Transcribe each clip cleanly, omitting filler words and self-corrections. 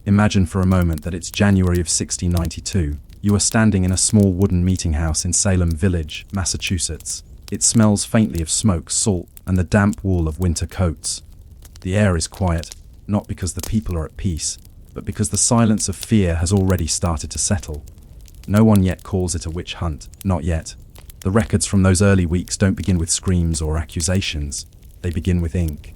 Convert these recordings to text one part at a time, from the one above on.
Imagine for a moment that it's January of 1692. You are standing in a small wooden meeting house in Salem Village, Massachusetts. It smells faintly of smoke, salt, and the damp wool of winter coats. The air is quiet, not because the people are at peace, but because the silence of fear has already started to settle. No one yet calls it a witch hunt, not yet. The records from those early weeks don't begin with screams or accusations. They begin with ink.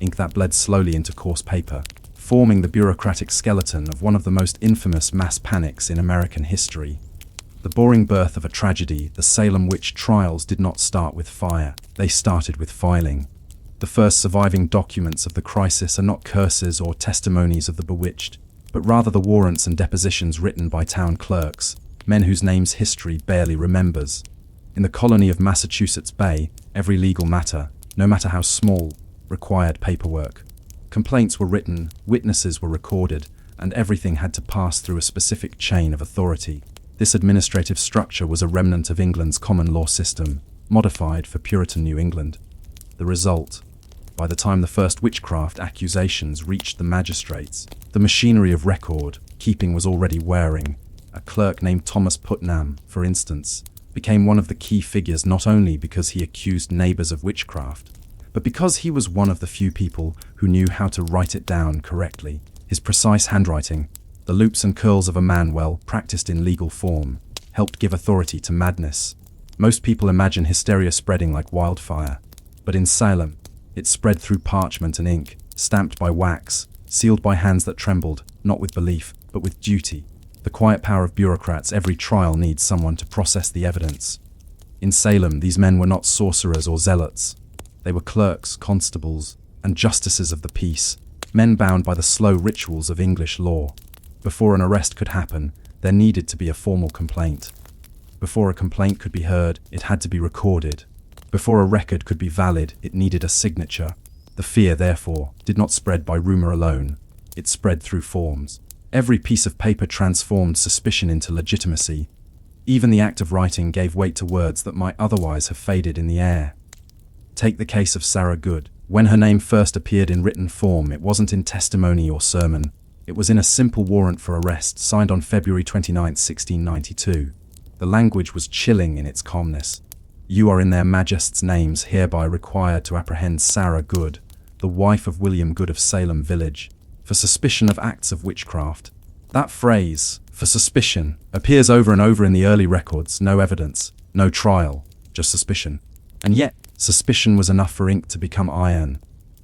Ink that bled slowly into coarse paper, forming the bureaucratic skeleton of one of the most infamous mass panics in American history. The boring birth of a tragedy, the Salem Witch Trials, did not start with fire. They started with filing. The first surviving documents of the crisis are not curses or testimonies of the bewitched, but rather the warrants and depositions written by town clerks, men whose names history barely remembers. In the colony of Massachusetts Bay, every legal matter, no matter how small, required paperwork. Complaints were written, witnesses were recorded, and everything had to pass through a specific chain of authority. This administrative structure was a remnant of England's common law system, modified for Puritan New England. The result: by the time the first witchcraft accusations reached the magistrates, the machinery of record keeping was already wearing. A clerk named Thomas Putnam, for instance, became one of the key figures not only because he accused neighbors of witchcraft, but because he was one of the few people who knew how to write it down correctly. His precise handwriting, the loops and curls of a man well practiced in legal form, helped give authority to madness. Most people imagine hysteria spreading like wildfire, but in Salem, it spread through parchment and ink, stamped by wax, sealed by hands that trembled, not with belief, but with duty. The quiet power of bureaucrats. Every trial needs someone to process the evidence. In Salem, these men were not sorcerers or zealots. They were clerks, constables, and justices of the peace, men bound by the slow rituals of English law. Before an arrest could happen, there needed to be a formal complaint. Before a complaint could be heard, it had to be recorded. Before a record could be valid, it needed a signature. The fear, therefore, did not spread by rumor alone. It spread through forms. Every piece of paper transformed suspicion into legitimacy. Even the act of writing gave weight to words that might otherwise have faded in the air. Take the case of Sarah Good. When her name first appeared in written form, it wasn't in testimony or sermon. It was in a simple warrant for arrest, signed on February 29, 1692. The language was chilling in its calmness. You are in their majesty's names hereby required to apprehend Sarah Good, the wife of William Good of Salem Village, for suspicion of acts of witchcraft. That phrase, for suspicion, appears over and over in the early records. No evidence, no trial, just suspicion. And yet, suspicion was enough for ink to become iron.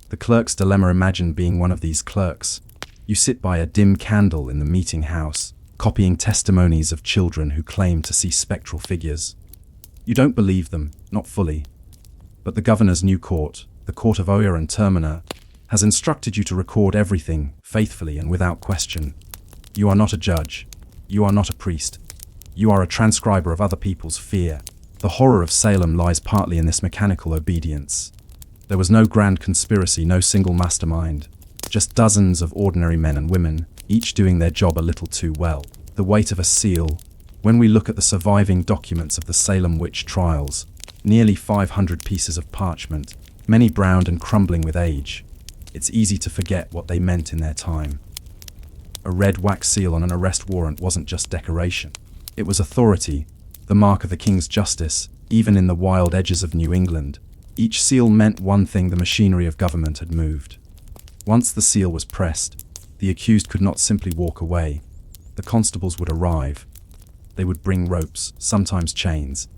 The clerk's dilemma. Imagine being one of these clerks. You sit by a dim candle in the meeting house, copying testimonies of children who claim to see spectral figures. You don't believe them, not fully. But the governor's new court, the court of Oyer and Terminer, has instructed you to record everything faithfully and without question. You are not a judge. You are not a priest. You are a transcriber of other people's fear. The horror of Salem lies partly in this mechanical obedience. There was no grand conspiracy, no single mastermind, just dozens of ordinary men and women, each doing their job a little too well. The weight of a seal. When we look at the surviving documents of the Salem Witch Trials, nearly 500 pieces of parchment, many browned and crumbling with age, it's easy to forget what they meant in their time. A red wax seal on an arrest warrant wasn't just decoration. It was authority, the mark of the king's justice, even in the wild edges of New England. Each seal meant one thing: the machinery of government had moved. Once the seal was pressed, the accused could not simply walk away. The constables would arrive. They would bring ropes, sometimes chains.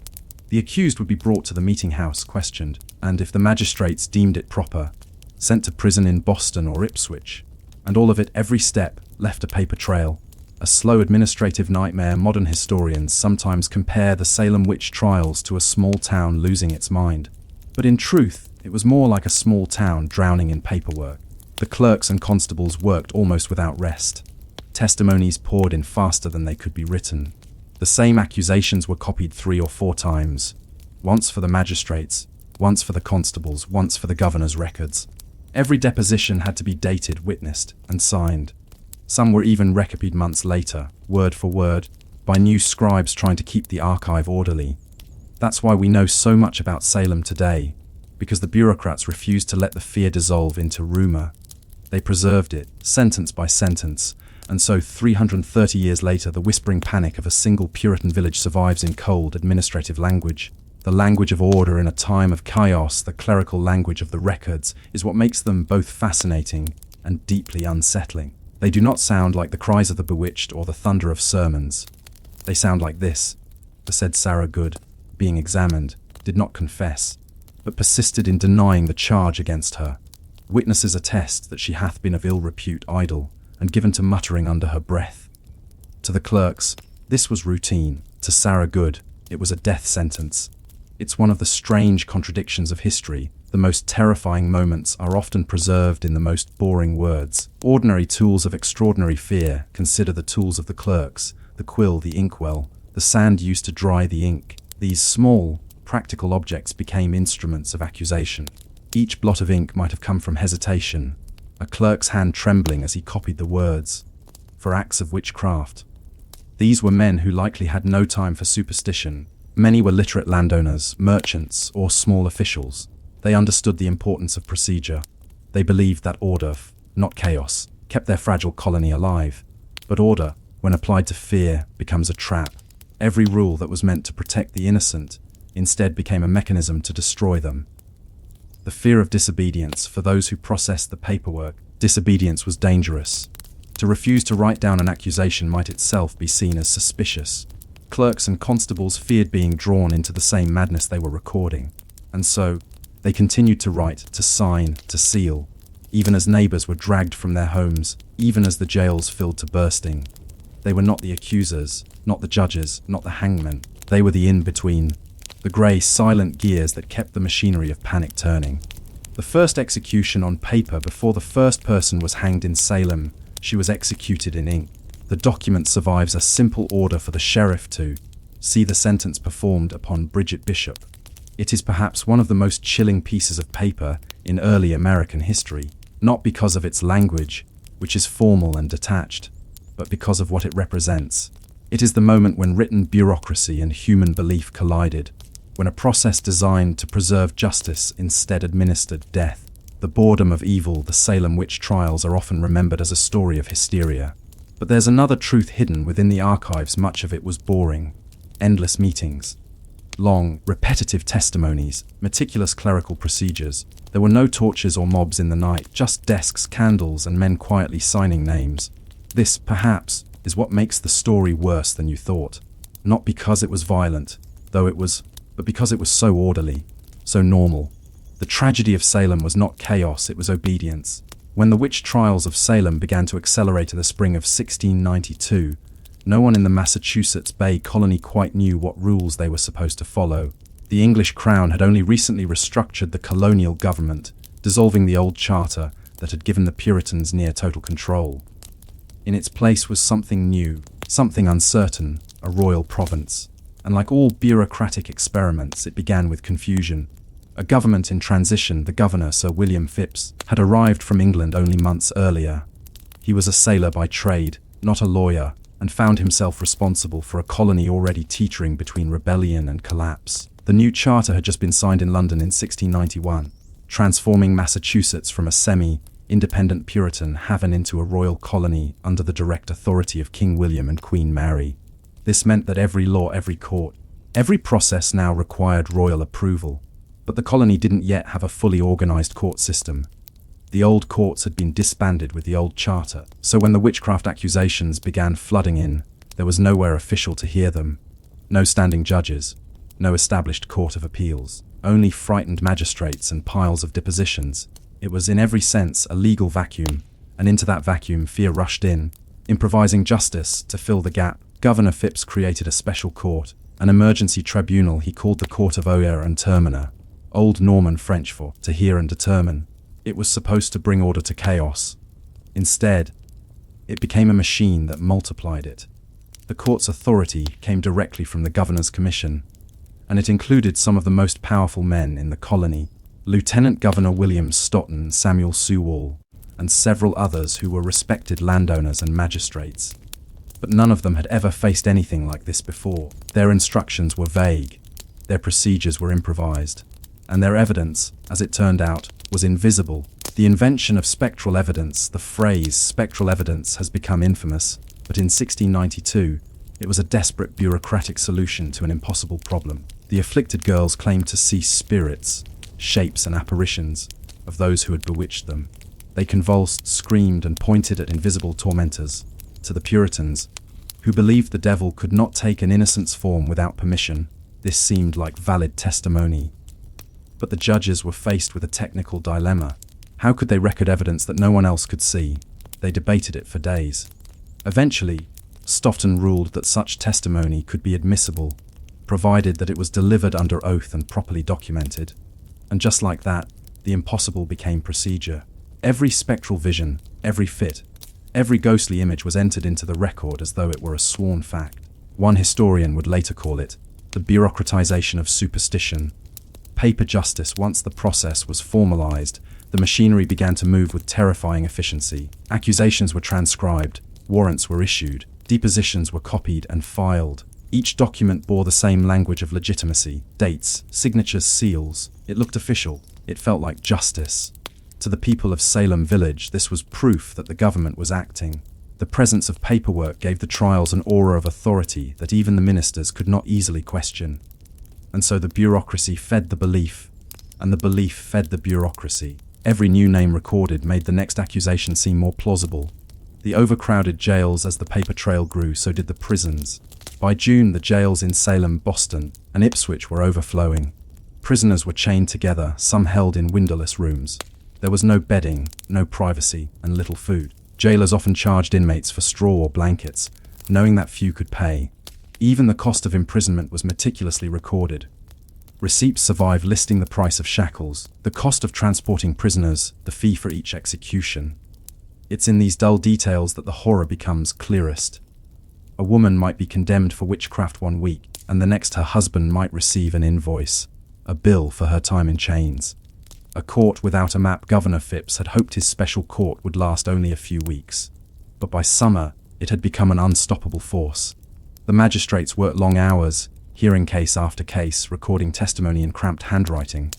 The accused would be brought to the meeting house, questioned, and if the magistrates deemed it proper, sent to prison in Boston or Ipswich. And all of it, every step, left a paper trail. A slow administrative nightmare. Modern historians sometimes compare the Salem Witch Trials to a small town losing its mind. But in truth, it was more like a small town drowning in paperwork. The clerks and constables worked almost without rest. Testimonies poured in faster than they could be written. The same accusations were copied 3 or 4 times. Once for the magistrates, once for the constables, once for the governor's records. Every deposition had to be dated, witnessed, and signed. Some were even recopied months later, word for word, by new scribes trying to keep the archive orderly. That's why we know so much about Salem today, because the bureaucrats refused to let the fear dissolve into rumor. They preserved it, sentence by sentence, and so 330 years later the whispering panic of a single Puritan village survives in cold administrative language. The language of order in a time of chaos, the clerical language of the records, is what makes them both fascinating and deeply unsettling. They do not sound like the cries of the bewitched or the thunder of sermons. They sound like this. The said Sarah Good, being examined, did not confess, but persisted in denying the charge against her. Witnesses attest that she hath been of ill repute idle, and given to muttering under her breath. To the clerks, this was routine. To Sarah Good, it was a death sentence. It's one of the strange contradictions of history. The most terrifying moments are often preserved in the most boring words. Ordinary tools of extraordinary fear. Consider the tools of the clerks, the quill, the inkwell, the sand used to dry the ink. These small, practical objects became instruments of accusation. Each blot of ink might have come from hesitation, a clerk's hand trembling as he copied the words, for acts of witchcraft. These were men who likely had no time for superstition. Many were literate landowners, merchants, or small officials. They understood the importance of procedure. They believed that order, not chaos, kept their fragile colony alive. But order, when applied to fear, becomes a trap. Every rule that was meant to protect the innocent instead became a mechanism to destroy them. The fear of disobedience. For those who processed the paperwork, disobedience was dangerous. To refuse to write down an accusation might itself be seen as suspicious. Clerks and constables feared being drawn into the same madness they were recording. And so, they continued to write, to sign, to seal, even as neighbors were dragged from their homes, even as the jails filled to bursting. They were not the accusers, not the judges, not the hangmen. They were the in-between, the grey, silent gears that kept the machinery of panic turning. The first execution on paper before the first person was hanged in Salem, she was executed in ink. The document survives a simple order for the sheriff to see the sentence performed upon Bridget Bishop. It is perhaps one of the most chilling pieces of paper in early American history, not because of its language, which is formal and detached, but because of what it represents. It is the moment when written bureaucracy and human belief collided, when a process designed to preserve justice instead administered death. The boredom of evil. The Salem Witch Trials are often remembered as a story of hysteria. But there's another truth hidden within the archives. Much of it was boring. Endless meetings, long, repetitive testimonies, meticulous clerical procedures. There were no torches or mobs in the night, just desks, candles, and men quietly signing names. This, perhaps, is what makes the story worse than you thought. Not because it was violent, but because it was so orderly, so normal. The tragedy of Salem was not chaos, it was obedience. When the witch trials of Salem began to accelerate in the spring of 1692, no one in the Massachusetts Bay Colony quite knew what rules they were supposed to follow. The English crown had only recently restructured the colonial government, dissolving the old charter that had given the Puritans near total control. In its place was something new, something uncertain, a royal province. And like all bureaucratic experiments, it began with confusion. A government in transition, the governor, Sir William Phips, had arrived from England only months earlier. He was a sailor by trade, not a lawyer, and found himself responsible for a colony already teetering between rebellion and collapse. The new charter had just been signed in London in 1691, transforming Massachusetts from a semi-independent Puritan haven into a royal colony under the direct authority of King William and Queen Mary. This meant that every law, every court, every process now required royal approval. But the colony didn't yet have a fully organized court system. The old courts had been disbanded with the old charter, so when the witchcraft accusations began flooding in, there was nowhere official to hear them. No standing judges, no established court of appeals, only frightened magistrates and piles of depositions. It was in every sense a legal vacuum, and into that vacuum fear rushed in, improvising justice to fill the gap. Governor Phips created a special court, an emergency tribunal he called the Court of Oyer and Terminer, Old Norman French for to hear and determine. It was supposed to bring order to chaos. Instead, it became a machine that multiplied it. The court's authority came directly from the governor's commission, and it included some of the most powerful men in the colony, Lieutenant Governor William Stoughton, Samuel Sewall, and several others who were respected landowners and magistrates. But none of them had ever faced anything like this before. Their instructions were vague, their procedures were improvised, and their evidence, as it turned out, was invisible. The invention of spectral evidence, the phrase spectral evidence, has become infamous, but in 1692, it was a desperate bureaucratic solution to an impossible problem. The afflicted girls claimed to see spirits, shapes and apparitions of those who had bewitched them. They convulsed, screamed, and pointed at invisible tormentors. To the Puritans, who believed the devil could not take an innocent's form without permission, this seemed like valid testimony. But the judges were faced with a technical dilemma. How could they record evidence that no one else could see? They debated it for days. Eventually, Stoughton ruled that such testimony could be admissible, provided that it was delivered under oath and properly documented. And just like that, the impossible became procedure. Every spectral vision, every fit, every ghostly image was entered into the record as though it were a sworn fact. One historian would later call it the bureaucratization of superstition. Paper justice. Once the process was formalized, the machinery began to move with terrifying efficiency. Accusations were transcribed, warrants were issued, depositions were copied and filed. Each document bore the same language of legitimacy: dates, signatures, seals. It looked official. It felt like justice. To the people of Salem Village, this was proof that the government was acting. The presence of paperwork gave the trials an aura of authority that even the ministers could not easily question. And so the bureaucracy fed the belief, and the belief fed the bureaucracy. Every new name recorded made the next accusation seem more plausible. The overcrowded jails. As the paper trail grew, so did the prisons. By June, the jails in Salem, Boston, and Ipswich were overflowing. Prisoners were chained together, some held in windowless rooms. There was no bedding, no privacy, and little food. Jailers often charged inmates for straw or blankets, knowing that few could pay. Even the cost of imprisonment was meticulously recorded. Receipts survive listing the price of shackles, the cost of transporting prisoners, the fee for each execution. It's in these dull details that the horror becomes clearest. A woman might be condemned for witchcraft one week, and the next her husband might receive an invoice, a bill for her time in chains. A court without a map. Governor Phipps had hoped his special court would last only a few weeks, but by summer it had become an unstoppable force. The magistrates worked long hours, hearing case after case, recording testimony in cramped handwriting.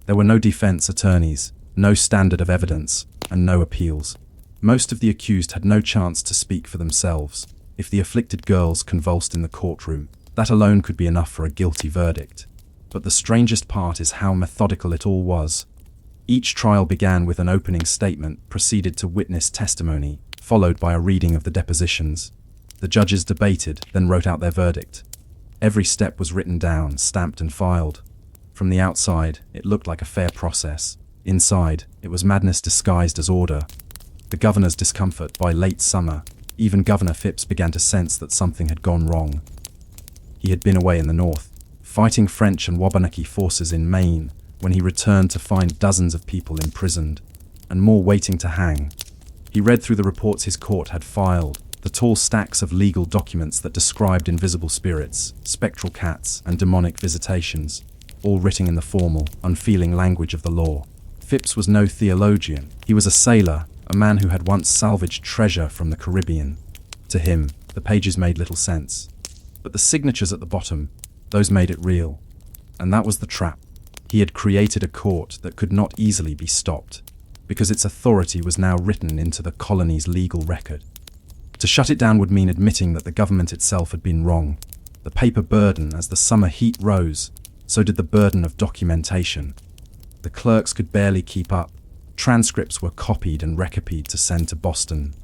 There were no defense attorneys, no standard of evidence, and no appeals. Most of the accused had no chance to speak for themselves. If the afflicted girls convulsed in the courtroom, that alone could be enough for a guilty verdict. But the strangest part is how methodical it all was. Each trial began with an opening statement, proceeded to witness testimony, followed by a reading of the depositions. The judges debated, then wrote out their verdict. Every step was written down, stamped and filed. From the outside, it looked like a fair process. Inside, it was madness disguised as order. The governor's discomfort. By late summer, even Governor Phipps began to sense that something had gone wrong. He had been away in the north, fighting French and Wabanaki forces in Maine, when he returned to find dozens of people imprisoned, and more waiting to hang. He read through the reports his court had filed, the tall stacks of legal documents that described invisible spirits, spectral cats, and demonic visitations, all written in the formal, unfeeling language of the law. Phipps was no theologian. He was a sailor, a man who had once salvaged treasure from the Caribbean. To him, the pages made little sense. But the signatures at the bottom, those made it real. And that was the trap. He had created a court that could not easily be stopped, because its authority was now written into the colony's legal record. To shut it down would mean admitting that the government itself had been wrong. The paper burden. As the summer heat rose, so did the burden of documentation. The clerks could barely keep up. Transcripts were copied and recopied to send to Boston.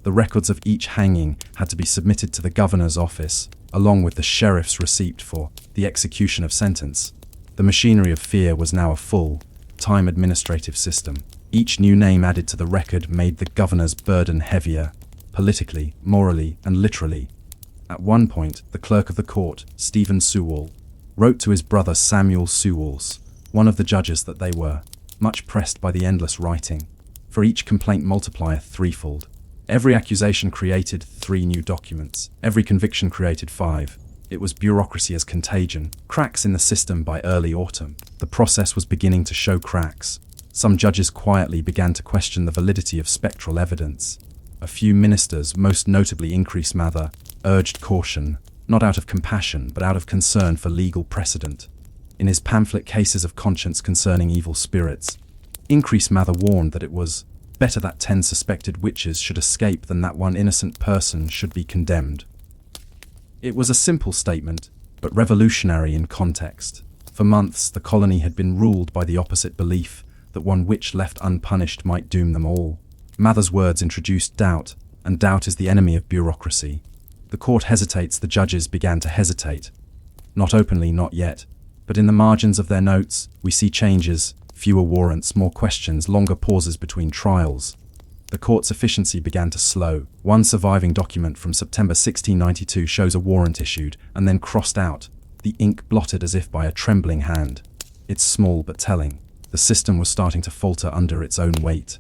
The records of each hanging had to be submitted to the governor's office, along with the sheriff's receipt for the execution of sentence. The machinery of fear was now a full-time administrative system. Each new name added to the record made the governor's burden heavier, politically, morally, and literally. At one point, the clerk of the court, Stephen Sewall, wrote to his brother Samuel Sewalls, one of the judges, that they were much pressed by the endless writing. For each complaint multiplier threefold. Every accusation created 3 new documents. Every conviction created 5. It was bureaucracy as contagion. Cracks in the system. By early autumn, the process was beginning to show cracks. Some judges quietly began to question the validity of spectral evidence. A few ministers, most notably Increase Mather, urged caution, not out of compassion but out of concern for legal precedent. In his pamphlet Cases of Conscience Concerning Evil Spirits, Increase Mather warned that it was better that 10 suspected witches should escape than that one innocent person should be condemned. It was a simple statement, but revolutionary in context. For months, the colony had been ruled by the opposite belief that one witch left unpunished might doom them all. Mather's words introduced doubt, and doubt is the enemy of bureaucracy. The court hesitates, the judges began to hesitate. Not openly, not yet, but in the margins of their notes, we see changes, fewer warrants, more questions, longer pauses between trials. The court's efficiency began to slow. One surviving document from September 1692 shows a warrant issued and then crossed out, the ink blotted as if by a trembling hand. It's small but telling. The system was starting to falter under its own weight.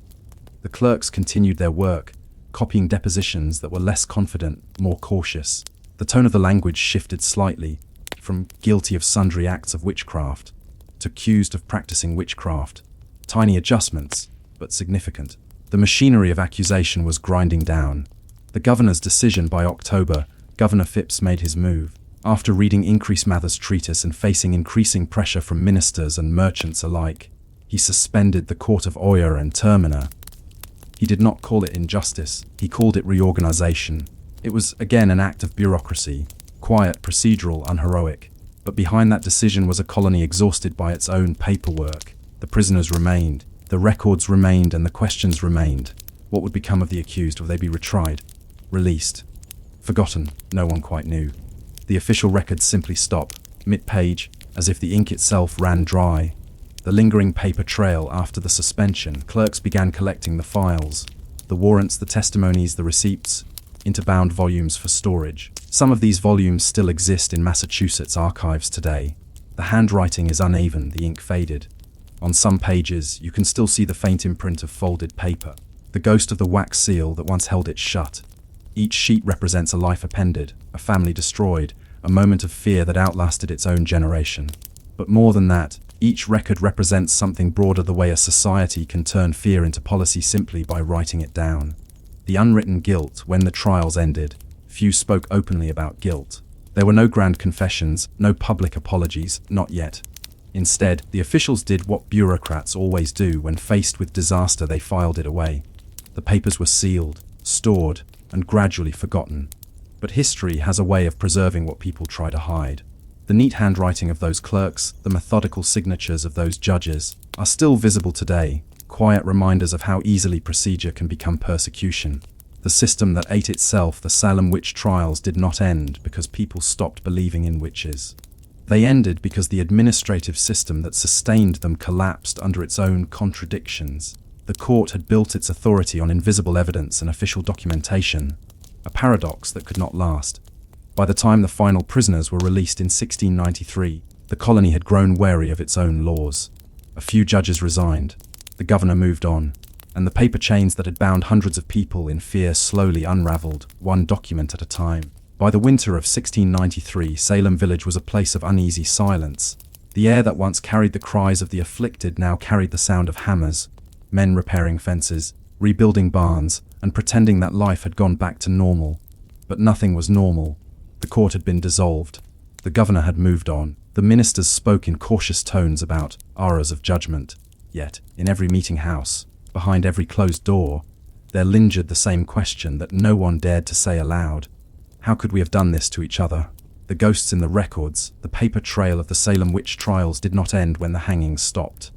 The clerks continued their work, copying depositions that were less confident, more cautious. The tone of the language shifted slightly, from guilty of sundry acts of witchcraft to accused of practicing witchcraft. Tiny adjustments, but significant. The machinery of accusation was grinding down. The governor's decision by October, Governor Phipps made his move. After reading Increase Mather's treatise and facing increasing pressure from ministers and merchants alike, he suspended the Court of Oyer and Termina. He did not call it injustice, he called it reorganization. It was again an act of bureaucracy, quiet, procedural, unheroic. But behind that decision was a colony exhausted by its own paperwork. The prisoners remained, the records remained, and the questions remained. What would become of the accused? Would they be retried? Released? Forgotten? No one quite knew. The official records simply stop, mid-page, as if the ink itself ran dry. The lingering paper trail after the suspension, clerks began collecting the files, the warrants, the testimonies, the receipts, into bound volumes for storage. Some of these volumes still exist in Massachusetts archives today. The handwriting is uneven, the ink faded. On some pages, you can still see the faint imprint of folded paper, the ghost of the wax seal that once held it shut. Each sheet represents a life upended, a family destroyed, a moment of fear that outlasted its own generation. But more than that, each record represents something broader, the way a society can turn fear into policy simply by writing it down. The unwritten guilt. When the trials ended, few spoke openly about guilt. There were no grand confessions, no public apologies, not yet. Instead, the officials did what bureaucrats always do when faced with disaster: they filed it away. The papers were sealed, stored, and gradually forgotten. But history has a way of preserving what people try to hide. The neat handwriting of those clerks, the methodical signatures of those judges, are still visible today, quiet reminders of how easily procedure can become persecution. The system that ate itself, the Salem Witch Trials, did not end because people stopped believing in witches. They ended because the administrative system that sustained them collapsed under its own contradictions. The court had built its authority on invisible evidence and official documentation, a paradox that could not last. By the time the final prisoners were released in 1693, the colony had grown wary of its own laws. A few judges resigned, the governor moved on, and the paper chains that had bound hundreds of people in fear slowly unraveled, one document at a time. By the winter of 1693, Salem Village was a place of uneasy silence. The air that once carried the cries of the afflicted now carried the sound of hammers, men repairing fences, rebuilding barns, and pretending that life had gone back to normal. But nothing was normal. The court had been dissolved. The governor had moved on. The ministers spoke in cautious tones about hours of judgment. Yet, in every meeting house, behind every closed door, there lingered the same question that no one dared to say aloud. How could we have done this to each other? The ghosts in the records, the paper trail of the Salem Witch Trials, did not end when the hangings stopped.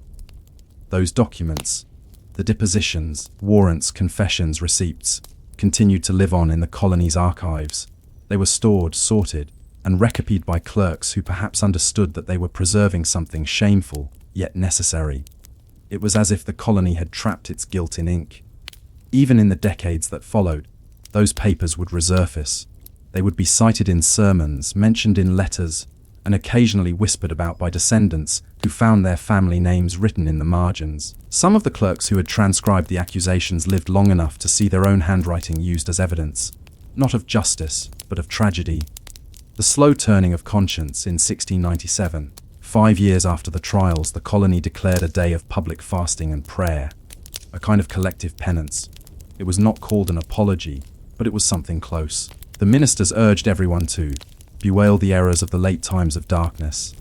Those documents, the depositions, warrants, confessions, receipts, continued to live on in the colony's archives. They were stored, sorted, and recopied by clerks who perhaps understood that they were preserving something shameful, yet necessary. It was as if the colony had trapped its guilt in ink. Even in the decades that followed, those papers would resurface. They would be cited in sermons, mentioned in letters, and occasionally whispered about by descendants who found their family names written in the margins. Some of the clerks who had transcribed the accusations lived long enough to see their own handwriting used as evidence, not of justice, but of tragedy. The slow turning of conscience in 1697. 5 years after the trials, the colony declared a day of public fasting and prayer, a kind of collective penance. It was not called an apology, but it was something close. The ministers urged everyone to bewail the errors of the late times of darkness.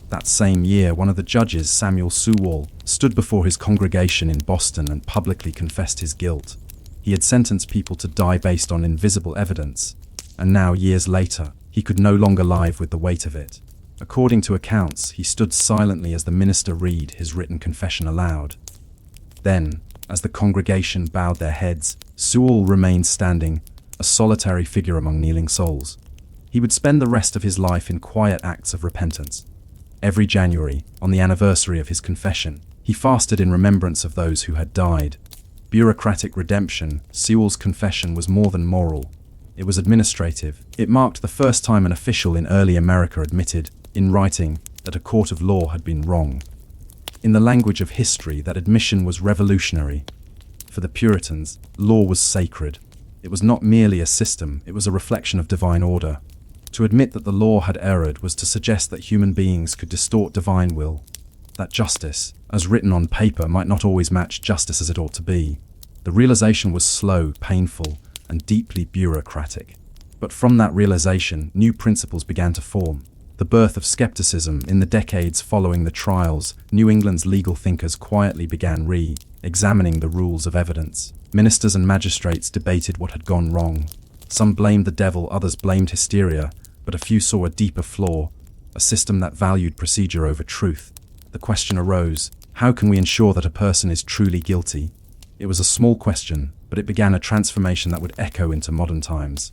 That same year, one of the judges, Samuel Sewall, stood before his congregation in Boston and publicly confessed his guilt. He had sentenced people to die based on invisible evidence, and now, years later, he could no longer live with the weight of it. According to accounts, he stood silently as the minister read his written confession aloud. Then, as the congregation bowed their heads, Sewall remained standing, a solitary figure among kneeling souls. He would spend the rest of his life in quiet acts of repentance. Every January, on the anniversary of his confession, he fasted in remembrance of those who had died. Bureaucratic redemption, Sewall's confession was more than moral. It was administrative. It marked the first time an official in early America admitted, in writing, that a court of law had been wrong. In the language of history, that admission was revolutionary. For the Puritans, law was sacred. It was not merely a system, it was a reflection of divine order. To admit that the law had erred was to suggest that human beings could distort divine will, that justice, as written on paper, might not always match justice as it ought to be. The realization was slow, painful, and deeply bureaucratic. But from that realization, new principles began to form. The birth of skepticism. In the decades following the trials, New England's legal thinkers quietly began re-examining the rules of evidence. Ministers and magistrates debated what had gone wrong. Some blamed the devil, others blamed hysteria, but a few saw a deeper flaw, a system that valued procedure over truth. The question arose, how can we ensure that a person is truly guilty? It was a small question, but it began a transformation that would echo into modern times.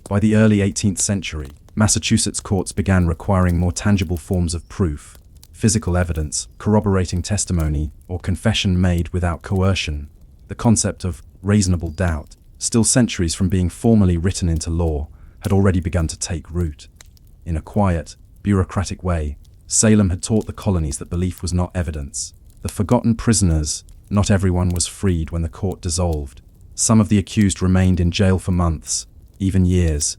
By the early 18th century, Massachusetts courts began requiring more tangible forms of proof, physical evidence, corroborating testimony, or confession made without coercion. The concept of reasonable doubt, still centuries from being formally written into law, had already begun to take root. In a quiet, bureaucratic way, Salem had taught the colonies that belief was not evidence. The forgotten prisoners, not everyone was freed when the court dissolved. Some of the accused remained in jail for months, even years,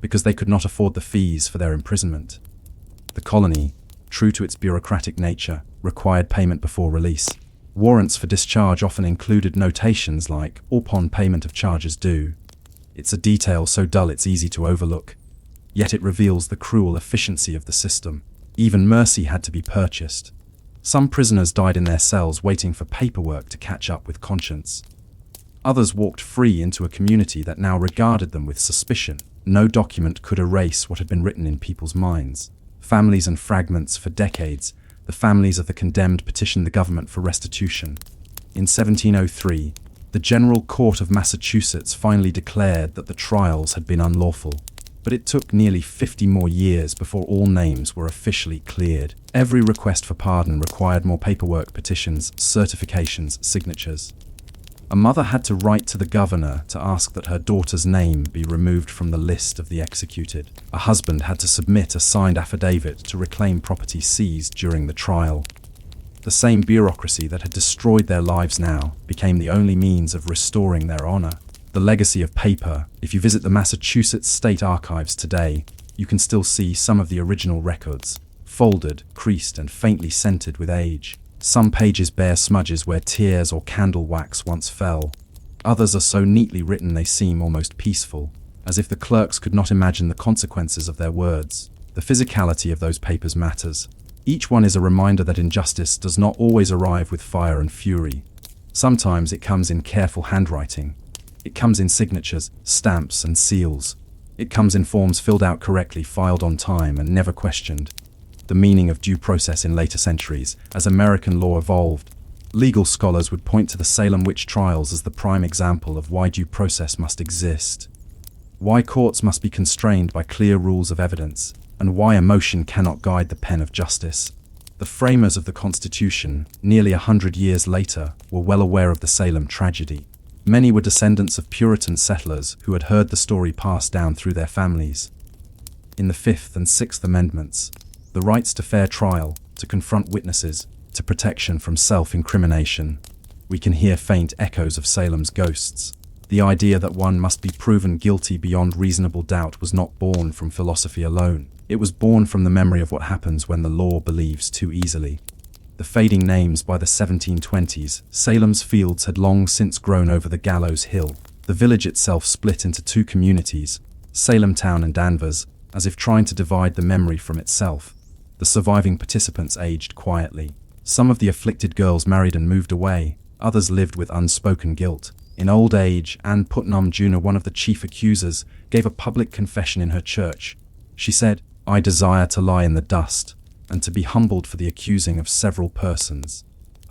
because they could not afford the fees for their imprisonment. The colony, true to its bureaucratic nature, required payment before release. Warrants for discharge often included notations like, upon payment of charges due. It's a detail so dull it's easy to overlook. Yet it reveals the cruel efficiency of the system. Even mercy had to be purchased. Some prisoners died in their cells waiting for paperwork to catch up with conscience. Others walked free into a community that now regarded them with suspicion. No document could erase what had been written in people's minds. Families and fragments. For decades, the families of the condemned petitioned the government for restitution. In 1703, the General Court of Massachusetts finally declared that the trials had been unlawful. But it took nearly 50 more years before all names were officially cleared. Every request for pardon required more paperwork, petitions, certifications, signatures. A mother had to write to the governor to ask that her daughter's name be removed from the list of the executed. A husband had to submit a signed affidavit to reclaim property seized during the trial. The same bureaucracy that had destroyed their lives now became the only means of restoring their honor. The legacy of paper. If you visit the Massachusetts State Archives today, you can still see some of the original records, folded, creased, and faintly scented with age. Some pages bear smudges where tears or candle wax once fell. Others are so neatly written they seem almost peaceful, as if the clerks could not imagine the consequences of their words. The physicality of those papers matters. Each one is a reminder that injustice does not always arrive with fire and fury. Sometimes it comes in careful handwriting. It comes in signatures, stamps, and seals. It comes in forms filled out correctly, filed on time, and never questioned. The meaning of due process in later centuries. As American law evolved, legal scholars would point to the Salem Witch Trials as the prime example of why due process must exist, why courts must be constrained by clear rules of evidence, and why emotion cannot guide the pen of justice. The framers of the Constitution, nearly 100 years later, were well aware of the Salem tragedy. Many were descendants of Puritan settlers who had heard the story passed down through their families. In the Fifth and Sixth Amendments, the rights to fair trial, to confront witnesses, to protection from self-incrimination, we can hear faint echoes of Salem's ghosts. The idea that one must be proven guilty beyond reasonable doubt was not born from philosophy alone. It was born from the memory of what happens when the law believes too easily. The fading names. By the 1720s, Salem's fields had long since grown over the gallows hill. The village itself split into two communities, Salem Town and Danvers, as if trying to divide the memory from itself. The surviving participants aged quietly. Some of the afflicted girls married and moved away. Others lived with unspoken guilt. In old age, Ann Putnam Jr., one of the chief accusers, gave a public confession in her church. She said, "I desire to lie in the dust, and to be humbled for the accusing of several persons."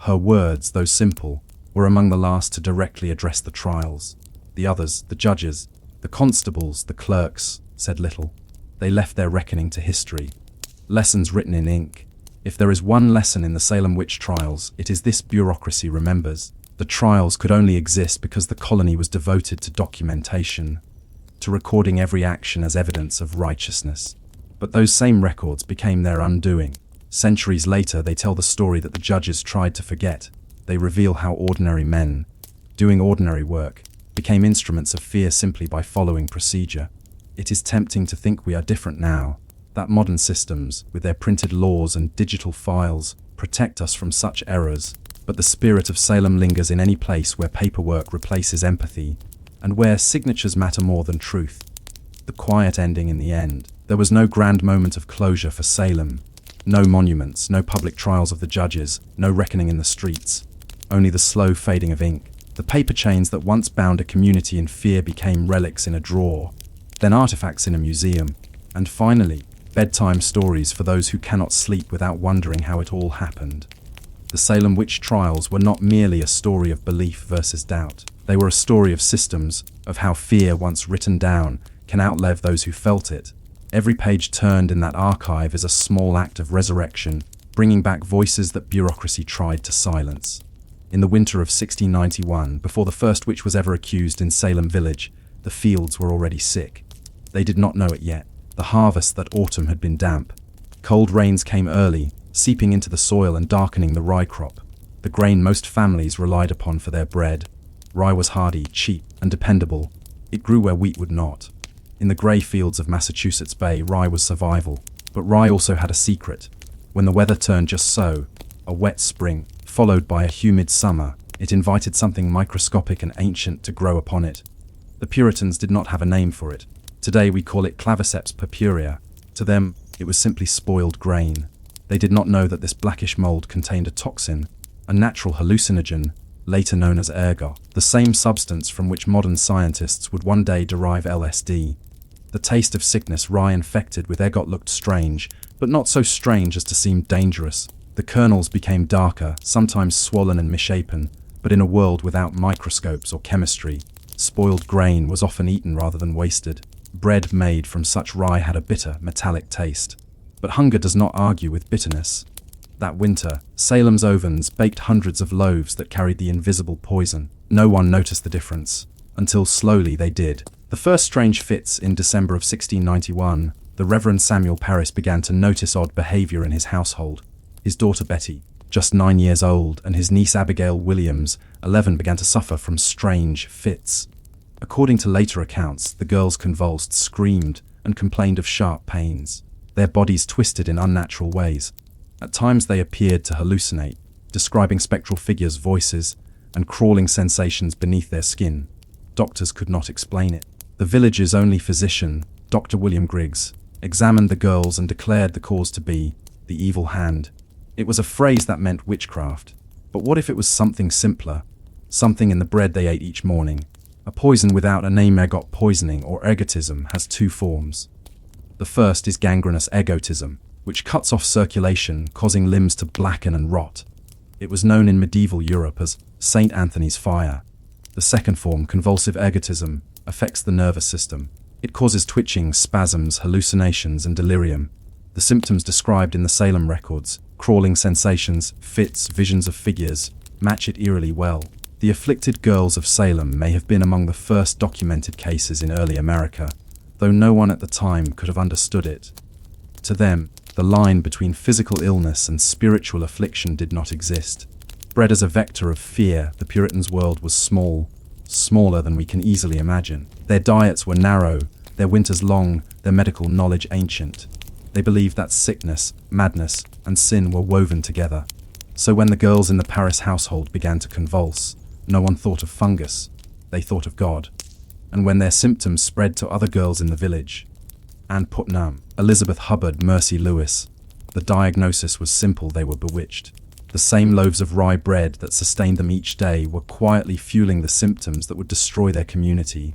Her words, though simple, were among the last to directly address the trials. The others, the judges, the constables, the clerks, said little. They left their reckoning to history. Lessons written in ink. If there is one lesson in the Salem Witch Trials, it is this: bureaucracy remembers. The trials could only exist because the colony was devoted to documentation, to recording every action as evidence of righteousness. But those same records became their undoing. Centuries later, they tell the story that the judges tried to forget. They reveal how ordinary men, doing ordinary work, became instruments of fear simply by following procedure. It is tempting to think we are different now, that modern systems, with their printed laws and digital files, protect us from such errors. But the spirit of Salem lingers in any place where paperwork replaces empathy, and where signatures matter more than truth. The quiet ending in the end. There was no grand moment of closure for Salem. No monuments, no public trials of the judges, no reckoning in the streets. Only the slow fading of ink. The paper chains that once bound a community in fear became relics in a drawer, then artifacts in a museum, and finally, bedtime stories for those who cannot sleep without wondering how it all happened. The Salem Witch Trials were not merely a story of belief versus doubt. They were a story of systems, of how fear, once written down, can outlive those who felt it. Every page turned in that archive is a small act of resurrection, bringing back voices that bureaucracy tried to silence. In the winter of 1691, before the first witch was ever accused in Salem Village, the fields were already sick. They did not know it yet. The harvest that autumn had been damp. Cold rains came early, seeping into the soil and darkening the rye crop, the grain most families relied upon for their bread. Rye was hardy, cheap, and dependable. It grew where wheat would not. In the grey fields of Massachusetts Bay, rye was survival. But rye also had a secret. When the weather turned just so, a wet spring, followed by a humid summer, it invited something microscopic and ancient to grow upon it. The Puritans did not have a name for it. Today we call it claviceps purpurea. To them, it was simply spoiled grain. They did not know that this blackish mold contained a toxin, a natural hallucinogen, later known as ergot, the same substance from which modern scientists would one day derive LSD. The taste of sickness rye infected with ergot looked strange, but not so strange as to seem dangerous. The kernels became darker, sometimes swollen and misshapen, but in a world without microscopes or chemistry, spoiled grain was often eaten rather than wasted. Bread made from such rye had a bitter, metallic taste. But hunger does not argue with bitterness. That winter, Salem's ovens baked hundreds of loaves that carried the invisible poison. No one noticed the difference, until slowly they did. The first strange fits in December of 1691, the Reverend Samuel Parris began to notice odd behavior in his household. His daughter Betty, just 9 years old, and his niece Abigail Williams, 11, began to suffer from strange fits. According to later accounts, the girls convulsed, screamed, and complained of sharp pains. Their bodies twisted in unnatural ways. At times they appeared to hallucinate, describing spectral figures, voices, and crawling sensations beneath their skin. Doctors could not explain it. The village's only physician, Dr. William Griggs, examined the girls and declared the cause to be the evil hand. It was a phrase that meant witchcraft. But what if it was something simpler? Something in the bread they ate each morning. A poison without a name. Ergot poisoning, or ergotism, has two forms. The first is gangrenous ergotism, which cuts off circulation, causing limbs to blacken and rot. It was known in medieval Europe as St. Anthony's fire. The second form, convulsive ergotism, affects the nervous system. It causes twitching, spasms, hallucinations, and delirium. The symptoms described in the Salem records, crawling sensations, fits, visions of figures, match it eerily well. The afflicted girls of Salem may have been among the first documented cases in early America, though no one at the time could have understood it. To them, the line between physical illness and spiritual affliction did not exist. Bred as a vector of fear, the Puritans' world was small, smaller than we can easily imagine. Their diets were narrow, their winters long, their medical knowledge ancient. They believed that sickness, madness, and sin were woven together. So when the girls in the Parris household began to convulse, no one thought of fungus, they thought of God. And when their symptoms spread to other girls in the village, Ann Putnam, Elizabeth Hubbard, Mercy Lewis, The diagnosis was simple: they were bewitched. The same loaves of rye bread that sustained them each day were quietly fueling the symptoms that would destroy their community.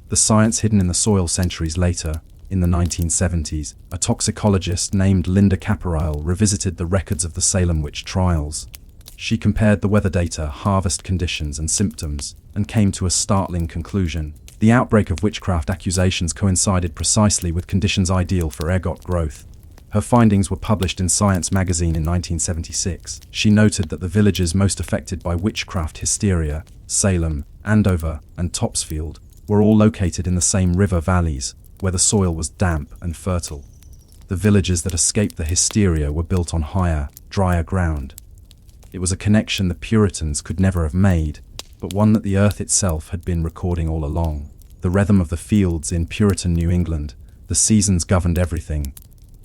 The science hidden in the soil. Centuries later, in the 1970s, a toxicologist named Linda Caporile revisited the records of the Salem Witch Trials. She compared the weather data, harvest conditions, and symptoms, and came to a startling conclusion. The outbreak of witchcraft accusations coincided precisely with conditions ideal for ergot growth. Her findings were published in Science magazine in 1976. She noted that the villages most affected by witchcraft hysteria, Salem, Andover, and Topsfield, were all located in the same river valleys, where the soil was damp and fertile. The villages that escaped the hysteria were built on higher, drier ground. It was a connection the Puritans could never have made, but one that the earth itself had been recording all along. The rhythm of the fields in Puritan New England, the seasons governed everything.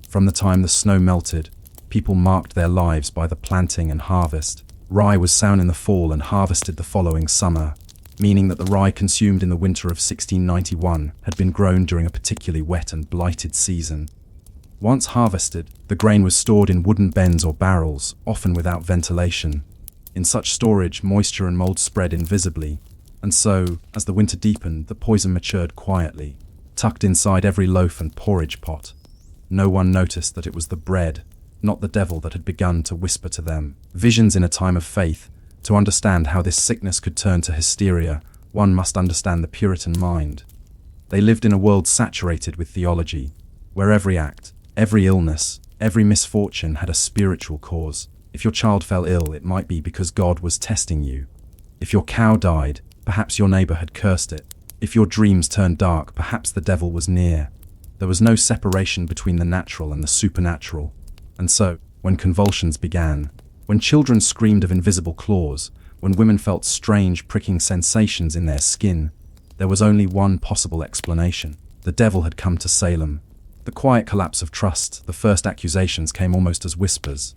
From the time the snow melted, people marked their lives by the planting and harvest. Rye was sown in the fall and harvested the following summer, meaning that the rye consumed in the winter of 1691 had been grown during a particularly wet and blighted season. Once harvested, the grain was stored in wooden bens or barrels, often without ventilation. In such storage, moisture and mold spread invisibly, and so, as the winter deepened, the poison matured quietly, tucked inside every loaf and porridge pot. No one noticed that it was the bread, not the devil, that had begun to whisper to them visions in a time of faith. To understand how this sickness could turn to hysteria, one must understand the Puritan mind. They lived in a world saturated with theology, where every act, every illness, every misfortune had a spiritual cause. If your child fell ill, it might be because God was testing you. If your cow died, perhaps your neighbor had cursed it. If your dreams turned dark, perhaps the devil was near. There was no separation between the natural and the supernatural. And so, when convulsions began, when children screamed of invisible claws, when women felt strange pricking sensations in their skin, there was only one possible explanation. The devil had come to Salem. The quiet collapse of trust, the first accusations came almost as whispers.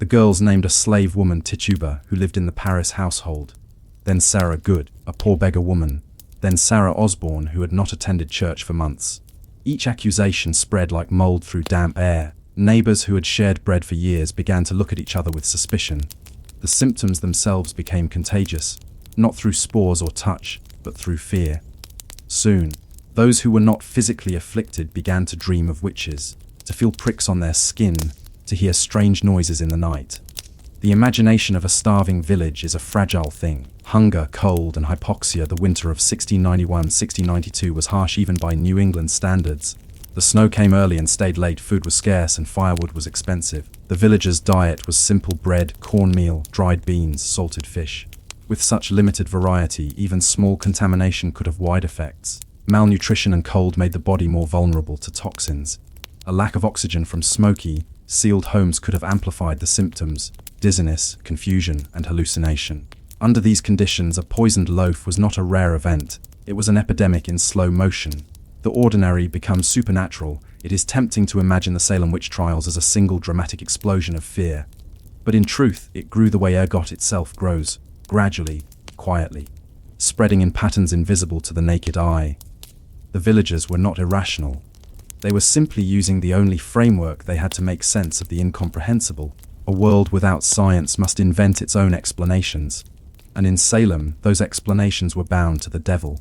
The girls named a slave woman Tituba, who lived in the Paris household. Then Sarah Good, a poor beggar woman. Then Sarah Osborne, who had not attended church for months. Each accusation spread like mold through damp air. Neighbors who had shared bread for years began to look at each other with suspicion. The symptoms themselves became contagious, not through spores or touch, but through fear. Soon, those who were not physically afflicted began to dream of witches, to feel pricks on their skin, to hear strange noises in the night. The imagination of a starving village is a fragile thing. Hunger, cold, and hypoxia. The winter of 1691-1692 was harsh even by New England standards. The snow came early and stayed late, food was scarce and firewood was expensive. The villagers' diet was simple bread, cornmeal, dried beans, salted fish. With such limited variety, even small contamination could have wide effects. Malnutrition and cold made the body more vulnerable to toxins. A lack of oxygen from smoky, sealed homes could have amplified the symptoms: dizziness, confusion, and hallucination. Under these conditions, a poisoned loaf was not a rare event. It was an epidemic in slow motion. The ordinary becomes supernatural. It is tempting to imagine the Salem Witch Trials as a single dramatic explosion of fear. But in truth, it grew the way ergot itself grows, gradually, quietly, spreading in patterns invisible to the naked eye. The villagers were not irrational. They were simply using the only framework they had to make sense of the incomprehensible. A world without science must invent its own explanations. And in Salem, those explanations were bound to the devil.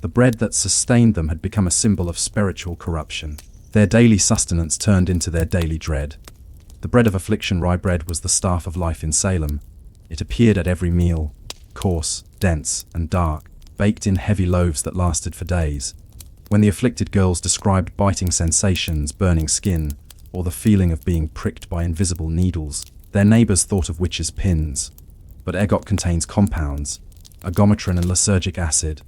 The bread that sustained them had become a symbol of spiritual corruption. Their daily sustenance turned into their daily dread. The bread of affliction, rye bread, was the staff of life in Salem. It appeared at every meal, coarse, dense, and dark, baked in heavy loaves that lasted for days. When the afflicted girls described biting sensations, burning skin, or the feeling of being pricked by invisible needles, their neighbors thought of witches' pins. But ergot contains compounds, agometrin and lysergic acid,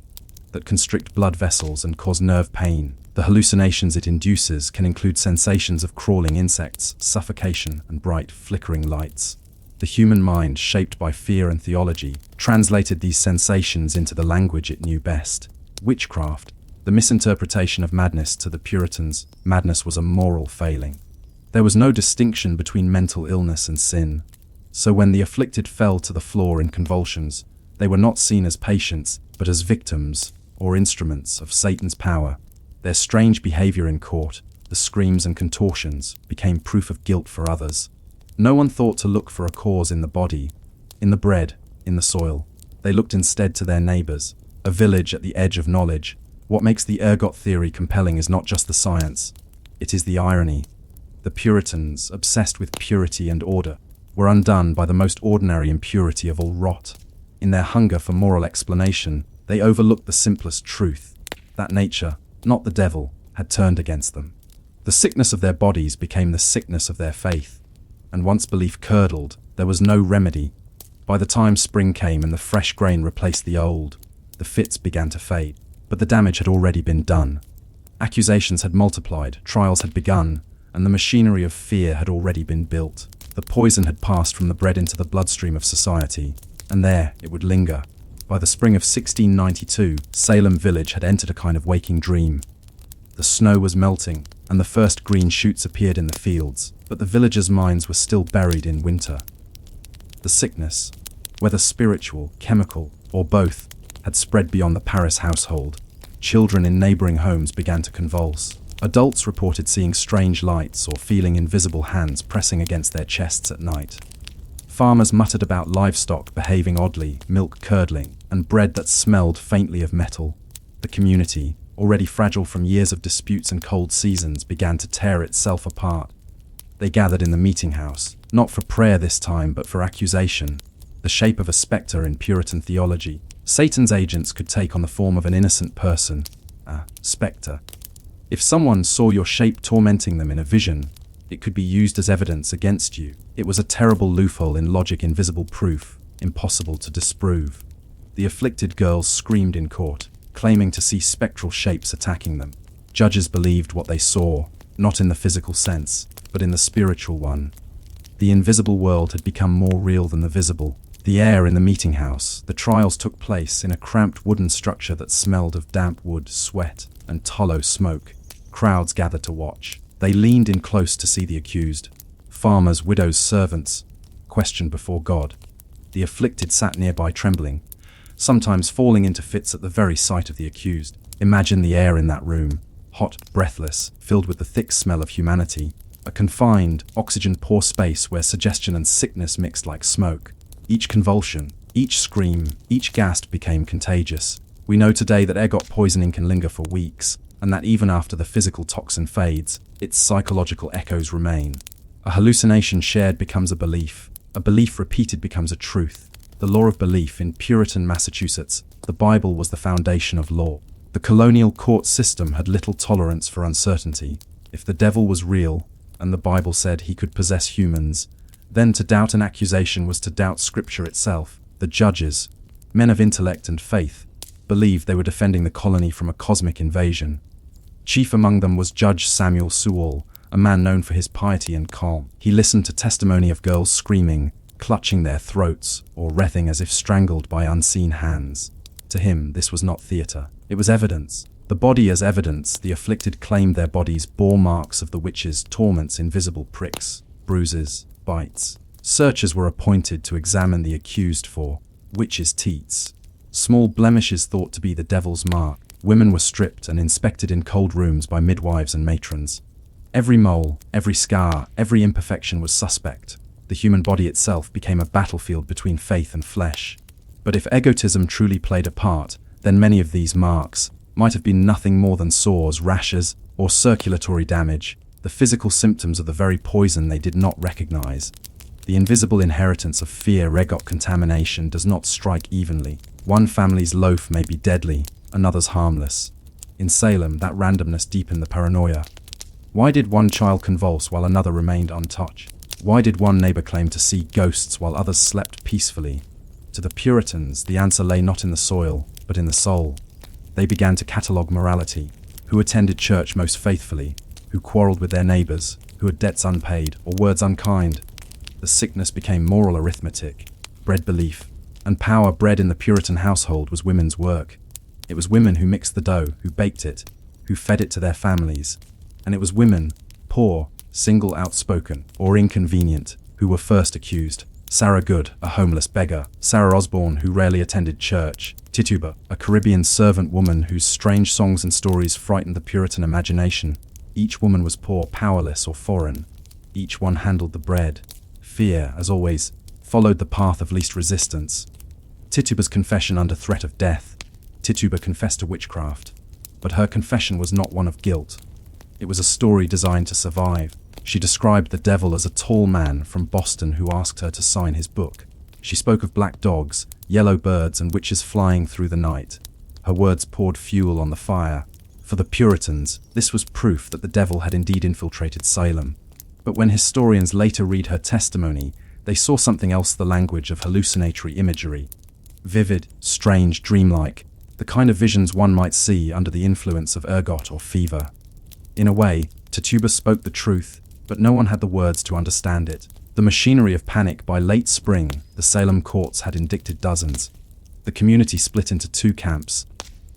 that constrict blood vessels and cause nerve pain. The hallucinations it induces can include sensations of crawling insects, suffocation, and bright, flickering lights. The human mind, shaped by fear and theology, translated these sensations into the language it knew best. Witchcraft, the misinterpretation of madness. To the Puritans, madness was a moral failing. There was no distinction between mental illness and sin. So when the afflicted fell to the floor in convulsions, they were not seen as patients, but as victims or instruments of Satan's power. Their strange behavior in court, the the screams and contortions, became proof of guilt for others. No one thought to look for a cause in the body, in the bread, in the soil. They looked instead to their neighbors, a village at the edge of knowledge. What makes the ergot theory compelling is not just the science, it is the irony. The Puritans, obsessed with purity and order, were undone by the most ordinary impurity of all rot. In their hunger for moral explanation, they overlooked the simplest truth, that nature, not the devil, had turned against them. The sickness of their bodies became the sickness of their faith, and once belief curdled, there was no remedy. By the time spring came and the fresh grain replaced the old, the fits began to fade, but the damage had already been done. Accusations had multiplied, trials had begun, and the machinery of fear had already been built. The poison had passed from the bread into the bloodstream of society, and there it would linger. By the spring of 1692, Salem Village had entered a kind of waking dream. The snow was melting, and the first green shoots appeared in the fields, but the villagers' minds were still buried in winter. The sickness, whether spiritual, chemical, or both, had spread beyond the Paris household. Children in neighboring homes began to convulse. Adults reported seeing strange lights or feeling invisible hands pressing against their chests at night. Farmers muttered about livestock behaving oddly, milk curdling, and bread that smelled faintly of metal. The community, already fragile from years of disputes and cold seasons, began to tear itself apart. They gathered in the meeting house, not for prayer this time, but for accusation. The shape of a spectre in Puritan theology, Satan's agents could take on the form of an innocent person, a spectre. If someone saw your shape tormenting them in a vision, it could be used as evidence against you. It was a terrible loophole in logic, invisible proof, impossible to disprove. The afflicted girls screamed in court, claiming to see spectral shapes attacking them. Judges believed what they saw, not in the physical sense, but in the spiritual one. The invisible world had become more real than the visible. The air in the meeting house, the trials took place in a cramped wooden structure that smelled of damp wood, sweat, and tallow smoke. Crowds gathered to watch. They leaned in close to see the accused. Farmers, widows, servants, questioned before God. The afflicted sat nearby trembling, sometimes falling into fits at the very sight of the accused. Imagine the air in that room, hot, breathless, filled with the thick smell of humanity. A confined, oxygen-poor space where suggestion and sickness mixed like smoke. Each convulsion, each scream, each gasp became contagious. We know today that ergot poisoning can linger for weeks, and that even after the physical toxin fades, its psychological echoes remain. A hallucination shared becomes a belief repeated becomes a truth. The law of belief in Puritan Massachusetts, the Bible was the foundation of law. The colonial court system had little tolerance for uncertainty. If the devil was real, and the Bible said he could possess humans, then to doubt an accusation was to doubt Scripture itself. The judges, men of intellect and faith, believed they were defending the colony from a cosmic invasion. Chief among them was Judge Samuel Sewall, a man known for his piety and calm. He listened to testimony of girls screaming, clutching their throats, or writhing as if strangled by unseen hands. To him, this was not theatre. It was evidence. The body as evidence, the afflicted claimed their bodies bore marks of the witch's torments, invisible pricks, bruises, bites. Searchers were appointed to examine the accused for witches' teats, small blemishes thought to be the devil's mark. Women were stripped and inspected in cold rooms by midwives and matrons. Every mole, every scar, every imperfection was suspect. The human body itself became a battlefield between faith and flesh. But if egotism truly played a part, then many of these marks might have been nothing more than sores, rashes, or circulatory damage, the physical symptoms of the very poison they did not recognize. The invisible inheritance of fear, ergot contamination, does not strike evenly. One family's loaf may be deadly, another's harmless. In Salem, that randomness deepened the paranoia. Why did one child convulse while another remained untouched? Why did one neighbor claim to see ghosts while others slept peacefully? To the Puritans, the answer lay not in the soil, but in the soul. They began to catalogue morality. Who attended church most faithfully? Who quarreled with their neighbors? Who had debts unpaid or words unkind? The sickness became moral arithmetic, bred belief, and power bred in the Puritan household was women's work. It was women who mixed the dough, who baked it, who fed it to their families. And it was women, poor, single, outspoken, or inconvenient, who were first accused. Sarah Good, a homeless beggar. Sarah Osborne, who rarely attended church. Tituba, a Caribbean servant woman whose strange songs and stories frightened the Puritan imagination. Each woman was poor, powerless, or foreign. Each one handled the bread. Fear, as always, followed the path of least resistance. Tituba's confession under threat of death. Tituba confessed to witchcraft, but her confession was not one of guilt. It was a story designed to survive. She described the devil as a tall man from Boston who asked her to sign his book. She spoke of black dogs, yellow birds, and witches flying through the night. Her words poured fuel on the fire. For the Puritans, this was proof that the devil had indeed infiltrated Salem. But when historians later read her testimony, they saw something else: the language of hallucinatory imagery. Vivid, strange, dreamlike, the kind of visions one might see under the influence of ergot or fever. In a way, Tituba spoke the truth, but no one had the words to understand it. The machinery of panic. By late spring, the Salem courts had indicted dozens. The community split into two camps: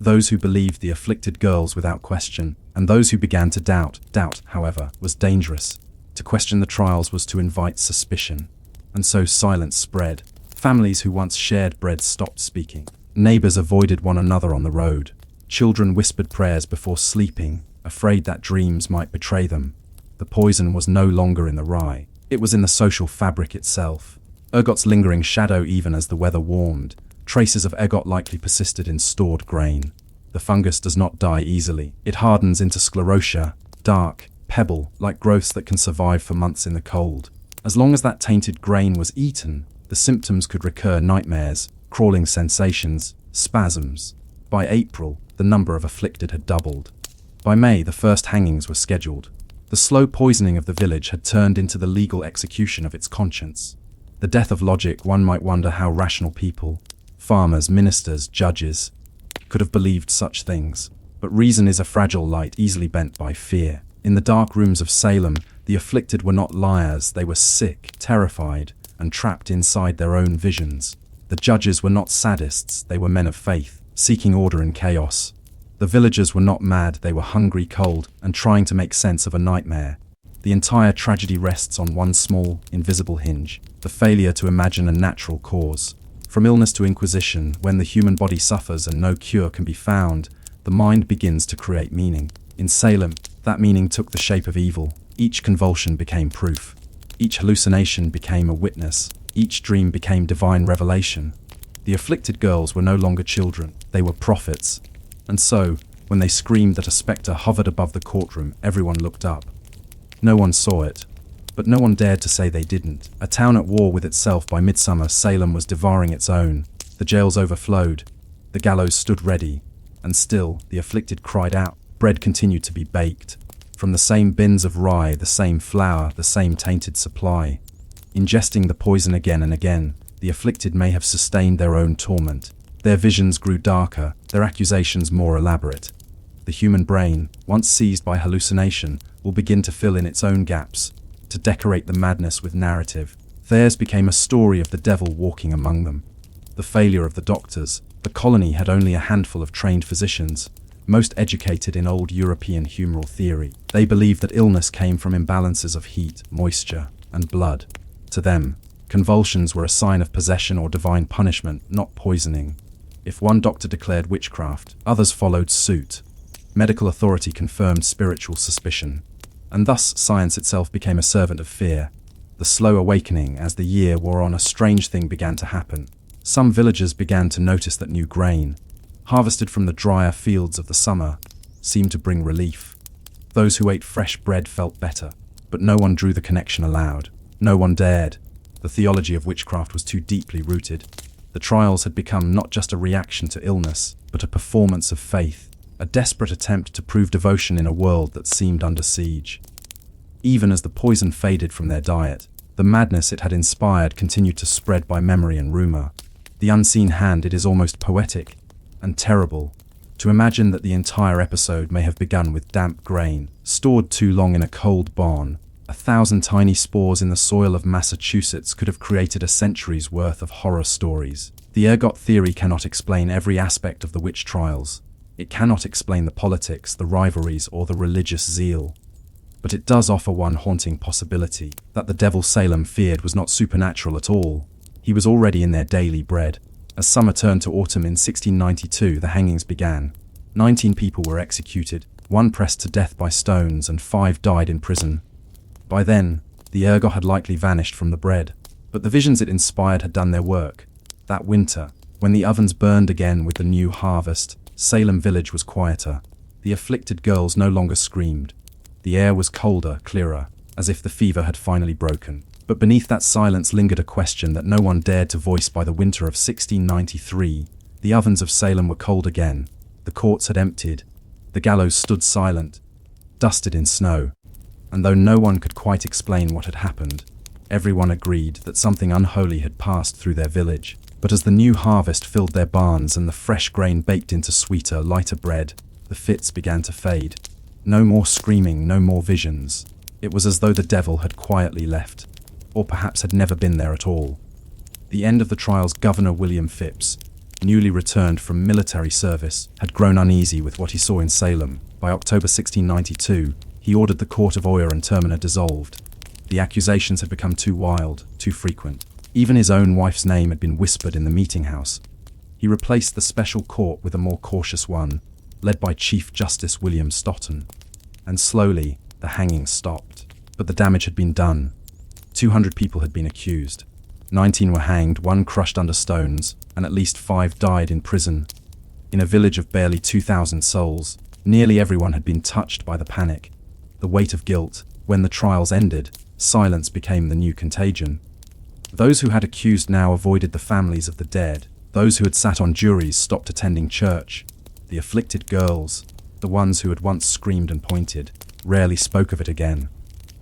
those who believed the afflicted girls without question, and those who began to doubt. Doubt, however, was dangerous. To question the trials was to invite suspicion. And so silence spread. Families who once shared bread stopped speaking. Neighbors avoided one another on the road. Children whispered prayers before sleeping, afraid that dreams might betray them. The poison was no longer in the rye. It was in the social fabric itself. Ergot's lingering shadow even as the weather warmed. Traces of ergot likely persisted in stored grain. The fungus does not die easily. It hardens into sclerotia, dark, pebble-like growths that can survive for months in the cold. As long as that tainted grain was eaten, the symptoms could recur: nightmares, crawling sensations, spasms. By April, the number of afflicted had doubled. By May, the first hangings were scheduled. The slow poisoning of the village had turned into the legal execution of its conscience. The death of logic. One might wonder how rational people, farmers, ministers, judges, could have believed such things. But reason is a fragile light, easily bent by fear. In the dark rooms of Salem, the afflicted were not liars. They were sick, terrified, and trapped inside their own visions. The judges were not sadists. They were men of faith, seeking order in chaos. The villagers were not mad. They were hungry, cold, and trying to make sense of a nightmare. The entire tragedy rests on one small, invisible hinge: the failure to imagine a natural cause. From illness to inquisition, when the human body suffers and no cure can be found, the mind begins to create meaning. In Salem, that meaning took the shape of evil. Each convulsion became proof. Each hallucination became a witness. Each dream became divine revelation. The afflicted girls were no longer children. They were prophets. And so, when they screamed that a spectre hovered above the courtroom, everyone looked up. No one saw it, but no one dared to say they didn't. A town at war with itself. By midsummer, Salem was devouring its own. The jails overflowed. The gallows stood ready. And still, the afflicted cried out. Bread continued to be baked. From the same bins of rye, the same flour, the same tainted supply. Ingesting the poison again and again, the afflicted may have sustained their own torment. Their visions grew darker, their accusations more elaborate. The human brain, once seized by hallucination, will begin to fill in its own gaps, to decorate the madness with narrative. Theirs became a story of the devil walking among them. The failure of the doctors. The colony had only a handful of trained physicians, most educated in old European humoral theory. They believed that illness came from imbalances of heat, moisture, and blood. To them, convulsions were a sign of possession or divine punishment, not poisoning. If one doctor declared witchcraft, others followed suit. Medical authority confirmed spiritual suspicion. And thus science itself became a servant of fear. The slow awakening as the year wore on, a strange thing began to happen. Some villagers began to notice that new grain, harvested from the drier fields of the summer, seemed to bring relief. Those who ate fresh bread felt better, but no one drew the connection aloud. No one dared. The theology of witchcraft was too deeply rooted. The trials had become not just a reaction to illness, but a performance of faith, a desperate attempt to prove devotion in a world that seemed under siege. Even as the poison faded from their diet, the madness it had inspired continued to spread by memory and rumor. The unseen hand. It is almost poetic and terrible to imagine that the entire episode may have begun with damp grain, stored too long in a cold barn. 1,000 tiny spores in the soil of Massachusetts could have created a century's worth of horror stories. The ergot theory cannot explain every aspect of the witch trials. It cannot explain the politics, the rivalries, or the religious zeal. But it does offer one haunting possibility: that the devil Salem feared was not supernatural at all. He was already in their daily bread. As summer turned to autumn in 1692, the hangings began. 19 people were executed, 1 pressed to death by stones, and 5 died in prison. By then, the ergot had likely vanished from the bread, but the visions it inspired had done their work. That winter, when the ovens burned again with the new harvest, Salem Village was quieter. The afflicted girls no longer screamed. The air was colder, clearer, as if the fever had finally broken. But beneath that silence lingered a question that no one dared to voice. By the winter of 1693, the ovens of Salem were cold again. The courts had emptied. The gallows stood silent, dusted in snow. And though no one could quite explain what had happened, everyone agreed that something unholy had passed through their village. But as the new harvest filled their barns and the fresh grain baked into sweeter, lighter bread, the fits began to fade. No more screaming, no more visions. It was as though the devil had quietly left, or perhaps had never been there at all. The end of the trials. Governor William Phips, newly returned from military service, had grown uneasy with what he saw in Salem. By October 1692, he ordered the court of Oyer and Termina dissolved. The accusations had become too wild, too frequent. Even his own wife's name had been whispered in the meeting house. He replaced the special court with a more cautious one, led by Chief Justice William Stoughton. And slowly, the hangings stopped. But the damage had been done. 200 people had been accused. 19 were hanged, 1 crushed under stones, and at least 5 died in prison. In a village of barely 2,000 souls, nearly everyone had been touched by the panic. The weight of guilt. When the trials ended, silence became the new contagion. Those who had accused now avoided the families of the dead. Those who had sat on juries stopped attending church. The afflicted girls, the ones who had once screamed and pointed, rarely spoke of it again.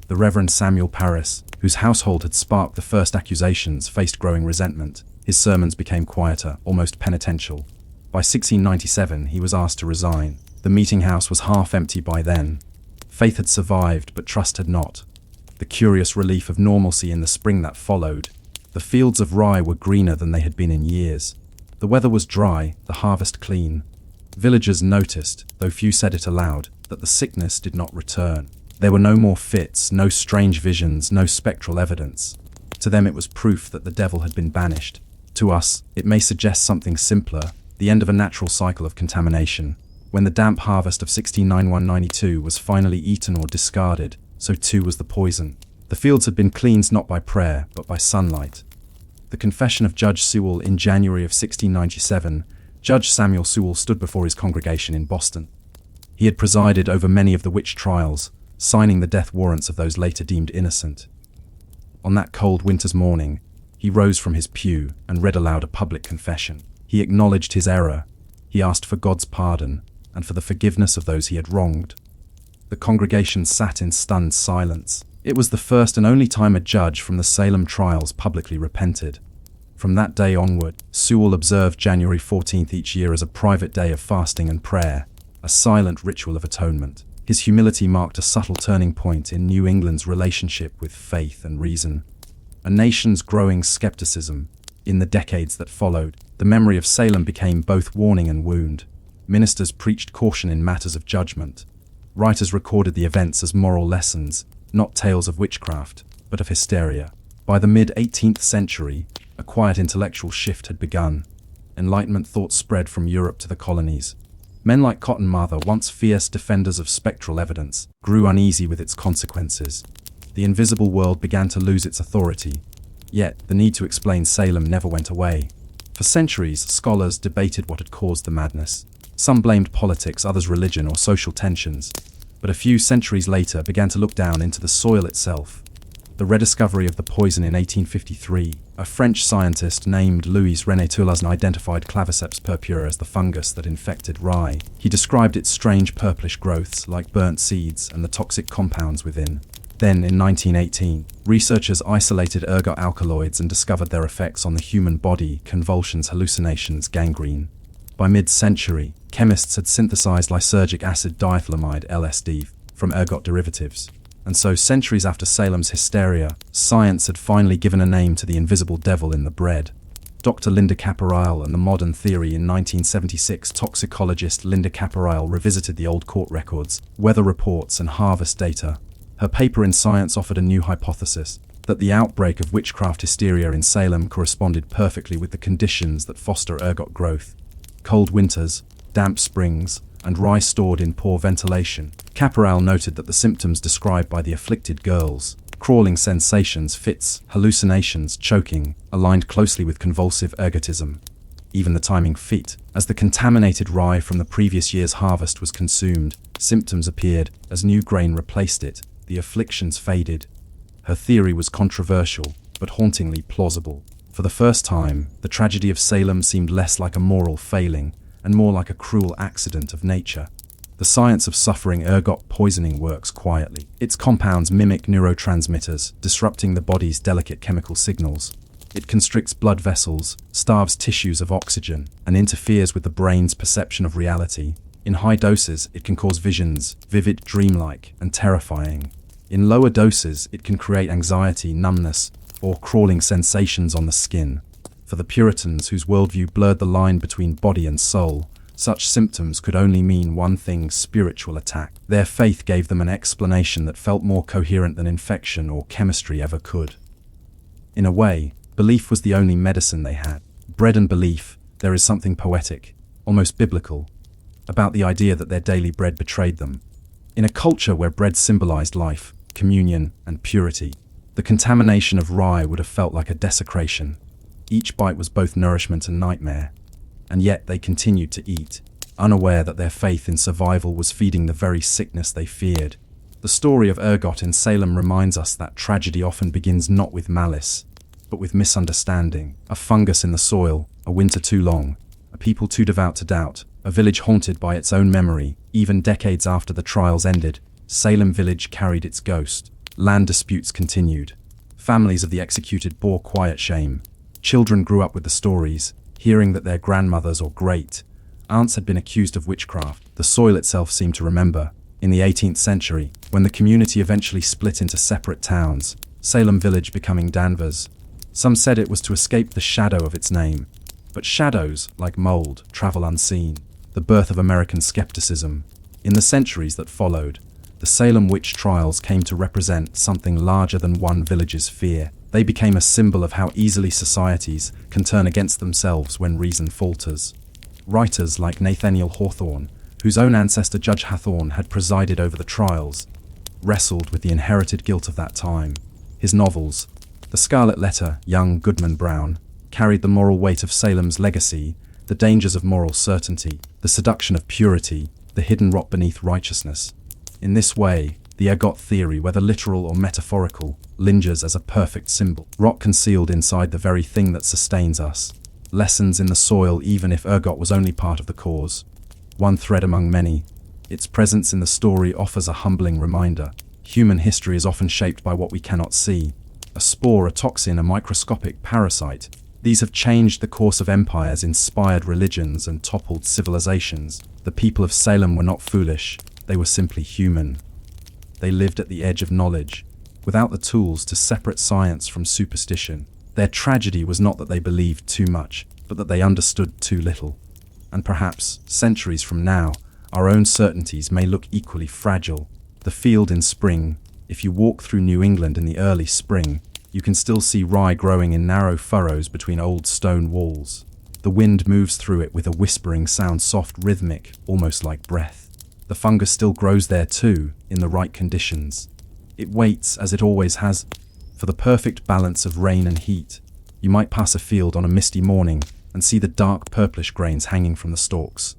The Reverend Samuel Parris, whose household had sparked the first accusations, faced growing resentment. His sermons became quieter, almost penitential. By 1697, he was asked to resign. The meeting house was half empty by then. Faith had survived, but trust had not. The curious relief of normalcy in the spring that followed. The fields of rye were greener than they had been in years. The weather was dry, the harvest clean. Villagers noticed, though few said it aloud, that the sickness did not return. There were no more fits, no strange visions, no spectral evidence. To them it was proof that the devil had been banished. To us, it may suggest something simpler, the end of a natural cycle of contamination. When the damp harvest of 1691-92 was finally eaten or discarded, so too was the poison. The fields had been cleansed not by prayer, but by sunlight. The confession of Judge Sewell in January of 1697, Judge Samuel Sewell stood before his congregation in Boston. He had presided over many of the witch trials, signing the death warrants of those later deemed innocent. On that cold winter's morning, he rose from his pew and read aloud a public confession. He acknowledged his error. He asked for God's pardon and for the forgiveness of those he had wronged. The congregation sat in stunned silence. It was the first and only time a judge from the Salem trials publicly repented. From that day onward, Sewell observed January 14th each year as a private day of fasting and prayer, a silent ritual of atonement. His humility marked a subtle turning point in New England's relationship with faith and reason. A nation's growing skepticism. In the decades that followed, the memory of Salem became both warning and wound. Ministers preached caution in matters of judgment. Writers recorded the events as moral lessons, not tales of witchcraft, but of hysteria. By the mid-18th century, a quiet intellectual shift had begun. Enlightenment thought spread from Europe to the colonies. Men like Cotton Mather, once fierce defenders of spectral evidence, grew uneasy with its consequences. The invisible world began to lose its authority. Yet, the need to explain Salem never went away. For centuries, scholars debated what had caused the madness. Some blamed politics, others religion or social tensions. But a few centuries later began to look down into the soil itself. The rediscovery of the poison in 1853, a French scientist named Louis René Toulazin identified Claviceps purpura as the fungus that infected rye. He described its strange purplish growths like burnt seeds and the toxic compounds within. Then, in 1918, researchers isolated ergot alkaloids and discovered their effects on the human body: convulsions, hallucinations, gangrene. By mid-century, chemists had synthesized lysergic acid diethylamide (LSD) from ergot derivatives. And so, centuries after Salem's hysteria, science had finally given a name to the invisible devil in the bread. Dr. Linda Caporal and the modern theory. In 1976, toxicologist Linda Caporal revisited the old court records, weather reports, and harvest data. Her paper in Science offered a new hypothesis, that the outbreak of witchcraft hysteria in Salem corresponded perfectly with the conditions that foster ergot growth. Cold winters, damp springs, and rye stored in poor ventilation. Caporal noted that the symptoms described by the afflicted girls, crawling sensations, fits, hallucinations, choking, aligned closely with convulsive ergotism. Even the timing fit. As the contaminated rye from the previous year's harvest was consumed, symptoms appeared. As new grain replaced it, the afflictions faded. Her theory was controversial, but hauntingly plausible. For the first time, the tragedy of Salem seemed less like a moral failing and more like a cruel accident of nature. The science of suffering ergot poisoning works quietly. Its compounds mimic neurotransmitters, disrupting the body's delicate chemical signals. It constricts blood vessels, starves tissues of oxygen, and interferes with the brain's perception of reality. In high doses, it can cause visions, vivid, dreamlike, and terrifying. In lower doses, it can create anxiety, numbness, or crawling sensations on the skin. For the Puritans, whose worldview blurred the line between body and soul, such symptoms could only mean one thing: spiritual attack. Their faith gave them an explanation that felt more coherent than infection or chemistry ever could. In a way, belief was the only medicine they had. Bread and belief, there is something poetic, almost biblical, about the idea that their daily bread betrayed them. In a culture where bread symbolized life, communion, and purity, the contamination of rye would have felt like a desecration. Each bite was both nourishment and nightmare. And yet they continued to eat, unaware that their faith in survival was feeding the very sickness they feared. The story of ergot in Salem reminds us that tragedy often begins not with malice, but with misunderstanding. A fungus in the soil, a winter too long, a people too devout to doubt, a village haunted by its own memory. Even decades after the trials ended, Salem Village carried its ghost. Land disputes continued. Families of the executed bore quiet shame. Children grew up with the stories, hearing that their grandmothers or great-aunts had been accused of witchcraft. The soil itself seemed to remember. In the 18th century, when the community eventually split into separate towns, Salem Village becoming Danvers, some said it was to escape the shadow of its name. But shadows, like mold, travel unseen. The birth of American skepticism. In the centuries that followed, the Salem Witch Trials came to represent something larger than one village's fear. They became a symbol of how easily societies can turn against themselves when reason falters. Writers like Nathaniel Hawthorne, whose own ancestor Judge Hathorne had presided over the trials, wrestled with the inherited guilt of that time. His novels, The Scarlet Letter, Young Goodman Brown, carried the moral weight of Salem's legacy, the dangers of moral certainty, the seduction of purity, the hidden rot beneath righteousness. In this way, the ergot theory, whether literal or metaphorical, lingers as a perfect symbol. Rot concealed inside the very thing that sustains us. Lessons in the soil, even if ergot was only part of the cause. One thread among many. Its presence in the story offers a humbling reminder. Human history is often shaped by what we cannot see. A spore, a toxin, a microscopic parasite. These have changed the course of empires, inspired religions, and toppled civilizations. The people of Salem were not foolish. They were simply human. They lived at the edge of knowledge, without the tools to separate science from superstition. Their tragedy was not that they believed too much, but that they understood too little. And perhaps, centuries from now, our own certainties may look equally fragile. The field in spring. If you walk through New England in the early spring, you can still see rye growing in narrow furrows between old stone walls. The wind moves through it with a whispering sound, soft, rhythmic, almost like breath. The fungus still grows there too, in the right conditions. It waits, as it always has, for the perfect balance of rain and heat. You might pass a field on a misty morning and see the dark purplish grains hanging from the stalks.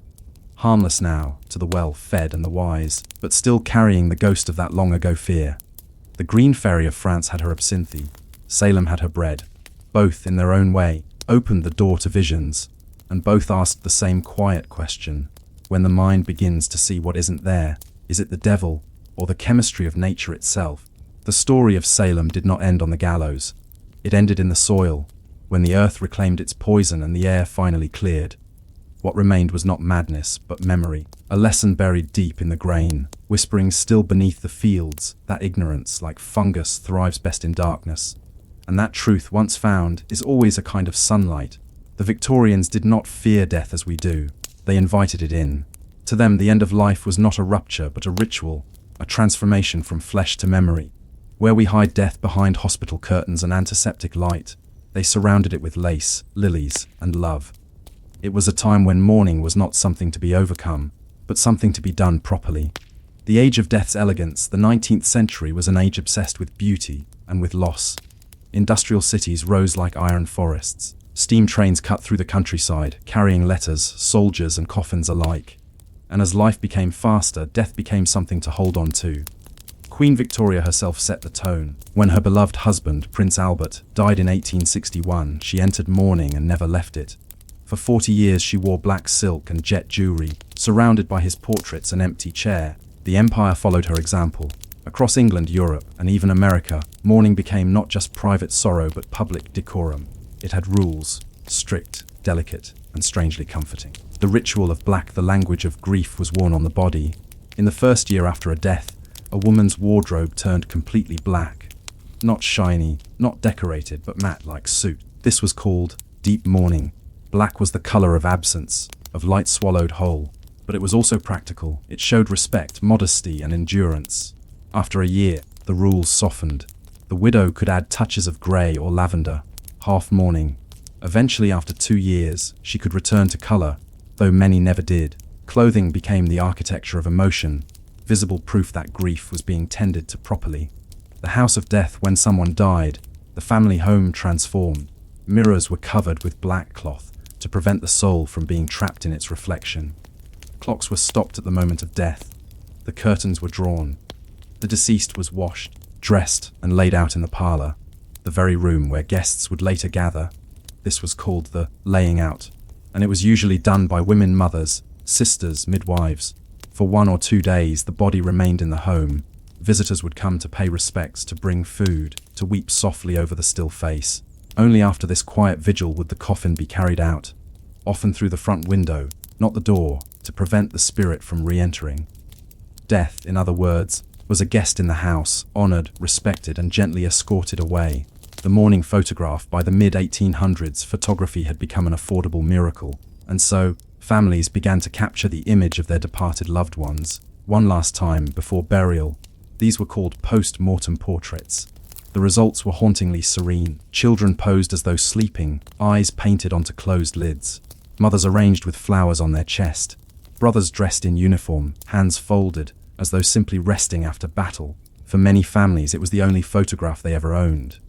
Harmless now, to the well-fed and the wise, but still carrying the ghost of that long-ago fear. The green fairy of France had her absinthe. Salem had her bread. Both, in their own way, opened the door to visions, and both asked the same quiet question. When the mind begins to see what isn't there, is it the devil, or the chemistry of nature itself? The story of Salem did not end on the gallows. It ended in the soil, when the earth reclaimed its poison and the air finally cleared. What remained was not madness, but memory, a lesson buried deep in the grain, whispering still beneath the fields, that ignorance, like fungus, thrives best in darkness. And that truth, once found, is always a kind of sunlight. The Victorians did not fear death as we do. They invited it in. To them, the end of life was not a rupture, but a ritual, a transformation from flesh to memory. Where we hide death behind hospital curtains and antiseptic light, they surrounded it with lace, lilies, and love. It was a time when mourning was not something to be overcome, but something to be done properly. The age of death's elegance, the 19th century, was an age obsessed with beauty and with loss. Industrial cities rose like iron forests. Steam trains cut through the countryside, carrying letters, soldiers and coffins alike. And as life became faster, death became something to hold on to. Queen Victoria herself set the tone. When her beloved husband, Prince Albert, died in 1861, she entered mourning and never left it. For 40 years she wore black silk and jet jewelry, surrounded by his portraits and empty chair. The empire followed her example. Across England, Europe, and even America, mourning became not just private sorrow but public decorum. It had rules, strict, delicate, and strangely comforting. The ritual of black, the language of grief, was worn on the body. In the first year after a death, a woman's wardrobe turned completely black. Not shiny, not decorated, but matte like soot. This was called deep mourning. Black was the color of absence, of light swallowed whole. But it was also practical. It showed respect, modesty, and endurance. After a year, the rules softened. The widow could add touches of grey or lavender, half mourning. Eventually, after 2 years, she could return to color, though many never did. Clothing became the architecture of emotion, visible proof that grief was being tended to properly. The house of death, when someone died, the family home transformed. Mirrors were covered with black cloth to prevent the soul from being trapped in its reflection. Clocks were stopped at the moment of death. The curtains were drawn. The deceased was washed, dressed, and laid out in the parlor, the very room where guests would later gather. This was called the laying out, and it was usually done by women mothers, sisters, midwives. For 1 or 2 days, the body remained in the home. Visitors would come to pay respects, to bring food, to weep softly over the still face. Only after this quiet vigil would the coffin be carried out, often through the front window, not the door, to prevent the spirit from re-entering. Death, in other words, was a guest in the house, honored, respected, and gently escorted away. The mourning photograph. By the mid-1800s, photography had become an affordable miracle, and so families began to capture the image of their departed loved ones, one last time before burial. These were called post-mortem portraits. The results were hauntingly serene. Children posed as though sleeping, eyes painted onto closed lids. Mothers arranged with flowers on their chest. Brothers dressed in uniform, hands folded, as though simply resting after battle. For many families, it was the only photograph they ever owned.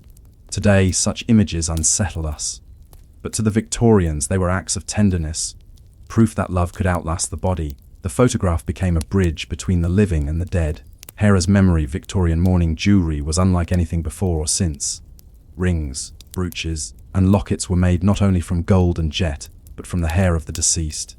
Today, such images unsettle us. But to the Victorians, they were acts of tenderness, proof that love could outlast the body. The photograph became a bridge between the living and the dead. Hera's memory Victorian mourning jewelry was unlike anything before or since. Rings, brooches, and lockets were made not only from gold and jet, but from the hair of the deceased.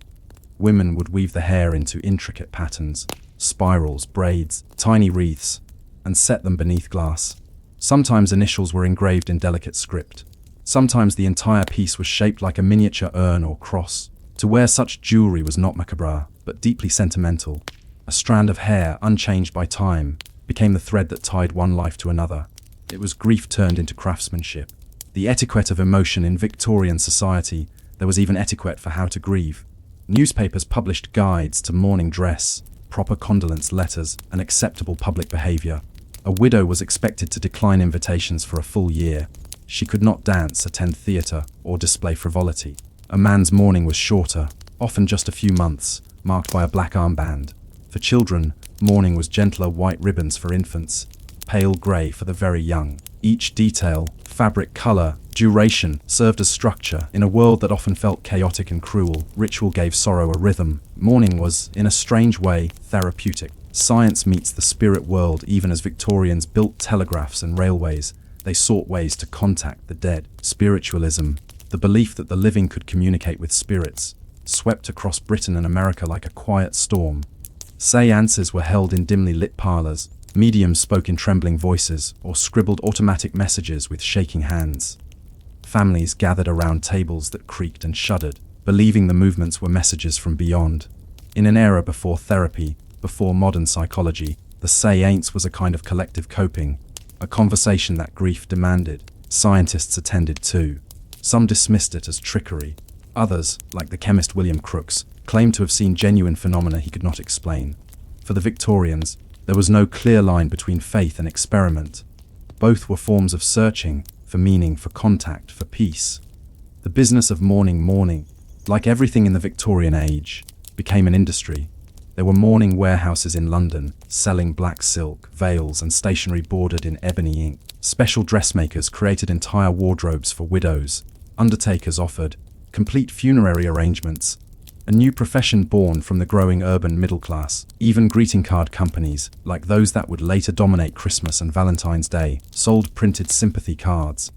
Women would weave the hair into intricate patterns, spirals, braids, tiny wreaths, and set them beneath glass. Sometimes initials were engraved in delicate script. Sometimes the entire piece was shaped like a miniature urn or cross. To wear such jewelry was not macabre, but deeply sentimental. A strand of hair, unchanged by time, became the thread that tied one life to another. It was grief turned into craftsmanship. The etiquette of emotion in Victorian society. There was even etiquette for how to grieve. Newspapers published guides to mourning dress, proper condolence letters, and acceptable public behavior. A widow was expected to decline invitations for a full year. She could not dance, attend theatre, or display frivolity. A man's mourning was shorter, often just a few months, marked by a black armband. For children, mourning was gentler white ribbons for infants, pale grey for the very young. Each detail, fabric, colour, duration served as structure. In a world that often felt chaotic and cruel, ritual gave sorrow a rhythm. Mourning was, in a strange way, therapeutic. Science meets the spirit world. Even as Victorians built telegraphs and railways, they sought ways to contact the dead. Spiritualism, the belief that the living could communicate with spirits, swept across Britain and America like a quiet storm. Seances were held in dimly lit parlours. Mediums spoke in trembling voices or scribbled automatic messages with shaking hands. Families gathered around tables that creaked and shuddered, believing the movements were messages from beyond. In an era before therapy, before modern psychology, the seance was a kind of collective coping, a conversation that grief demanded. Scientists attended too. Some dismissed it as trickery. Others, like the chemist William Crookes, claimed to have seen genuine phenomena he could not explain. For the Victorians, there was no clear line between faith and experiment. Both were forms of searching for meaning, for contact, for peace. The business of mourning, like everything in the Victorian age, became an industry. There were mourning warehouses in London, selling black silk, veils, and stationery bordered in ebony ink. Special dressmakers created entire wardrobes for widows. Undertakers offered complete funerary arrangements. A new profession born from the growing urban middle class. Even greeting card companies, like those that would later dominate Christmas and Valentine's Day, sold printed sympathy cards.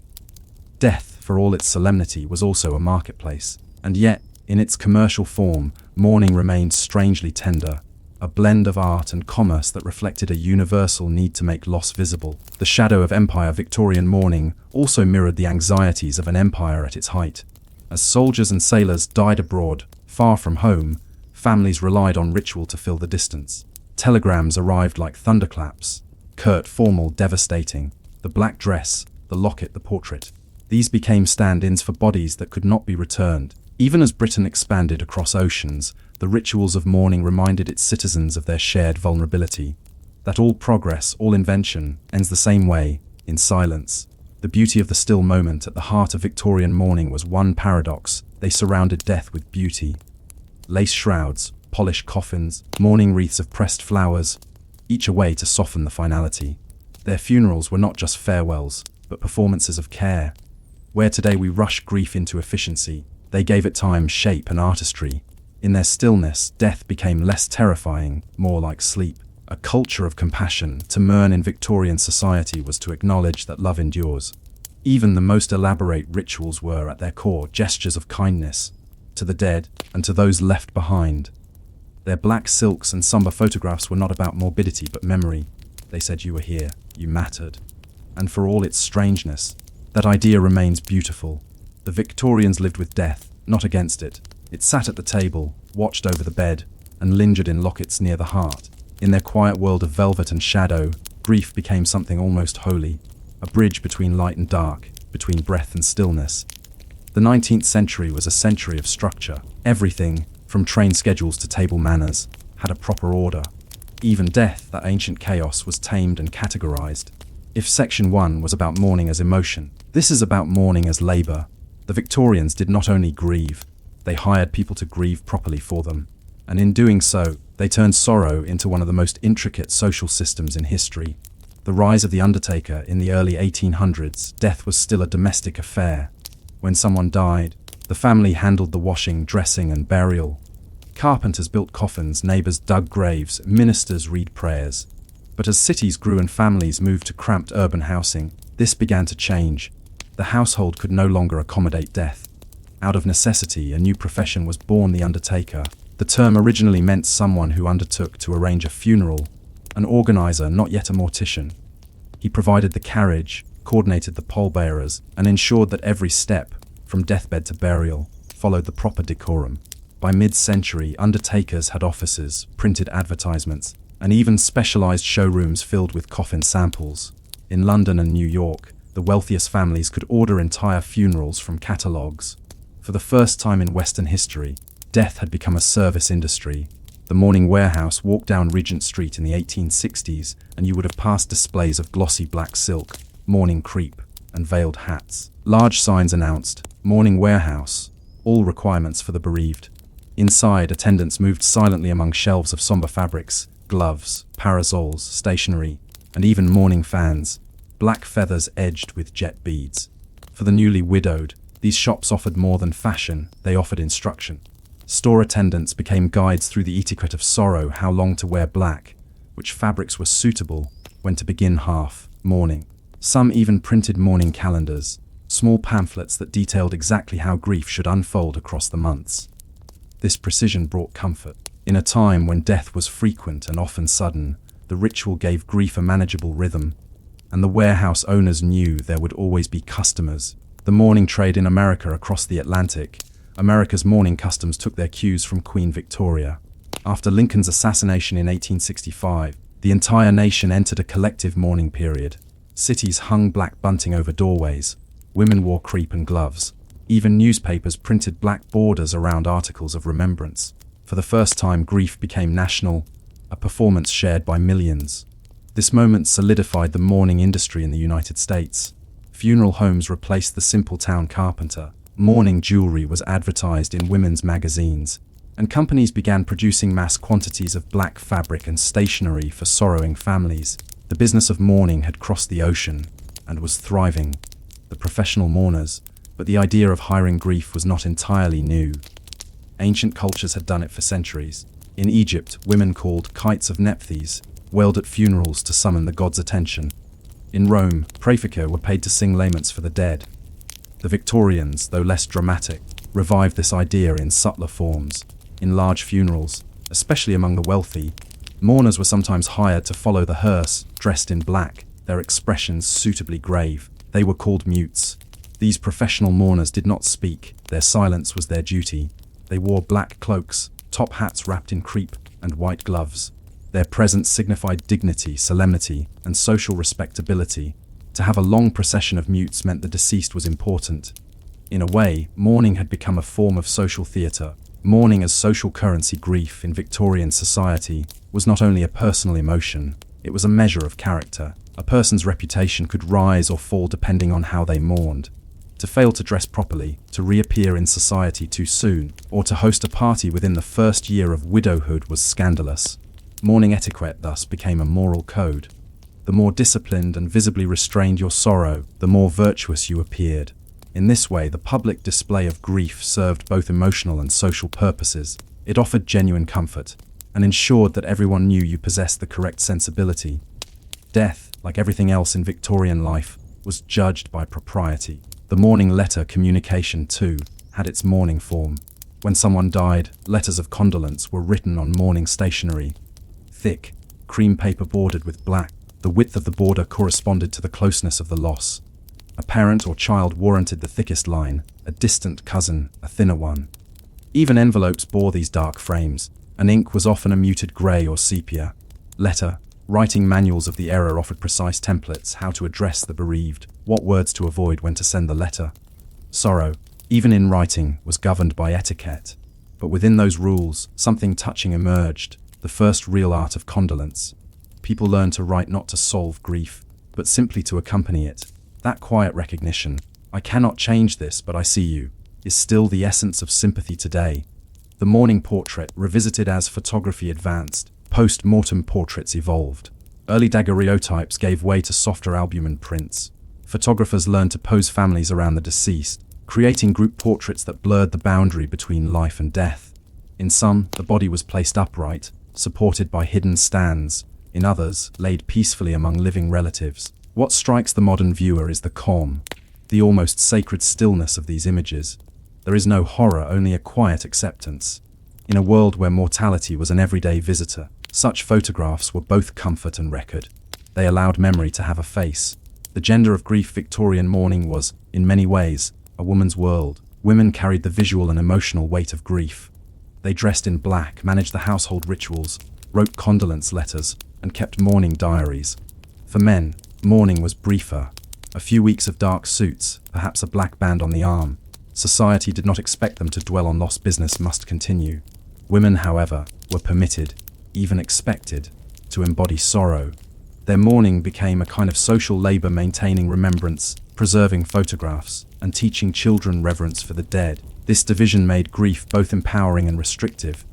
Death, for all its solemnity, was also a marketplace. And yet, in its commercial form, mourning remained strangely tender, a blend of art and commerce that reflected a universal need to make loss visible. The shadow of empire Victorian mourning also mirrored the anxieties of an empire at its height. As soldiers and sailors died abroad, far from home, families relied on ritual to fill the distance. Telegrams arrived like thunderclaps, curt, formal, devastating. The black dress, the locket, the portrait. These became stand-ins for bodies that could not be returned. Even as Britain expanded across oceans, the rituals of mourning reminded its citizens of their shared vulnerability. That all progress, all invention, ends the same way, in silence. The beauty of the still moment at the heart of Victorian mourning was one paradox: they surrounded death with beauty. Lace shrouds, polished coffins, mourning wreaths of pressed flowers, each a way to soften the finality. Their funerals were not just farewells, but performances of care. Where today we rush grief into efficiency, they gave it time, shape, and artistry. In their stillness, death became less terrifying, more like sleep. A culture of compassion. To mourn in Victorian society was to acknowledge that love endures. Even the most elaborate rituals were, at their core, gestures of kindness to the dead and to those left behind. Their black silks and somber photographs were not about morbidity but memory. They said you were here, you mattered. And for all its strangeness, that idea remains beautiful. The Victorians lived with death, not against it. It sat at the table, watched over the bed, and lingered in lockets near the heart. In their quiet world of velvet and shadow, grief became something almost holy, a bridge between light and dark, between breath and stillness. The 19th century was a century of structure. Everything, from train schedules to table manners, had a proper order. Even death, that ancient chaos, was tamed and categorized. If Section 1 was about mourning as emotion, this is about mourning as labor. The Victorians did not only grieve, they hired people to grieve properly for them. And in doing so, they turned sorrow into one of the most intricate social systems in history. The rise of the undertaker in the early 1800s, death was still a domestic affair. When someone died, the family handled the washing, dressing, and burial. Carpenters built coffins, neighbors dug graves, ministers read prayers. But as cities grew and families moved to cramped urban housing, this began to change. The household could no longer accommodate death. Out of necessity, a new profession was born: the undertaker. The term originally meant someone who undertook to arrange a funeral, an organizer, not yet a mortician. He provided the carriage, coordinated the pallbearers, and ensured that every step, from deathbed to burial, followed the proper decorum. By mid-century, undertakers had offices, printed advertisements, and even specialized showrooms filled with coffin samples. In London and New York, the wealthiest families could order entire funerals from catalogues. For the first time in Western history, death had become a service industry. The mourning warehouse walked down Regent Street in the 1860s, and you would have passed displays of glossy black silk, mourning crepe, and veiled hats. Large signs announced, "Mourning Warehouse," all requirements for the bereaved. Inside, attendants moved silently among shelves of somber fabrics, gloves, parasols, stationery, and even mourning fans, black feathers edged with jet beads. For the newly widowed, these shops offered more than fashion, they offered instruction. Store attendants became guides through the etiquette of sorrow: how long to wear black, which fabrics were suitable, when to begin mourning. Some even printed mourning calendars, small pamphlets that detailed exactly how grief should unfold across the months. This precision brought comfort. In a time when death was frequent and often sudden, the ritual gave grief a manageable rhythm, and the warehouse owners knew there would always be customers. The mourning trade in America across the Atlantic. America's mourning customs took their cues from Queen Victoria. After Lincoln's assassination in 1865, the entire nation entered a collective mourning period. Cities hung black bunting over doorways. Women wore crepe and gloves. Even newspapers printed black borders around articles of remembrance. For the first time, grief became national, a performance shared by millions. This moment solidified the mourning industry in the United States. Funeral homes replaced the simple town carpenter. Mourning jewelry was advertised in women's magazines. and companies began producing mass quantities of black fabric and stationery for sorrowing families. The business of mourning had crossed the ocean and was thriving. The professional mourners, but the idea of hiring grief was not entirely new. Ancient cultures had done it for centuries. In Egypt, women called kites of Nephthys wailed at funerals to summon the god's attention. In Rome, praefici were paid to sing laments for the dead. The Victorians, though less dramatic, revived this idea in subtler forms. In large funerals, especially among the wealthy, mourners were sometimes hired to follow the hearse, dressed in black, their expressions suitably grave. They were called mutes. These professional mourners did not speak, their silence was their duty. They wore black cloaks, top hats wrapped in crepe, and white gloves. Their presence signified dignity, solemnity, and social respectability. To have a long procession of mutes meant the deceased was important. In a way, mourning had become a form of social theatre. Mourning as social currency. Grief in Victorian society was not only a personal emotion, it was a measure of character. A person's reputation could rise or fall depending on how they mourned. To fail to dress properly, to reappear in society too soon, or to host a party within the first year of widowhood was scandalous. Mourning etiquette thus became a moral code. The more disciplined and visibly restrained your sorrow, the more virtuous you appeared. In this way, the public display of grief served both emotional and social purposes. It offered genuine comfort, and ensured that everyone knew you possessed the correct sensibility. Death, like everything else in Victorian life, was judged by propriety. The mourning letter communication, too, had its mourning form. When someone died, letters of condolence were written on mourning stationery. Thick, cream paper bordered with black. The width of the border corresponded to the closeness of the loss. A parent or child warranted the thickest line, a distant cousin, a thinner one. Even envelopes bore these dark frames, and ink was often a muted grey or sepia. Writing manuals of the era offered precise templates how to address the bereaved, what words to avoid when to send the letter. Sorrow, even in writing, was governed by etiquette. But within those rules, something touching emerged, the first real art of condolence. People learned to write not to solve grief, but simply to accompany it. That quiet recognition, I cannot change this, but I see you, is still the essence of sympathy today. The mourning portrait, revisited as photography advanced, post-mortem portraits evolved. Early daguerreotypes gave way to softer albumen prints. Photographers learned to pose families around the deceased, creating group portraits that blurred the boundary between life and death. In some, the body was placed upright, supported by hidden stands. In others, laid peacefully among living relatives. What strikes the modern viewer is the calm, the almost sacred stillness of these images. There is no horror, only a quiet acceptance. In a world where mortality was an everyday visitor, such photographs were both comfort and record. They allowed memory to have a face. The gender of grief Victorian mourning was, in many ways, a woman's world. Women carried the visual and emotional weight of grief. They dressed in black, managed the household rituals, wrote condolence letters, and kept mourning diaries. For men, mourning was briefer. A few weeks of dark suits, perhaps a black band on the arm. Society did not expect them to dwell on lost. Business must continue. Women, however, were permitted, even expected, to embody sorrow. Their mourning became a kind of social labor, maintaining remembrance, preserving photographs, and teaching children reverence for the dead. This division made grief both empowering and restrictive.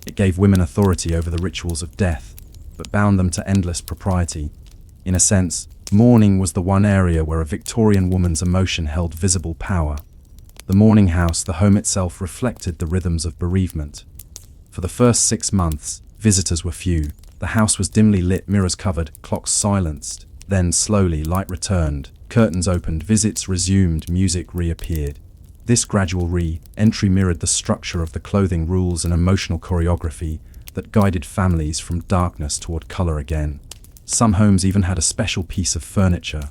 It gave women authority over the rituals of death, but bound them to endless propriety. In a sense, mourning was the one area where a Victorian woman's emotion held visible power. The mourning house, the home itself, reflected the rhythms of bereavement. For the first 6 months, visitors were few. The house was dimly lit, mirrors covered, clocks silenced. Then, slowly, light returned, curtains opened, visits resumed, music reappeared. This gradual re-entry mirrored the structure of the clothing rules and emotional choreography that guided families from darkness toward color again. Some homes even had a special piece of furniture,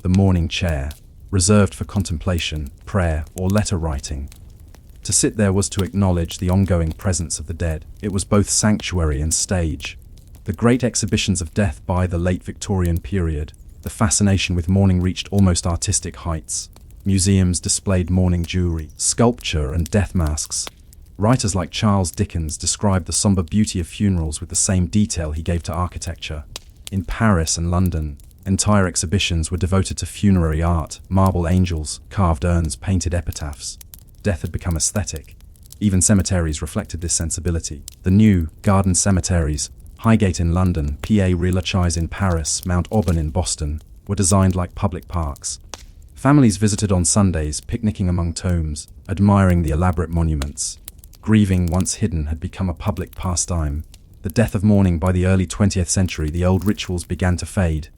the mourning chair, reserved for contemplation, prayer, or letter writing. To sit there was to acknowledge the ongoing presence of the dead. It was both sanctuary and stage. The great exhibitions of death by the late Victorian period, the fascination with mourning reached almost artistic heights. Museums displayed mourning jewelry, sculpture, and death masks. Writers like Charles Dickens described the somber beauty of funerals with the same detail he gave to architecture. In Paris and London, entire exhibitions were devoted to funerary art, marble angels, carved urns, painted epitaphs. Death had become aesthetic. Even cemeteries reflected this sensibility. The new garden cemeteries, Highgate in London, Père Lachaise in Paris, Mount Auburn in Boston, were designed like public parks. Families visited on Sundays, picnicking among tombs, admiring the elaborate monuments. Grieving, once hidden, had become a public pastime. The death of mourning. By the early 20th century, the old rituals began to fade.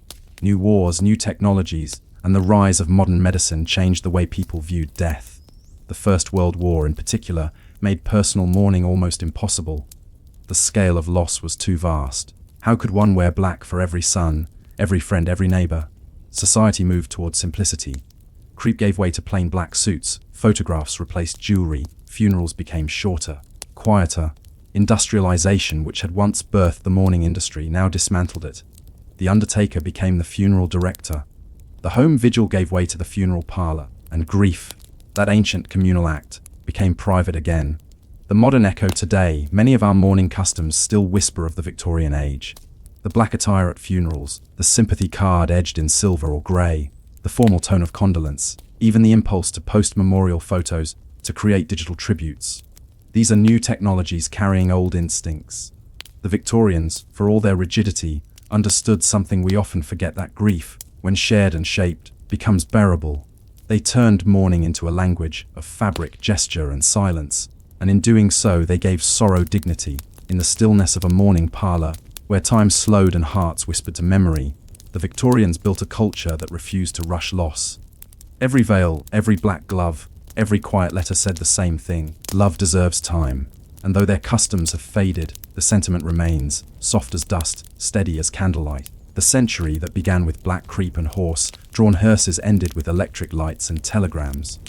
New wars, new technologies, and the rise of modern medicine changed the way people viewed death. The First World War, in particular, made personal mourning almost impossible. The scale of loss was too vast. How could one wear black for every son, every friend, every neighbor? Society moved toward simplicity. Crepe gave way to plain black suits, photographs replaced jewelry, funerals became shorter, quieter. Industrialization, which had once birthed the mourning industry, now dismantled it. The undertaker became the funeral director. The home vigil gave way to the funeral parlor, and grief, that ancient communal act, became private again. The modern echo today, many of our mourning customs still whisper of the Victorian age. The black attire at funerals, the sympathy card edged in silver or grey, the formal tone of condolence, even the impulse to post memorial photos, to create digital tributes. These are new technologies carrying old instincts. The Victorians, for all their rigidity, understood something we often forget, that grief, when shared and shaped, becomes bearable. They turned mourning into a language of fabric, gesture, and silence, and in doing so they gave sorrow dignity. In the stillness of a mourning parlor, where time slowed and hearts whispered to memory, the Victorians built a culture that refused to rush loss. Every veil, every black glove, every quiet letter said the same thing: love deserves time. And though their customs have faded, the sentiment remains, soft as dust, steady as candlelight. The century that began with black crepe and horse-drawn hearses ended with electric lights and telegrams.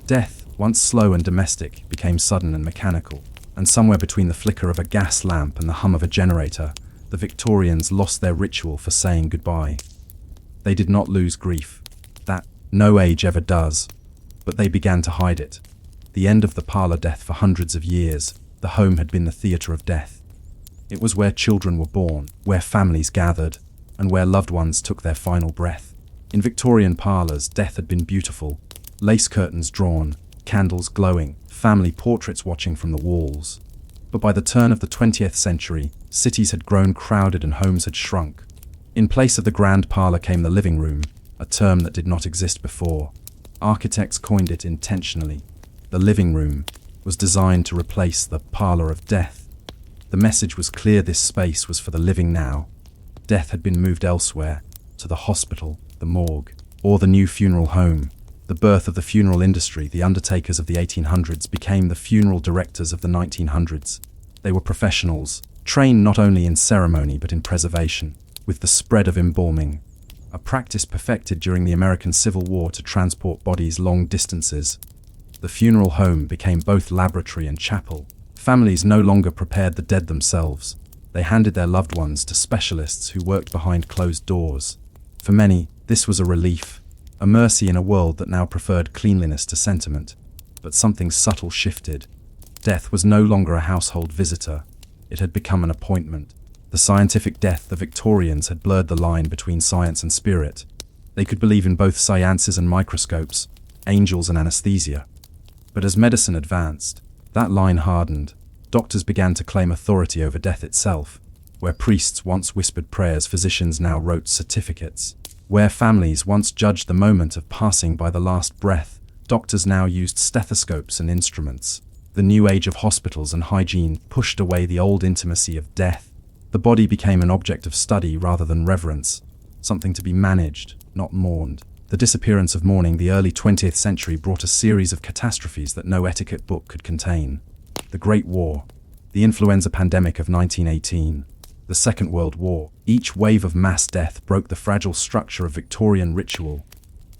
Death, once slow and domestic, became sudden and mechanical. And somewhere between the flicker of a gas lamp and the hum of a generator, the Victorians lost their ritual for saying goodbye. They did not lose grief. That no age ever does. But they began to hide it. The end of the parlor death. For hundreds of years, the home had been the theatre of death. It was where children were born, where families gathered, and where loved ones took their final breath. In Victorian parlors, death had been beautiful. Lace curtains drawn, candles glowing, family portraits watching from the walls. But by the turn of the 20th century, cities had grown crowded and homes had shrunk. In place of the grand parlor came the living room, a term that did not exist before. Architects coined it intentionally. The living room was designed to replace the parlor of death. The message was clear: this space was for the living now. Death had been moved elsewhere, to the hospital, the morgue, or the new funeral home. The birth of the funeral industry. The undertakers of the 1800s became the funeral directors of the 1900s. They were professionals, trained not only in ceremony but in preservation. With the spread of embalming, a practice perfected during the American Civil War to transport bodies long distances, the funeral home became both laboratory and chapel. Families no longer prepared the dead themselves. They handed their loved ones to specialists who worked behind closed doors. For many, this was a relief, a mercy in a world that now preferred cleanliness to sentiment. But something subtle shifted. Death was no longer a household visitor. It had become an appointment. The scientific death. The Victorians had blurred the line between science and spirit. They could believe in both sciences and microscopes, angels and anesthesia. But as medicine advanced, that line hardened. Doctors began to claim authority over death itself. Where priests once whispered prayers, physicians now wrote certificates. Where families once judged the moment of passing by the last breath, doctors now used stethoscopes and instruments. The new age of hospitals and hygiene pushed away the old intimacy of death. The body became an object of study rather than reverence, something to be managed, not mourned. The disappearance of mourning. The early 20th century brought a series of catastrophes that no etiquette book could contain. The Great War, the influenza pandemic of 1918, the Second World War. Each wave of mass death broke the fragile structure of Victorian ritual.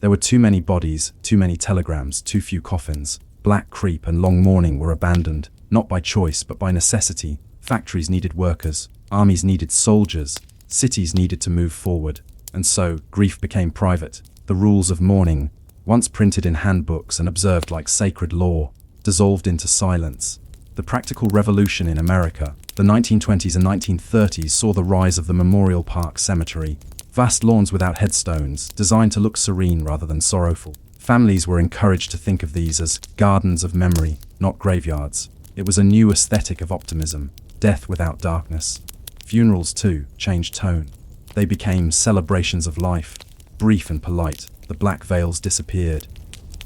There were too many bodies, too many telegrams, too few coffins. Black crepe and long mourning were abandoned, not by choice but by necessity. Factories needed workers, armies needed soldiers, cities needed to move forward. And so, grief became private. The rules of mourning, once printed in handbooks and observed like sacred law, dissolved into silence. The practical revolution in America, the 1920s and 1930s, saw the rise of the Memorial Park Cemetery. Vast lawns without headstones, designed to look serene rather than sorrowful. Families were encouraged to think of these as gardens of memory, not graveyards. It was a new aesthetic of optimism, death without darkness. Funerals, too, changed tone. They became celebrations of life, brief and polite. The black veils disappeared.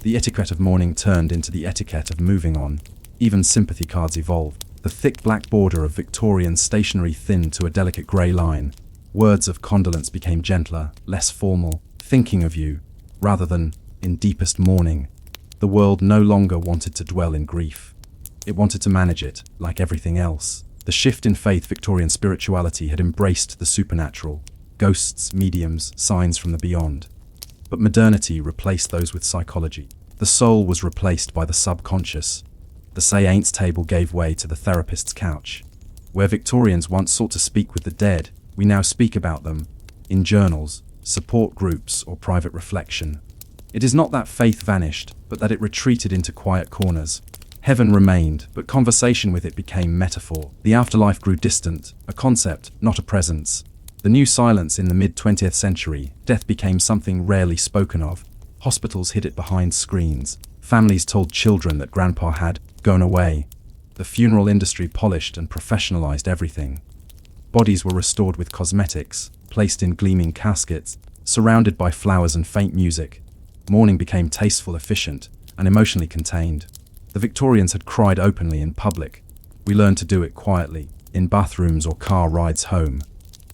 The etiquette of mourning turned into the etiquette of moving on. Even sympathy cards evolved. The thick black border of Victorian stationery thinned to a delicate grey line. Words of condolence became gentler, less formal, thinking of you, rather than in deepest mourning. The world no longer wanted to dwell in grief. It wanted to manage it, like everything else. The shift in faith, Victorian spirituality had embraced the supernatural, ghosts, mediums, signs from the beyond. But modernity replaced those with psychology. The soul was replaced by the subconscious. The say-ain'ts table gave way to the therapist's couch. Where Victorians once sought to speak with the dead, we now speak about them, in journals, support groups, or private reflection. It is not that faith vanished, but that it retreated into quiet corners. Heaven remained, but conversation with it became metaphor. The afterlife grew distant, a concept, not a presence. The new silence in the mid-20th century, death became something rarely spoken of. Hospitals hid it behind screens. Families told children that grandpa had gone away. The funeral industry polished and professionalized everything. Bodies were restored with cosmetics, placed in gleaming caskets, surrounded by flowers and faint music. Mourning became tasteful, efficient, and emotionally contained. The Victorians had cried openly in public. We learned to do it quietly, in bathrooms or car rides home.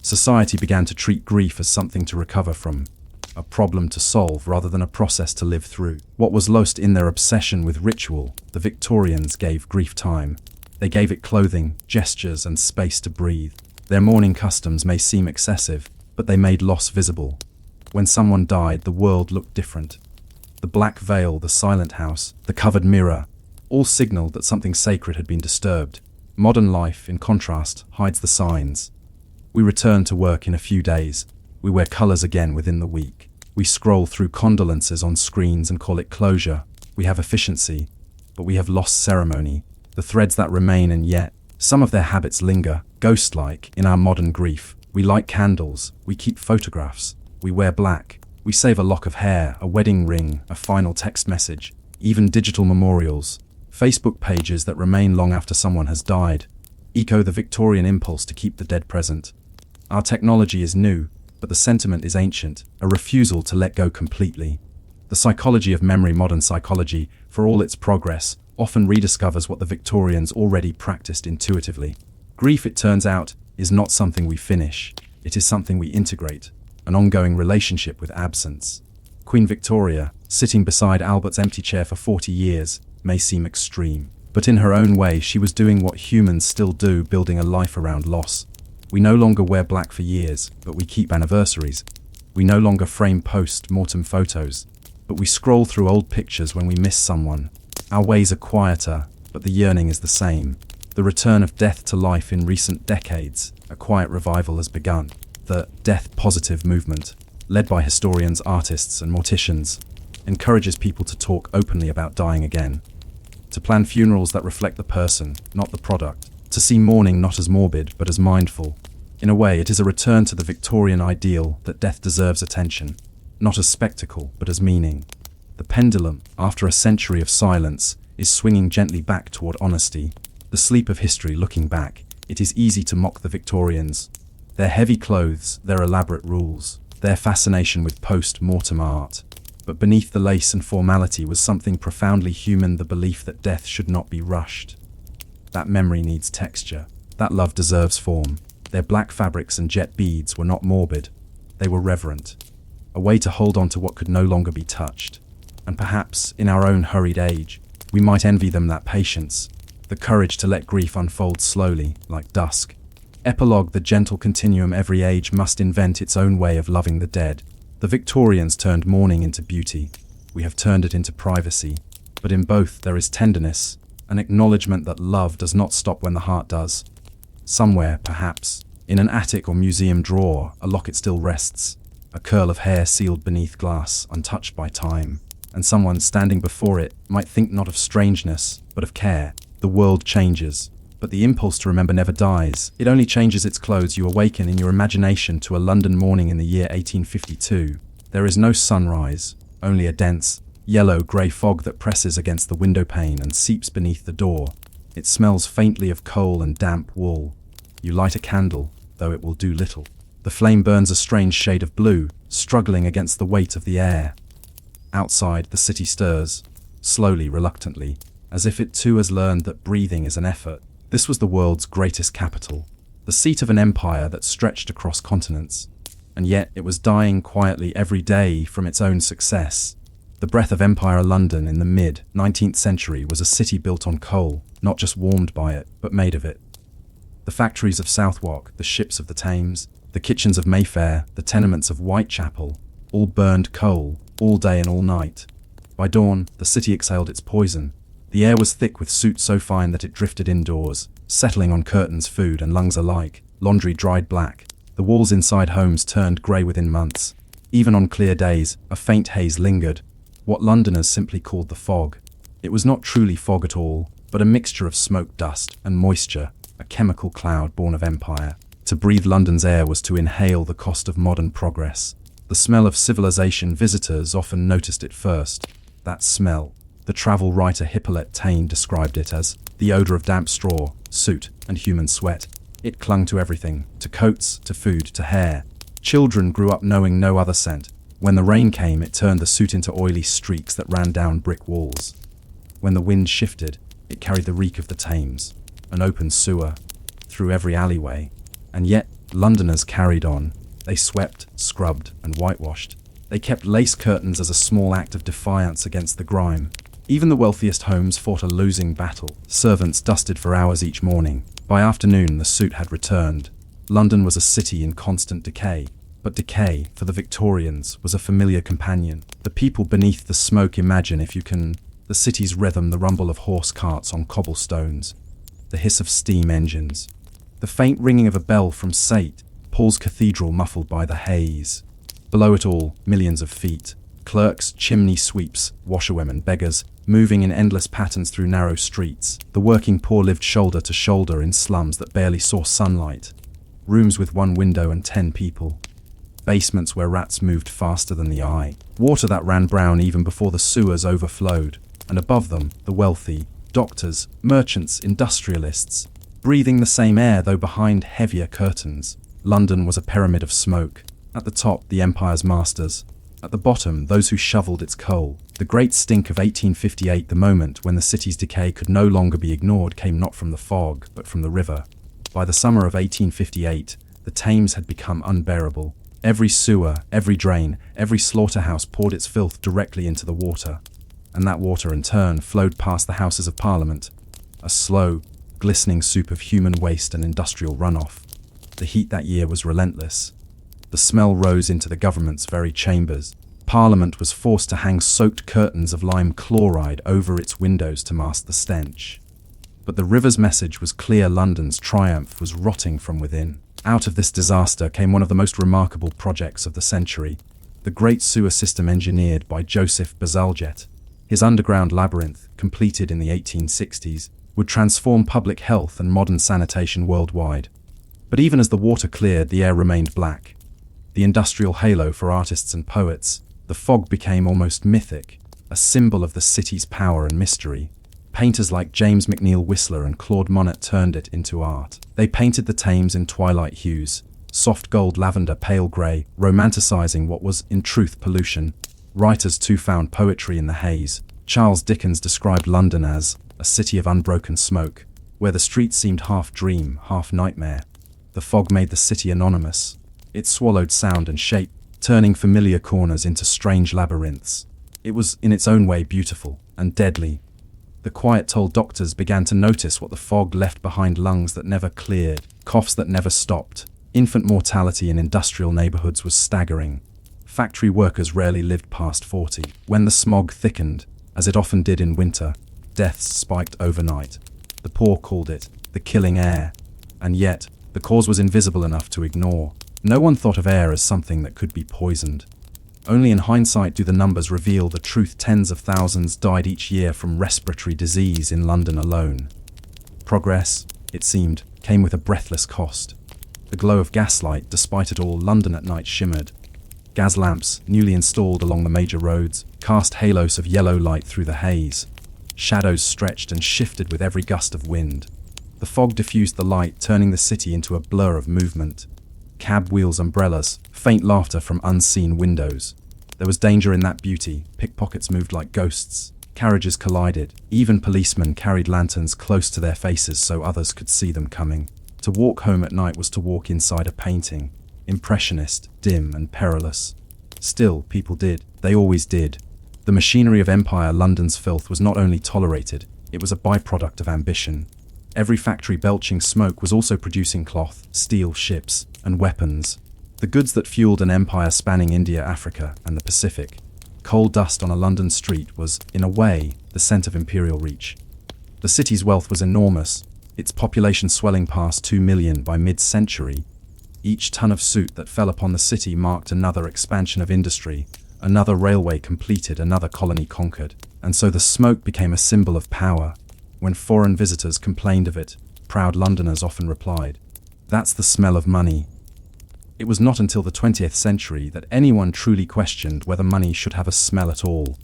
Society began to treat grief as something to recover from, a problem to solve rather than a process to live through. What was lost in their obsession with ritual, the Victorians gave grief time. They gave it clothing, gestures, and space to breathe. Their mourning customs may seem excessive, but they made loss visible. When someone died, the world looked different. The black veil, the silent house, the covered mirror, all signaled that something sacred had been disturbed. Modern life, in contrast, hides the signs. We return to work in a few days. We wear colors again within the week. We scroll through condolences on screens and call it closure. We have efficiency, but we have lost ceremony, the threads that remain, and yet some of their habits linger, ghost-like, in our modern grief. We light candles, we keep photographs, we wear black, we save a lock of hair, a wedding ring, a final text message, even digital memorials, Facebook pages that remain long after someone has died, echo the Victorian impulse to keep the dead present. Our technology is new, but the sentiment is ancient, a refusal to let go completely. The psychology of memory, modern psychology, for all its progress, often rediscovers what the Victorians already practiced intuitively. Grief, it turns out, is not something we finish. It is something we integrate, an ongoing relationship with absence. Queen Victoria, sitting beside Albert's empty chair for 40 years, may seem extreme, but in her own way she was doing what humans still do, building a life around loss. We no longer wear black for years, but we keep anniversaries. We no longer frame post-mortem photos, but we scroll through old pictures when we miss someone. Our ways are quieter, but the yearning is the same. The return of death to life in recent decades, a quiet revival has begun. The death-positive movement, led by historians, artists, and morticians, encourages people to talk openly about dying again, to plan funerals that reflect the person, not the product, to see mourning not as morbid but as mindful. In a way, it is a return to the Victorian ideal that death deserves attention, not as spectacle but as meaning. The pendulum, after a century of silence, is swinging gently back toward honesty. The sleep of history looking back, it is easy to mock the Victorians. Their heavy clothes, their elaborate rules, their fascination with post-mortem art. But beneath the lace and formality was something profoundly human, the belief that death should not be rushed. That memory needs texture. That love deserves form. Their black fabrics and jet beads were not morbid. They were reverent. A way to hold on to what could no longer be touched. And perhaps, in our own hurried age, we might envy them that patience, the courage to let grief unfold slowly, like dusk. Epilogue, the gentle continuum. Every age must invent its own way of loving the dead. The Victorians turned mourning into beauty. We have turned it into privacy. But in both there is tenderness, an acknowledgement that love does not stop when the heart does. Somewhere, perhaps, in an attic or museum drawer, a locket still rests, a curl of hair sealed beneath glass, untouched by time. And someone standing before it might think not of strangeness, but of care. The world changes, but the impulse to remember never dies. It only changes its clothes. You awaken in your imagination to a London morning in the year 1852. There is no sunrise, only a dense, yellow-grey fog that presses against the window pane and seeps beneath the door. It smells faintly of coal and damp wool. You light a candle, though it will do little. The flame burns a strange shade of blue, struggling against the weight of the air. Outside, the city stirs, slowly, reluctantly, as if it too has learned that breathing is an effort. This was the world's greatest capital, the seat of an empire that stretched across continents. And yet it was dying quietly every day from its own success. The breath of Empire London in the mid-19th century was a city built on coal, not just warmed by it, but made of it. The factories of Southwark, the ships of the Thames, the kitchens of Mayfair, the tenements of Whitechapel, all burned coal, all day and all night. By dawn, the city exhaled its poison. The air was thick with soot so fine that it drifted indoors, settling on curtains, food, and lungs alike. Laundry dried black. The walls inside homes turned grey within months. Even on clear days, a faint haze lingered, what Londoners simply called the fog. It was not truly fog at all, but a mixture of smoke, dust, and moisture, a chemical cloud born of empire. To breathe London's air was to inhale the cost of modern progress. The smell of civilization visitors often noticed it first. That smell. The travel writer Hippolyte Taine described it as the odor of damp straw, soot, and human sweat. It clung to everything, to coats, to food, to hair. Children grew up knowing no other scent. When the rain came, it turned the soot into oily streaks that ran down brick walls. When the wind shifted, it carried the reek of the Thames, an open sewer, through every alleyway. And yet, Londoners carried on. They swept, scrubbed, and whitewashed. They kept lace curtains as a small act of defiance against the grime. Even the wealthiest homes fought a losing battle. Servants dusted for hours each morning. By afternoon, the soot had returned. London was a city in constant decay. But decay, for the Victorians, was a familiar companion. The people beneath the smoke imagine, if you can, the city's rhythm, the rumble of horse carts on cobblestones, the hiss of steam engines, the faint ringing of a bell from St. Paul's Cathedral muffled by the haze. Below it all, millions of feet, clerks, chimney sweeps, washerwomen, beggars, moving in endless patterns through narrow streets. The working poor lived shoulder to shoulder in slums that barely saw sunlight. Rooms with one window and 10 people. Basements where rats moved faster than the eye. Water that ran brown even before the sewers overflowed. And above them, the wealthy, doctors, merchants, industrialists, breathing the same air though behind heavier curtains. London was a pyramid of smoke. At the top, the empire's masters. At the bottom, those who shoveled its coal. The great stink of 1858, the moment when the city's decay could no longer be ignored, came not from the fog, but from the river. By the summer of 1858, the Thames had become unbearable. Every sewer, every drain, every slaughterhouse poured its filth directly into the water. And that water, in turn, flowed past the Houses of Parliament. A slow, glistening soup of human waste and industrial runoff. The heat that year was relentless. The smell rose into the government's very chambers. Parliament was forced to hang soaked curtains of lime chloride over its windows to mask the stench. But the river's message was clear: London's triumph was rotting from within. Out of this disaster came one of the most remarkable projects of the century, the great sewer system engineered by Joseph Bazalgette. His underground labyrinth, completed in the 1860s, would transform public health and modern sanitation worldwide. But even as the water cleared, the air remained black. The industrial halo for artists and poets, the fog became almost mythic, a symbol of the city's power and mystery. Painters like James McNeill Whistler and Claude Monet turned it into art. They painted the Thames in twilight hues, soft gold, lavender, pale grey, romanticizing what was, in truth, pollution. Writers too found poetry in the haze. Charles Dickens described London as a city of unbroken smoke, where the streets seemed half dream, half nightmare. The fog made the city anonymous. It swallowed sound and shape, turning familiar corners into strange labyrinths. It was, in its own way, beautiful and deadly. The quiet told doctors began to notice what the fog left behind: lungs that never cleared, coughs that never stopped. Infant mortality in industrial neighborhoods was staggering. Factory workers rarely lived past 40. When the smog thickened, as it often did in winter, deaths spiked overnight. The poor called it the killing air. And yet, the cause was invisible enough to ignore. No one thought of air as something that could be poisoned. Only in hindsight do the numbers reveal the truth. Tens of thousands died each year from respiratory disease in London alone. Progress, it seemed, came with a breathless cost. The glow of gaslight, despite it all, London at night shimmered. Gas lamps, newly installed along the major roads, cast halos of yellow light through the haze. Shadows stretched and shifted with every gust of wind. The fog diffused the light, turning the city into a blur of movement. Cab wheels, umbrellas, faint laughter from unseen windows. There was danger in that beauty. Pickpockets moved like ghosts. Carriages collided. Even policemen carried lanterns close to their faces so others could see them coming. To walk home at night was to walk inside a painting. Impressionist, dim and perilous. Still, people did. They always did. The machinery of Empire London's filth was not only tolerated, it was a byproduct of ambition. Every factory belching smoke was also producing cloth, steel, ships, and weapons. The goods that fueled an empire spanning India, Africa, and the Pacific. Coal dust on a London street was, in a way, the scent of imperial reach. The city's wealth was enormous, its population swelling past 2 million by mid-century. Each ton of soot that fell upon the city marked another expansion of industry, another railway completed, another colony conquered. And so the smoke became a symbol of power. When foreign visitors complained of it, proud Londoners often replied, "That's the smell of money." It was not until the 20th century that anyone truly questioned whether money should have a smell at all.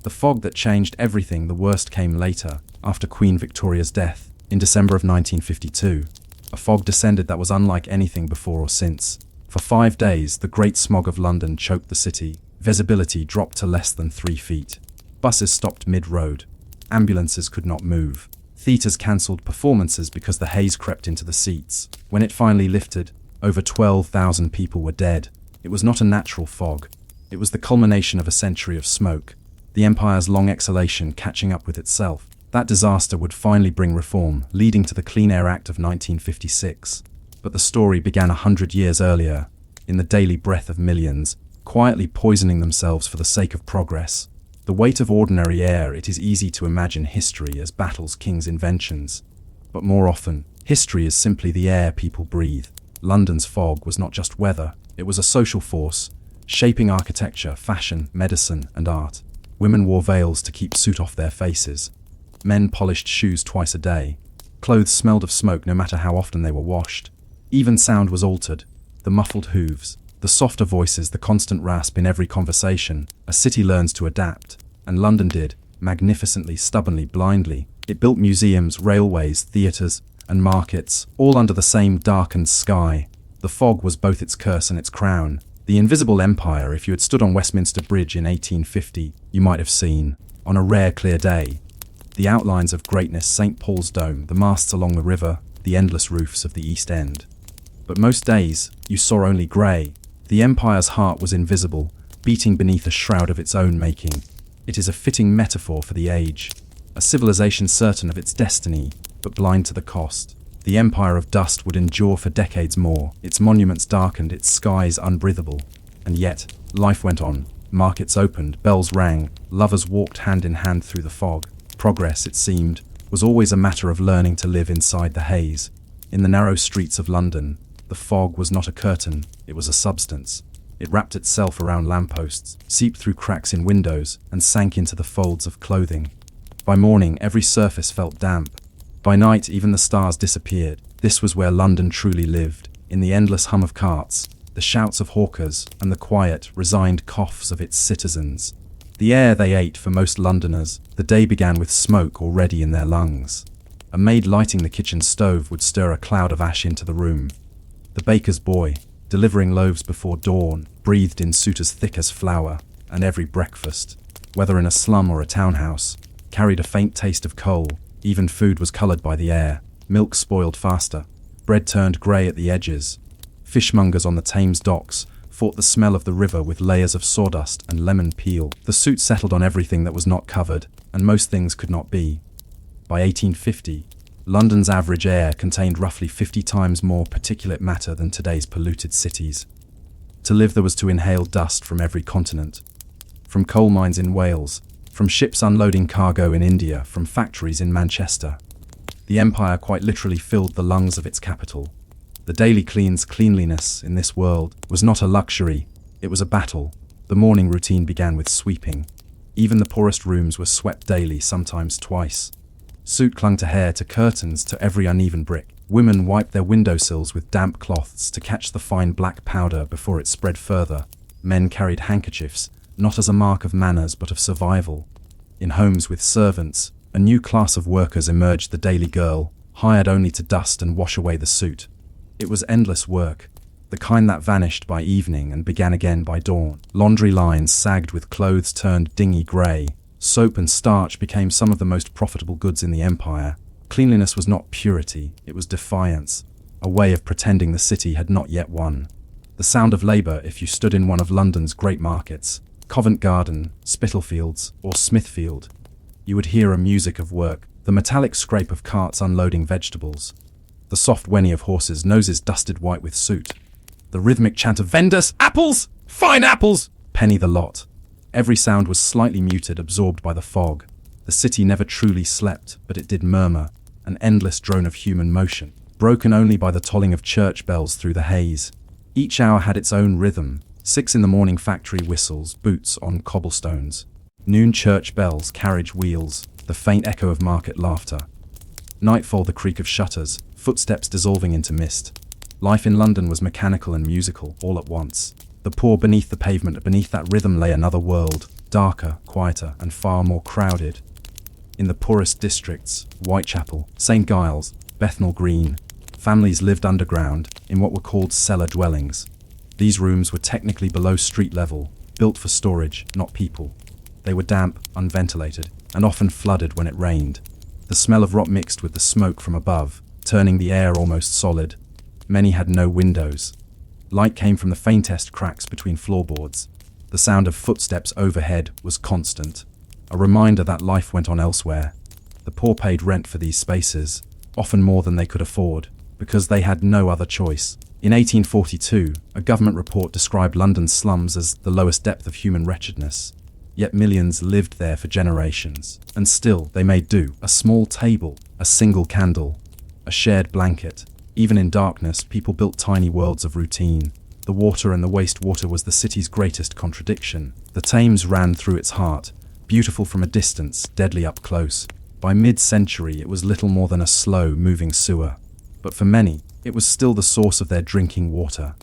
The fog that changed everything, the worst came later, after Queen Victoria's death, in December of 1952. A fog descended that was unlike anything before or since. For 5 days, the great smog of London choked the city. Visibility dropped to less than 3 feet. Buses stopped mid-road. Ambulances could not move. Theatres cancelled performances because the haze crept into the seats. When it finally lifted, over 12,000 people were dead. It was not a natural fog. It was the culmination of a century of smoke. The empire's long exhalation catching up with itself. That disaster would finally bring reform, leading to the Clean Air Act of 1956. But the story began 100 years earlier, in the daily breath of millions, quietly poisoning themselves for the sake of progress. The weight of ordinary air. It is easy to imagine history as battles, kings' inventions. But more often, history is simply the air people breathe. London's fog was not just weather, it was a social force, shaping architecture, fashion, medicine, and art. Women wore veils to keep soot off their faces. Men polished shoes twice a day. Clothes smelled of smoke no matter how often they were washed. Even sound was altered. The muffled hooves, the softer voices, the constant rasp in every conversation. A city learns to adapt, and London did, magnificently, stubbornly, blindly. It built museums, railways, theatres, and markets, all under the same darkened sky. The fog was both its curse and its crown. The invisible empire. If you had stood on Westminster Bridge in 1850, you might have seen, on a rare clear day, the outlines of greatness, St. Paul's Dome, the masts along the river, the endless roofs of the East End. But most days, you saw only grey. The empire's heart was invisible, beating beneath a shroud of its own making. It is a fitting metaphor for the age, a civilization certain of its destiny, but blind to the cost. The empire of dust would endure for decades more, its monuments darkened, its skies unbreathable. And yet, life went on. Markets opened, bells rang, lovers walked hand in hand through the fog. Progress, it seemed, was always a matter of learning to live inside the haze. In the narrow streets of London, the fog was not a curtain, it was a substance. It wrapped itself around lampposts, seeped through cracks in windows, and sank into the folds of clothing. By morning, every surface felt damp. By night, even the stars disappeared. This was where London truly lived, in the endless hum of carts, the shouts of hawkers, and the quiet, resigned coughs of its citizens. The air they ate for most Londoners. The day began with smoke already in their lungs. A maid lighting the kitchen stove would stir a cloud of ash into the room. The baker's boy, delivering loaves before dawn, breathed in soot as thick as flour, and every breakfast, whether in a slum or a townhouse, carried a faint taste of coal. Even food was coloured by the air. Milk spoiled faster. Bread turned grey at the edges. Fishmongers on the Thames docks fought the smell of the river with layers of sawdust and lemon peel. The soot settled on everything that was not covered, and most things could not be. By 1850, London's average air contained roughly 50 times more particulate matter than today's polluted cities. To live there was to inhale dust from every continent. From coal mines in Wales, from ships unloading cargo in India, from factories in Manchester. The empire quite literally filled the lungs of its capital. The daily cleanliness in this world was not a luxury, it was a battle. The morning routine began with sweeping. Even the poorest rooms were swept daily, sometimes twice. Soot clung to hair, to curtains, to every uneven brick. Women wiped their windowsills with damp cloths to catch the fine black powder before it spread further. Men carried handkerchiefs, not as a mark of manners but of survival. In homes with servants, a new class of workers emerged: the daily girl, hired only to dust and wash away the soot. It was endless work, the kind that vanished by evening and began again by dawn. Laundry lines sagged with clothes turned dingy grey. Soap and starch became some of the most profitable goods in the empire. Cleanliness was not purity, it was defiance, a way of pretending the city had not yet won. The sound of labour if you stood in one of London's great markets, Covent Garden, Spitalfields, or Smithfield. You would hear a music of work, the metallic scrape of carts unloading vegetables, the soft whinny of horses' noses dusted white with soot, the rhythmic chant of vendors, apples! Fine apples! Penny the lot. Every sound was slightly muted, absorbed by the fog. The city never truly slept, but it did murmur, an endless drone of human motion, broken only by the tolling of church bells through the haze. Each hour had its own rhythm. 6 in the morning, factory whistles, boots on cobblestones. Noon, church bells, carriage wheels, the faint echo of market laughter. Nightfall, the creak of shutters, footsteps dissolving into mist. Life in London was mechanical and musical, all at once. The poor beneath the pavement, beneath that rhythm lay another world, darker, quieter, and far more crowded. In the poorest districts, Whitechapel, St. Giles, Bethnal Green, families lived underground, in what were called cellar dwellings. These rooms were technically below street level, built for storage, not people. They were damp, unventilated, and often flooded when it rained. The smell of rot mixed with the smoke from above, turning the air almost solid. Many had no windows. Light came from the faintest cracks between floorboards. The sound of footsteps overhead was constant, a reminder that life went on elsewhere. The poor paid rent for these spaces, often more than they could afford, because they had no other choice. In 1842, a government report described London's slums as the lowest depth of human wretchedness. Yet millions lived there for generations, and still they made do. A small table, a single candle, a shared blanket. Even in darkness, people built tiny worlds of routine. The water and the wastewater was the city's greatest contradiction. The Thames ran through its heart, beautiful from a distance, deadly up close. By mid-century, it was little more than a slow-moving sewer. But for many, it was still the source of their drinking water.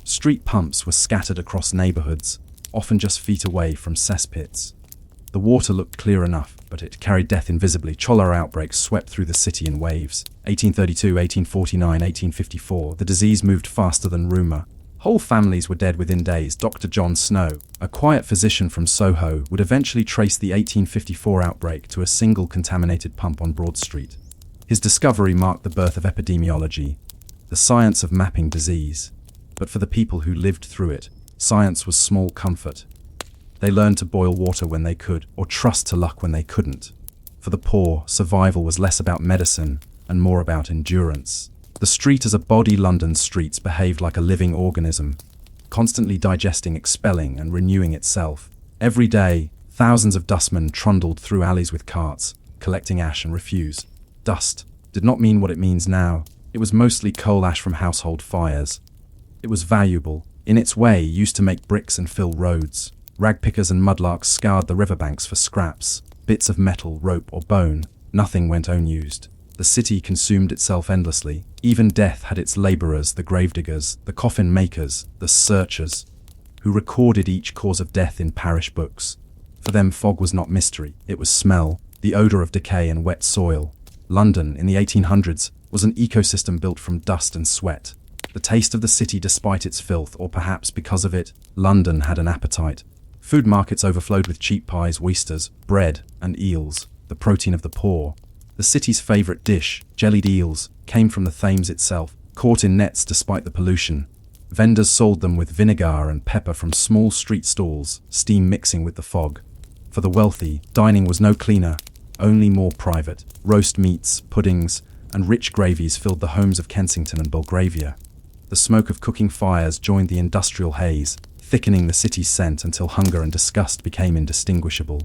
Street pumps were scattered across neighbourhoods, often just feet away from cesspits. The water looked clear enough, but it carried death invisibly. Cholera outbreaks swept through the city in waves. 1832, 1849, 1854, the disease moved faster than rumour. Whole families were dead within days. Dr. John Snow, a quiet physician from Soho, would eventually trace the 1854 outbreak to a single contaminated pump on Broad Street. His discovery marked the birth of epidemiology, the science of mapping disease. But for the people who lived through it, science was small comfort. They learned to boil water when they could, or trust to luck when they couldn't. For the poor, survival was less about medicine and more about endurance. The street as a body, London's streets behaved like a living organism, constantly digesting, expelling, and renewing itself. Every day, thousands of dustmen trundled through alleys with carts, collecting ash and refuse. Dust did not mean what it means now. It was mostly coal ash from household fires. It was valuable, in its way, used to make bricks and fill roads. Ragpickers and mudlarks scoured the riverbanks for scraps, bits of metal, rope, or bone. Nothing went unused. The city consumed itself endlessly. Even death had its labourers, the gravediggers, the coffin makers, the searchers, who recorded each cause of death in parish books. For them, fog was not mystery, it was smell, the odour of decay and wet soil. London, in the 1800s, was an ecosystem built from dust and sweat. The taste of the city, despite its filth, or perhaps because of it, London had an appetite. Food markets overflowed with cheap pies, oysters, bread, and eels, the protein of the poor. The city's favourite dish, jellied eels, came from the Thames itself, caught in nets despite the pollution. Vendors sold them with vinegar and pepper from small street stalls, steam mixing with the fog. For the wealthy, dining was no cleaner, only more private. Roast meats, puddings, and rich gravies filled the homes of Kensington and Belgravia. The smoke of cooking fires joined the industrial haze, thickening the city's scent until hunger and disgust became indistinguishable.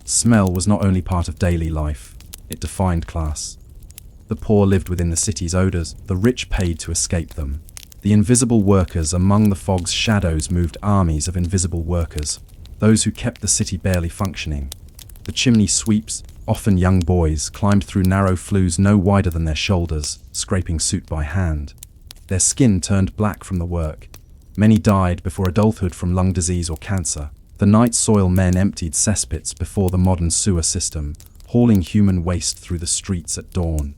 Smell was not only part of daily life, it defined class. The poor lived within the city's odours, the rich paid to escape them. The invisible workers among the fog's shadows moved armies of invisible workers, those who kept the city barely functioning. The chimney sweeps, often young boys, climbed through narrow flues no wider than their shoulders, scraping soot by hand. Their skin turned black from the work. Many died before adulthood from lung disease or cancer. The night soil men emptied cesspits before the modern sewer system, hauling human waste through the streets at dawn.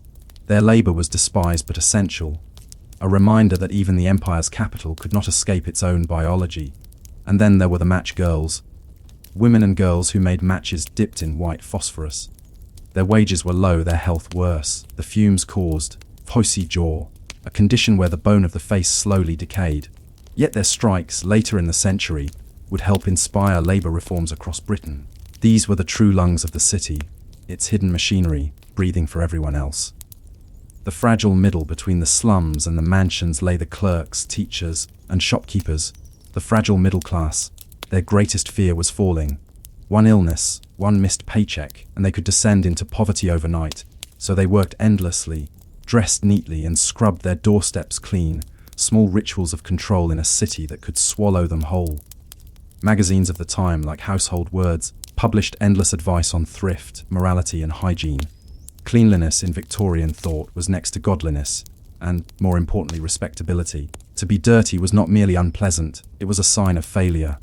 Their labor was despised but essential, a reminder that even the empire's capital could not escape its own biology. And then there were the match girls, women and girls who made matches dipped in white phosphorus. Their wages were low, their health worse. The fumes caused phocy jaw, a condition where the bone of the face slowly decayed. Yet their strikes, later in the century, would help inspire labor reforms across Britain. These were the true lungs of the city, its hidden machinery, breathing for everyone else. The fragile middle between the slums and the mansions lay the clerks, teachers, and shopkeepers, the fragile middle class. Their greatest fear was falling. One illness, one missed paycheck, and they could descend into poverty overnight. So they worked endlessly, dressed neatly, and scrubbed their doorsteps clean, small rituals of control in a city that could swallow them whole. Magazines of the time, like Household Words, published endless advice on thrift, morality, and hygiene. Cleanliness in Victorian thought was next to godliness, and, more importantly, respectability. To be dirty was not merely unpleasant, it was a sign of failure.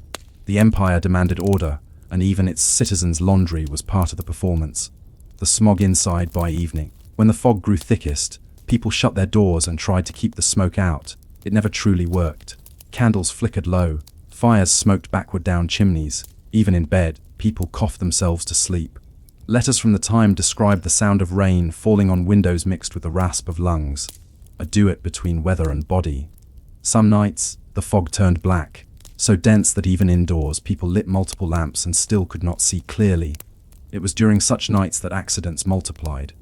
The empire demanded order, and even its citizens' laundry was part of the performance. The smog inside by evening. When the fog grew thickest, people shut their doors and tried to keep the smoke out. It never truly worked. Candles flickered low, fires smoked backward down chimneys. Even in bed, people coughed themselves to sleep. Letters from the time described the sound of rain falling on windows mixed with the rasp of lungs, a duet between weather and body. Some nights, the fog turned black, so dense that even indoors people lit multiple lamps and still could not see clearly. It was during such nights that accidents multiplied.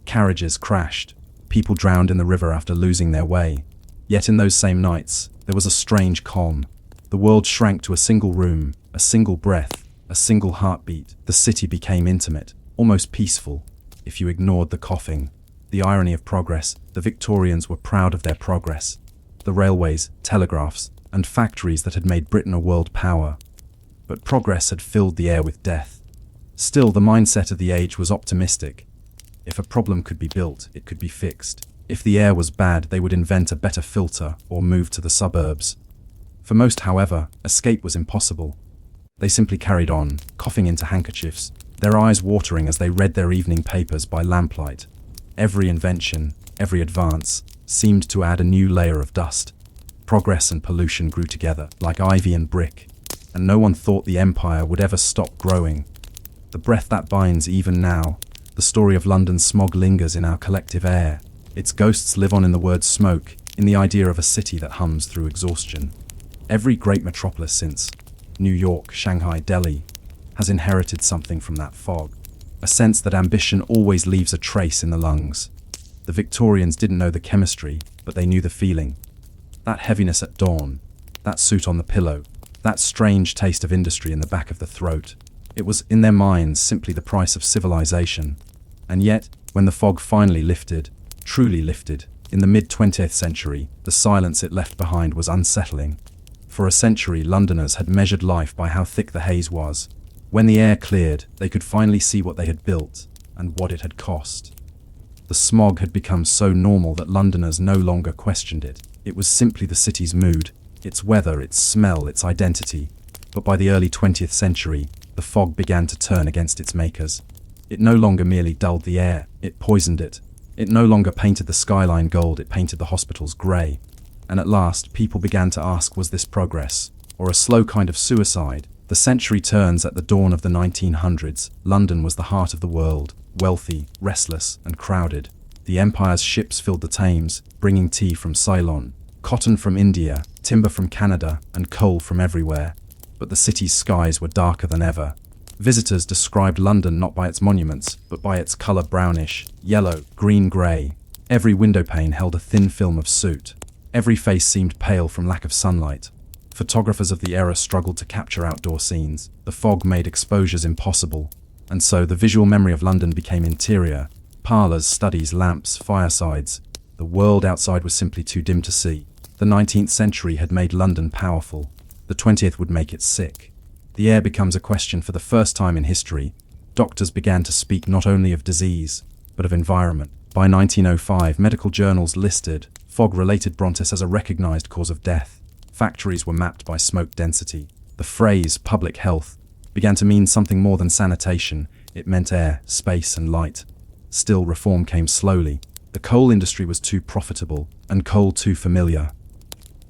Carriages crashed, people drowned in the river after losing their way. Yet in those same nights, there was a strange calm. The world shrank to a single room, a single breath, a single heartbeat. The city became intimate, almost peaceful, if you ignored the coughing. The irony of progress, the Victorians were proud of their progress. The railways, telegraphs, and factories that had made Britain a world power. But progress had filled the air with death. Still, the mindset of the age was optimistic. If a problem could be built, it could be fixed. If the air was bad, they would invent a better filter or move to the suburbs. For most, however, escape was impossible. They simply carried on, coughing into handkerchiefs, their eyes watering as they read their evening papers by lamplight. Every invention, every advance, seemed to add a new layer of dust. Progress and pollution grew together, like ivy and brick, and no one thought the empire would ever stop growing. The breath that binds even now, the story of London's smog lingers in our collective air. Its ghosts live on in the word smoke, in the idea of a city that hums through exhaustion. Every great metropolis since New York, Shanghai, Delhi has inherited something from that fog, a sense that ambition always leaves a trace in the lungs. The Victorians didn't know the chemistry, but they knew the feeling. That heaviness at dawn, that suit on the pillow, that strange taste of industry in the back of the throat. It was, in their minds, simply the price of civilization. And yet, when the fog finally lifted, truly lifted, in the mid-20th century, the silence it left behind was unsettling. For a century, Londoners had measured life by how thick the haze was. When the air cleared, they could finally see what they had built, and what it had cost. The smog had become so normal that Londoners no longer questioned it. It was simply the city's mood, its weather, its smell, its identity. But by the early 20th century, the fog began to turn against its makers. It no longer merely dulled the air, it poisoned it. It no longer painted the skyline gold, it painted the hospitals grey. And at last, people began to ask, was this progress, or a slow kind of suicide? The century turns at the dawn of the 1900s. London was the heart of the world, wealthy, restless, and crowded. The empire's ships filled the Thames, bringing tea from Ceylon, cotton from India, timber from Canada, and coal from everywhere. But the city's skies were darker than ever. Visitors described London not by its monuments, but by its colour: brownish, yellow, green, grey. Every windowpane held a thin film of soot. Every face seemed pale from lack of sunlight. Photographers of the era struggled to capture outdoor scenes. The fog made exposures impossible, and so the visual memory of London became interior. Parlours, studies, lamps, firesides. The world outside was simply too dim to see. The 19th century had made London powerful. The 20th would make it sick. The air becomes a question for the first time in history. Doctors began to speak not only of disease, but of environment. By 1905, medical journals listed fog-related bronchitis as a recognized cause of death. Factories were mapped by smoke density. The phrase public health began to mean something more than sanitation. It meant air, space, and light. Still, reform came slowly. The coal industry was too profitable, and coal too familiar.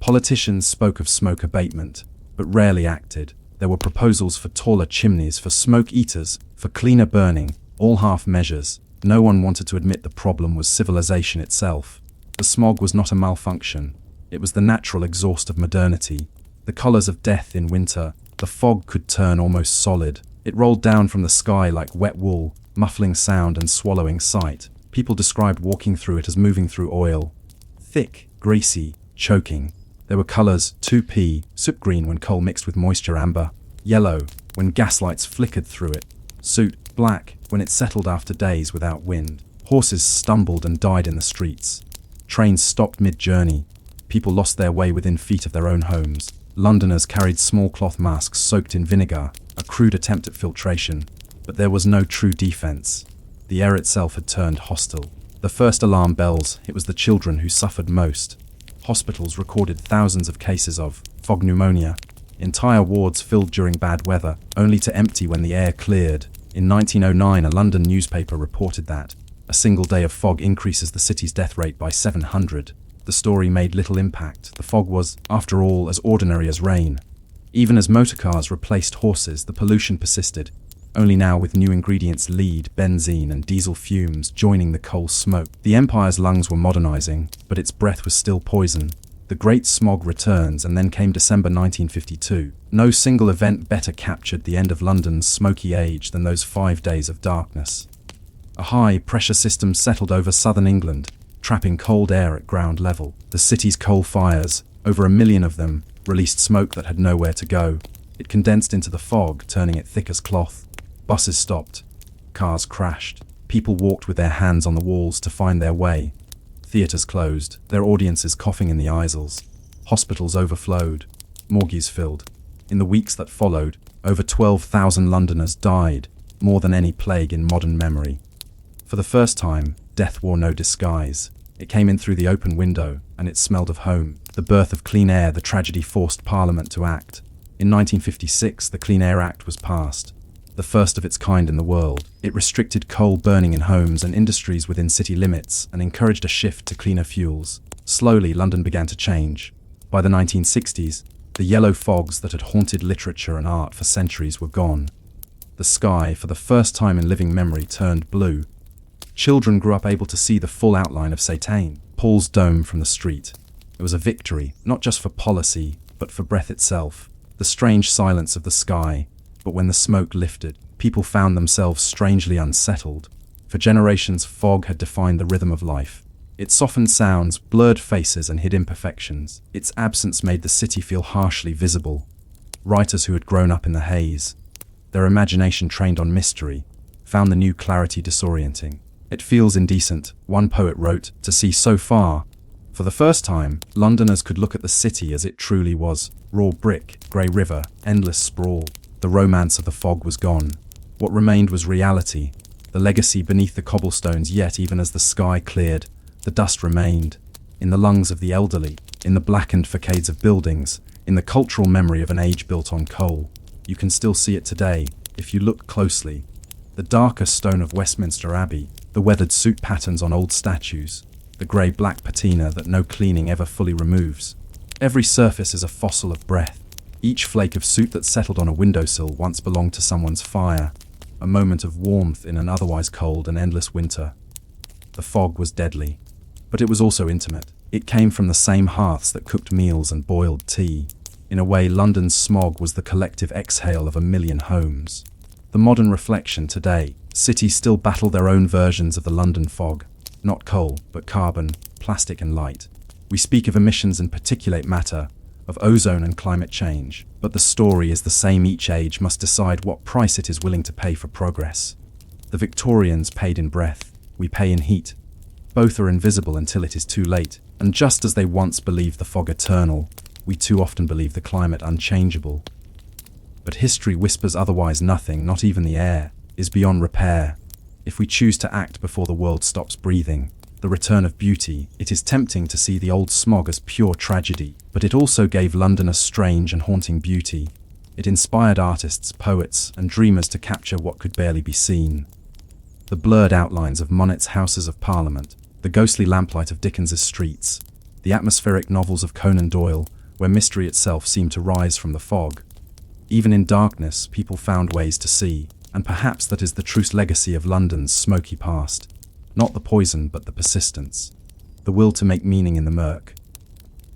Politicians spoke of smoke abatement, but rarely acted. There were proposals for taller chimneys, for smoke eaters, for cleaner burning, all half measures. No one wanted to admit the problem was civilization itself. The smog was not a malfunction. It was the natural exhaust of modernity. The colors of death in winter. The fog could turn almost solid. It rolled down from the sky like wet wool, muffling sound and swallowing sight. People described walking through it as moving through oil. Thick, greasy, choking. There were colors: 2p, soot green when coal mixed with moisture, amber, yellow when gaslights flickered through it, soot, black when it settled after days without wind. Horses stumbled and died in the streets. Trains stopped mid-journey. People lost their way within feet of their own homes. Londoners carried small cloth masks soaked in vinegar, a crude attempt at filtration. But there was no true defense. The air itself had turned hostile. The first alarm bells, it was the children who suffered most. Hospitals recorded thousands of cases of fog pneumonia. Entire wards filled during bad weather, only to empty when the air cleared. In 1909, a London newspaper reported that a single day of fog increases the city's death rate by 700. The story made little impact. The fog was, after all, as ordinary as rain. Even as motorcars replaced horses, the pollution persisted, only now with new ingredients: lead, benzene, and diesel fumes joining the coal smoke. The empire's lungs were modernizing, but its breath was still poison. The Great Smog returns, and then came December 1952. No single event better captured the end of London's smoky age than those 5 days of darkness. A high-pressure system settled over southern England, trapping cold air at ground level. The city's coal fires, over 1 million of them, released smoke that had nowhere to go. It condensed into the fog, turning it thick as cloth. Buses stopped. Cars crashed. People walked with their hands on the walls to find their way. Theatres closed, their audiences coughing in the aisles. Hospitals overflowed. Morgues filled. In the weeks that followed, over 12,000 Londoners died, more than any plague in modern memory. For the first time, death wore no disguise. It came in through the open window, and it smelled of home. The birth of clean air, the tragedy forced Parliament to act. In 1956, the Clean Air Act was passed, the first of its kind in the world. It restricted coal burning in homes and industries within city limits and encouraged a shift to cleaner fuels. Slowly, London began to change. By the 1960s, the yellow fogs that had haunted literature and art for centuries were gone. The sky, for the first time in living memory, turned blue. Children grew up able to see the full outline of St. Paul's dome from the street. It was a victory, not just for policy, but for breath itself. The strange silence of the sky. But when the smoke lifted, people found themselves strangely unsettled. For generations, fog had defined the rhythm of life. It softened sounds, blurred faces, and hid imperfections. Its absence made the city feel harshly visible. Writers who had grown up in the haze, their imagination trained on mystery, found the new clarity disorienting. "It feels indecent," one poet wrote, "to see so far." For the first time, Londoners could look at the city as it truly was: raw brick, grey river, endless sprawl. The romance of the fog was gone. What remained was reality, the legacy beneath the cobblestones. Yet even as the sky cleared, the dust remained, in the lungs of the elderly, in the blackened facades of buildings, in the cultural memory of an age built on coal. You can still see it today, if you look closely. The darker stone of Westminster Abbey, the weathered soot patterns on old statues, the grey-black patina that no cleaning ever fully removes. Every surface is a fossil of breath. Each flake of soot that settled on a windowsill once belonged to someone's fire, a moment of warmth in an otherwise cold and endless winter. The fog was deadly, but it was also intimate. It came from the same hearths that cooked meals and boiled tea. In a way, London's smog was the collective exhale of 1 million homes. The modern reflection today, cities still battle their own versions of the London fog. Not coal, but carbon, plastic and light. We speak of emissions and particulate matter, of ozone and climate change, but the story is the same. Each age must decide what price it is willing to pay for progress. The Victorians paid in breath, we pay in heat. Both are invisible until it is too late, and just as they once believed the fog eternal, we too often believe the climate unchangeable. But history whispers otherwise. Nothing, not even the air, is beyond repair. If we choose to act before the world stops breathing, the return of beauty, it is tempting to see the old smog as pure tragedy, but it also gave London a strange and haunting beauty. It inspired artists, poets, and dreamers to capture what could barely be seen. The blurred outlines of Monet's Houses of Parliament, the ghostly lamplight of Dickens's streets, the atmospheric novels of Conan Doyle, where mystery itself seemed to rise from the fog. Even in darkness, people found ways to see, and perhaps that is the true legacy of London's smoky past. Not the poison, but the persistence. The will to make meaning in the murk.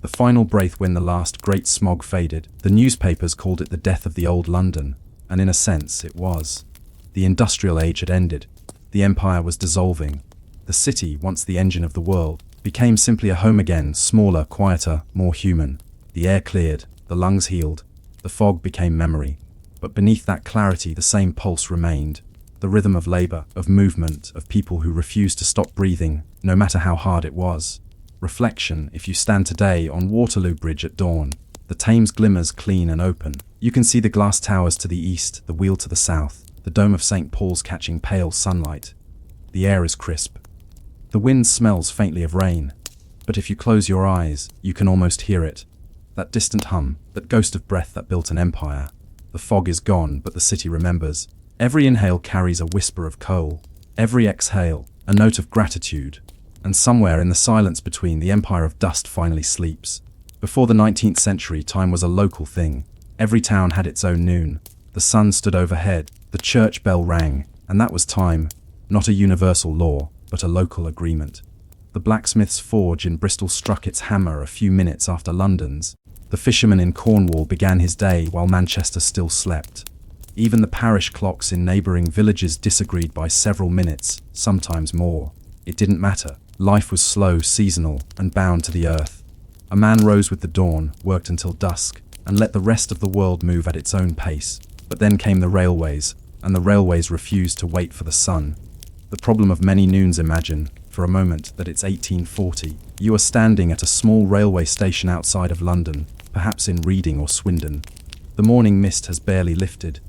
The final breath when the last great smog faded, the newspapers called it the death of the old London, and in a sense it was. The industrial age had ended. The empire was dissolving. The city, once the engine of the world, became simply a home again, smaller, quieter, more human. The air cleared, the lungs healed, the fog became memory. But beneath that clarity the same pulse remained, the rhythm of labor, of movement, of people who refused to stop breathing, no matter how hard it was. Reflection: if you stand today on Waterloo Bridge at dawn, the Thames glimmers clean and open. You can see the glass towers to the east, the Wheel to the south, the dome of St. Paul's catching pale sunlight. The air is crisp. The wind smells faintly of rain, but if you close your eyes, you can almost hear it. That distant hum, that ghost of breath that built an empire. The fog is gone, but the city remembers. Every inhale carries a whisper of coal. Every exhale, a note of gratitude. And somewhere in the silence between, the empire of dust finally sleeps. Before the 19th century, time was a local thing. Every town had its own noon. The sun stood overhead, the church bell rang, and that was time. Not a universal law, but a local agreement. The blacksmith's forge in Bristol struck its hammer a few minutes after London's. The fisherman in Cornwall began his day while Manchester still slept. Even the parish clocks in neighbouring villages disagreed by several minutes, sometimes more. It didn't matter. Life was slow, seasonal, and bound to the earth. A man rose with the dawn, worked until dusk, and let the rest of the world move at its own pace. But then came the railways, and the railways refused to wait for the sun. The problem of many noons: imagine, for a moment, that it's 1840. You are standing at a small railway station outside of London, perhaps in Reading or Swindon. The morning mist has barely lifted.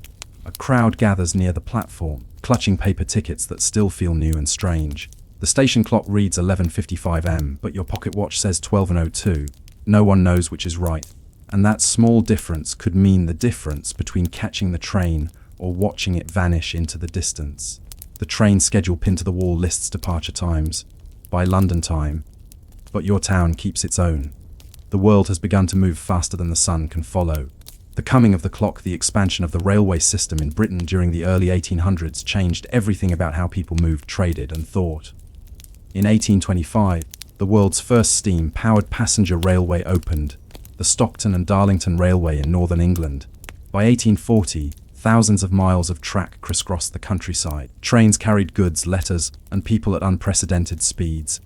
A crowd gathers near the platform, clutching paper tickets that still feel new and strange. The station clock reads 11:55 am, but your pocket watch says 12:02. No one knows which is right. And that small difference could mean the difference between catching the train or watching it vanish into the distance. The train schedule pinned to the wall lists departure times, by London time. But your town keeps its own. The world has begun to move faster than the sun can follow. The coming of the clock, the expansion of the railway system in Britain during the early 1800s changed everything about how people moved, traded, and thought. In 1825, the world's first steam-powered passenger railway opened, the Stockton and Darlington Railway in northern England. By 1840, thousands of miles of track crisscrossed the countryside. Trains carried goods, letters, and people at unprecedented speeds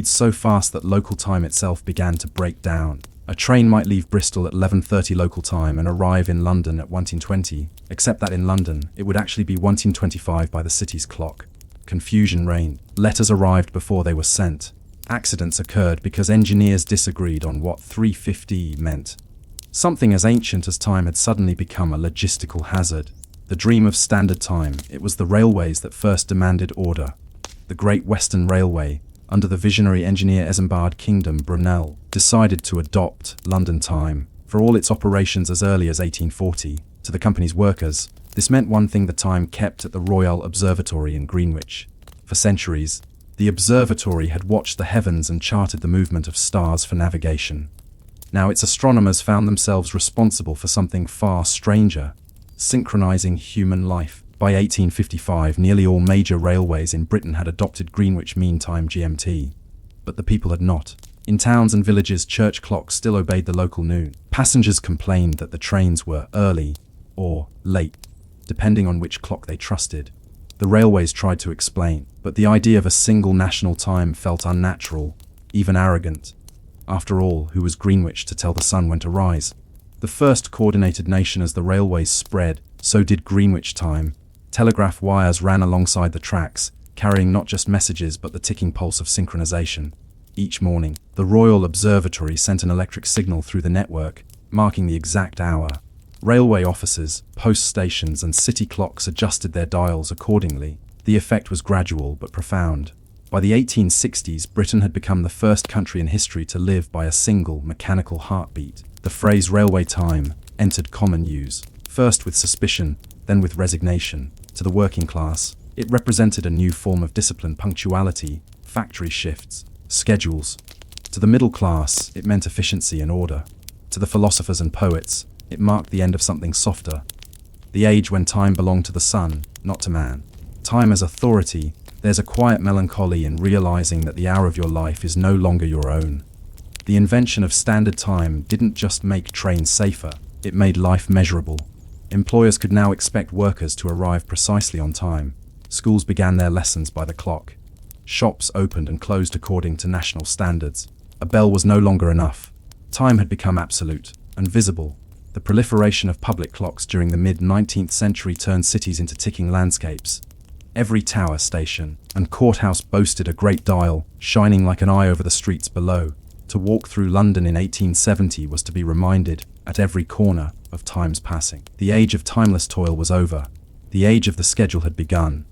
so fast that local time itself began to break down. A train might leave Bristol at 11:30 local time and arrive in London at 1:20, except that in London, it would actually be 1:25 by the city's clock. Confusion reigned. Letters arrived before they were sent. Accidents occurred because engineers disagreed on what 3:50 meant. Something as ancient as time had suddenly become a logistical hazard. The dream of standard time, it was the railways that first demanded order. The Great Western Railway, under the visionary engineer Isambard Kingdom Brunel, decided to adopt London time for all its operations as early as 1840. To the company's workers, this meant one thing: the time kept at the Royal Observatory in Greenwich. For centuries, the observatory had watched the heavens and charted the movement of stars for navigation. Now its astronomers found themselves responsible for something far stranger: synchronizing human life. By 1855, nearly all major railways in Britain had adopted Greenwich Mean Time (GMT), but the people had not. In towns and villages, church clocks still obeyed the local noon. Passengers complained that the trains were early or late, depending on which clock they trusted. The railways tried to explain, but the idea of a single national time felt unnatural, even arrogant. After all, who was Greenwich to tell the sun when to rise? The first coordinated nation as the railways spread, so did Greenwich time. Telegraph wires ran alongside the tracks, carrying not just messages but the ticking pulse of synchronization. Each morning, the Royal Observatory sent an electric signal through the network, marking the exact hour. Railway offices, post stations, and city clocks adjusted their dials accordingly. The effect was gradual but profound. By the 1860s, Britain had become the first country in history to live by a single mechanical heartbeat. The phrase railway time entered common use. first with suspicion, then with resignation. To the working class, it represented a new form of discipline: punctuality, factory shifts, schedules. To the middle class, it meant efficiency and order. To the philosophers and poets, it marked the end of something softer. The age when time belonged to the sun, not to man. Time as authority. There's a quiet melancholy in realizing that the hour of your life is no longer your own. The invention of standard time didn't just make trains safer, it made life measurable. Employers could now expect workers to arrive precisely on time. Schools began their lessons by the clock. Shops opened and closed according to national standards. A bell was no longer enough. Time had become absolute and visible. The proliferation of public clocks during the mid-19th century turned cities into ticking landscapes. Every tower, station, and courthouse boasted a great dial, shining like an eye over the streets below. To walk through London in 1870 was to be reminded, at every corner, of time's passing. The age of timeless toil was over. The age of the schedule had begun.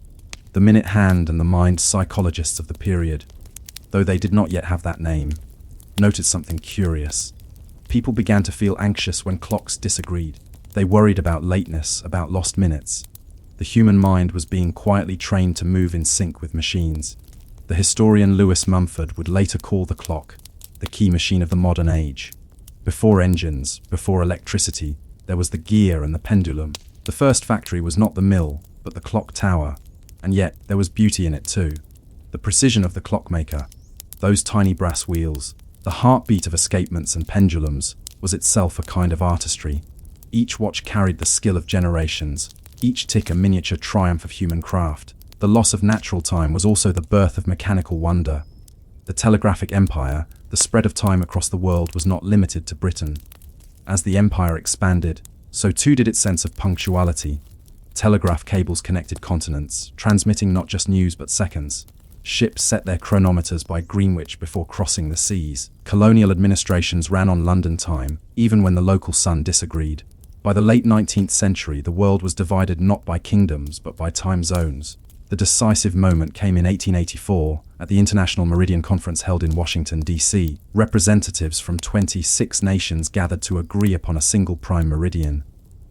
The minute hand and the mind psychologists of the period, though they did not yet have that name, noted something curious. People began to feel anxious when clocks disagreed. They worried about lateness, about lost minutes. The human mind was being quietly trained to move in sync with machines. The historian Lewis Mumford would later call the clock the key machine of the modern age. Before engines, before electricity, there was the gear and the pendulum. The first factory was not the mill, but the clock tower, and yet there was beauty in it too. The precision of the clockmaker, those tiny brass wheels, the heartbeat of escapements and pendulums, was itself a kind of artistry. Each watch carried the skill of generations, each tick a miniature triumph of human craft. The loss of natural time was also the birth of mechanical wonder. The telegraphic empire, the spread of time across the world, was not limited to Britain. As the empire expanded, so too did its sense of punctuality. Telegraph cables connected continents, transmitting not just news but seconds. Ships set their chronometers by Greenwich before crossing the seas. Colonial administrations ran on London time, even when the local sun disagreed. By the late 19th century, the world was divided not by kingdoms but by time zones. The decisive moment came in 1884, at the International Meridian Conference held in Washington, D.C. Representatives from 26 nations gathered to agree upon a single prime meridian,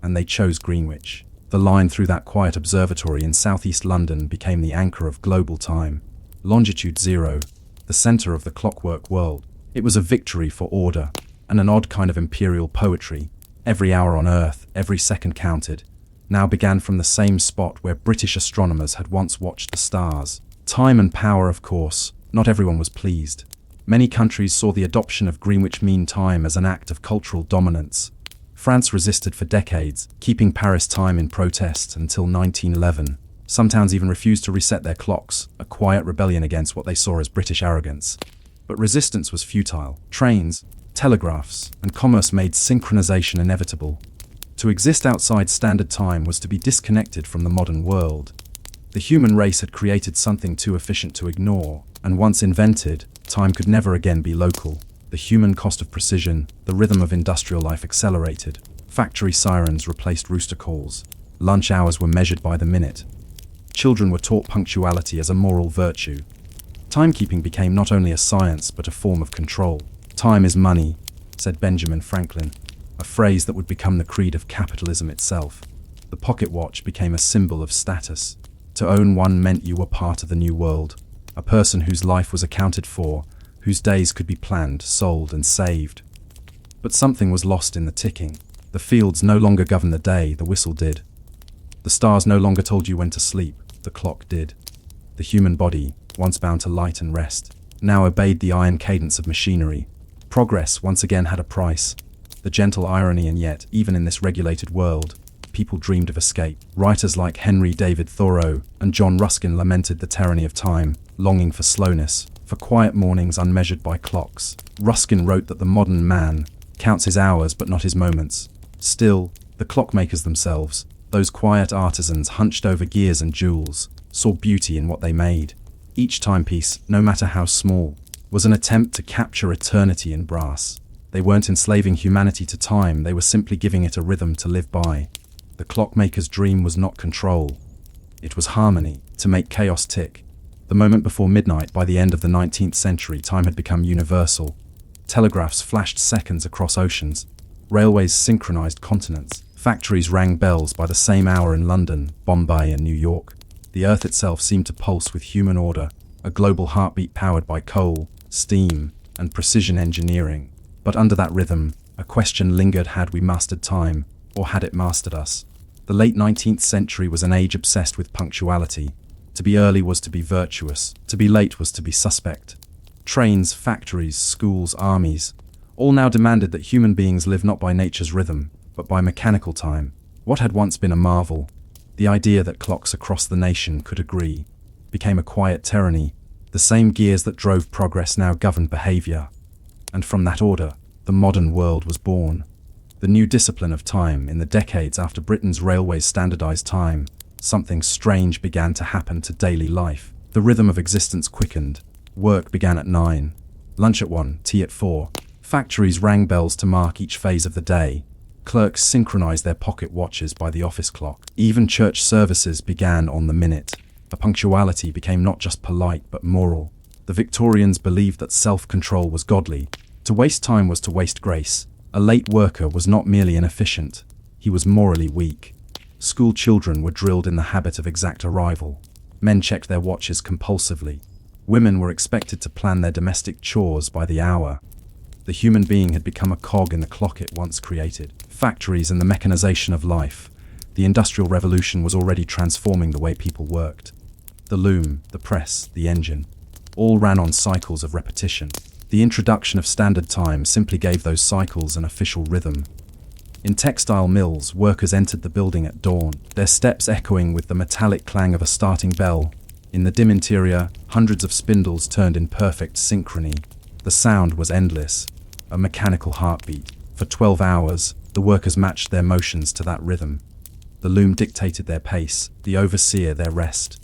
and they chose Greenwich. The line through that quiet observatory in southeast London became the anchor of global time. Longitude zero, the center of the clockwork world. It was a victory for order, and an odd kind of imperial poetry. Every hour on Earth, every second counted, now began from the same spot where British astronomers had once watched the stars. Time and power, of course. Not everyone was pleased. Many countries saw the adoption of Greenwich Mean Time as an act of cultural dominance. France resisted for decades, keeping Paris time in protest until 1911. Some towns even refused to reset their clocks, a quiet rebellion against what they saw as British arrogance. But resistance was futile. Trains, telegraphs, and commerce made synchronization inevitable. To exist outside standard time was to be disconnected from the modern world. The human race had created something too efficient to ignore, and once invented, time could never again be local. The human cost of precision, the rhythm of industrial life accelerated. Factory sirens replaced rooster calls. Lunch hours were measured by the minute. Children were taught punctuality as a moral virtue. Timekeeping became not only a science but a form of control. Time is money, said Benjamin Franklin, a phrase that would become the creed of capitalism itself. The pocket watch became a symbol of status. To own one meant you were part of the new world, a person whose life was accounted for, whose days could be planned, sold, and saved. But something was lost in the ticking. The fields no longer governed the day, the whistle did. The stars no longer told you when to sleep, the clock did. The human body, once bound to light and rest, now obeyed the iron cadence of machinery. Progress once again had a price. The gentle irony, and yet, even in this regulated world, people dreamed of escape. Writers like Henry David Thoreau and John Ruskin lamented the tyranny of time, longing for slowness, for quiet mornings unmeasured by clocks. Ruskin wrote that the modern man counts his hours but not his moments. Still, the clockmakers themselves, those quiet artisans hunched over gears and jewels, saw beauty in what they made. Each timepiece, no matter how small, was an attempt to capture eternity in brass. They weren't enslaving humanity to time, they were simply giving it a rhythm to live by. The clockmaker's dream was not control. It was harmony, to make chaos tick. The moment before midnight, by the end of the 19th century, time had become universal. Telegraphs flashed seconds across oceans. Railways synchronized continents. Factories rang bells by the same hour in London, Bombay, and New York. The earth itself seemed to pulse with human order, a global heartbeat powered by coal, steam, and precision engineering. But under that rhythm, a question lingered: had we mastered time, or had it mastered us? The late 19th century was an age obsessed with punctuality. To be early was to be virtuous, to be late was to be suspect. Trains, factories, schools, armies, all now demanded that human beings live not by nature's rhythm, but by mechanical time. What had once been a marvel, the idea that clocks across the nation could agree, became a quiet tyranny. The same gears that drove progress now governed behavior. And from that order, the modern world was born. The new discipline of time. In the decades after Britain's railways standardized time, something strange began to happen to daily life. The rhythm of existence quickened. Work began at 9, lunch at 1, tea at 4. Factories rang bells to mark each phase of the day. Clerks synchronized their pocket watches by the office clock. Even church services began on the minute. A punctuality became not just polite but moral. The Victorians believed that self-control was godly. To waste time was to waste grace. A late worker was not merely inefficient, he was morally weak. School children were drilled in the habit of exact arrival. Men checked their watches compulsively. Women were expected to plan their domestic chores by the hour. The human being had become a cog in the clock it once created. Factories and the mechanization of life. The Industrial Revolution was already transforming the way people worked. The loom, the press, the engine, all ran on cycles of repetition. The introduction of standard time simply gave those cycles an official rhythm. In textile mills, workers entered the building at dawn, their steps echoing with the metallic clang of a starting bell. In the dim interior, hundreds of spindles turned in perfect synchrony. The sound was endless, a mechanical heartbeat. For 12 hours, the workers matched their motions to that rhythm. The loom dictated their pace, the overseer their rest.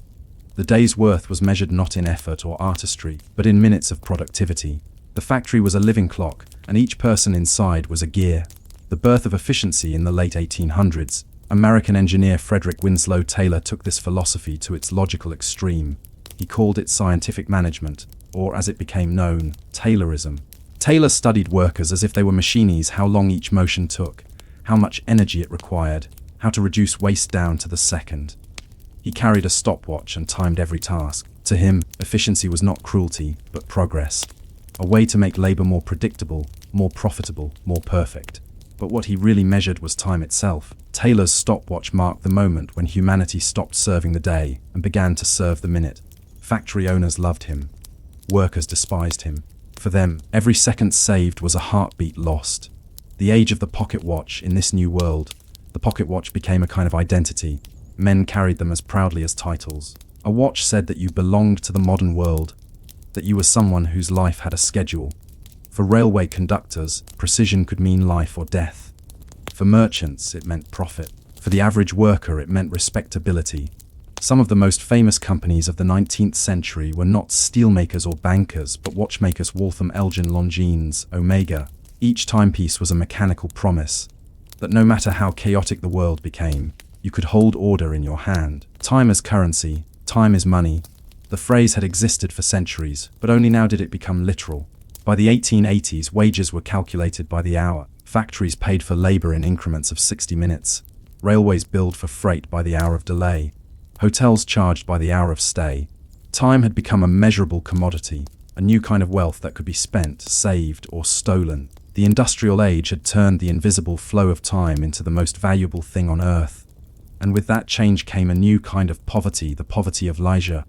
The day's worth was measured not in effort or artistry, but in minutes of productivity. The factory was a living clock, and each person inside was a gear. The birth of efficiency in the late 1800s, American engineer Frederick Winslow Taylor took this philosophy to its logical extreme. He called it scientific management, or as it became known, Taylorism. Taylor studied workers as if they were machines: how long each motion took, how much energy it required, how to reduce waste down to the second. He carried a stopwatch and timed every task. To him, efficiency was not cruelty, but progress. A way to make labor more predictable, more profitable, more perfect. But what he really measured was time itself. Taylor's stopwatch marked the moment when humanity stopped serving the day and began to serve the minute. Factory owners loved him. Workers despised him. For them, every second saved was a heartbeat lost. The age of the pocket watch. In this new world, the pocket watch became a kind of identity. Men carried them as proudly as titles. A watch said that you belonged to the modern world, that you were someone whose life had a schedule. For railway conductors, precision could mean life or death. For merchants, it meant profit. For the average worker, it meant respectability. Some of the most famous companies of the 19th century were not steelmakers or bankers, but watchmakers: Waltham, Elgin, Longines, Omega. Each timepiece was a mechanical promise that no matter how chaotic the world became, you could hold order in your hand. Time as currency, time is money. The phrase had existed for centuries, but only now did it become literal. By the 1880s, wages were calculated by the hour. Factories paid for labor in increments of 60 minutes. Railways billed for freight by the hour of delay. Hotels charged by the hour of stay. Time had become a measurable commodity, a new kind of wealth that could be spent, saved, or stolen. The industrial age had turned the invisible flow of time into the most valuable thing on earth. And with that change came a new kind of poverty, the poverty of leisure.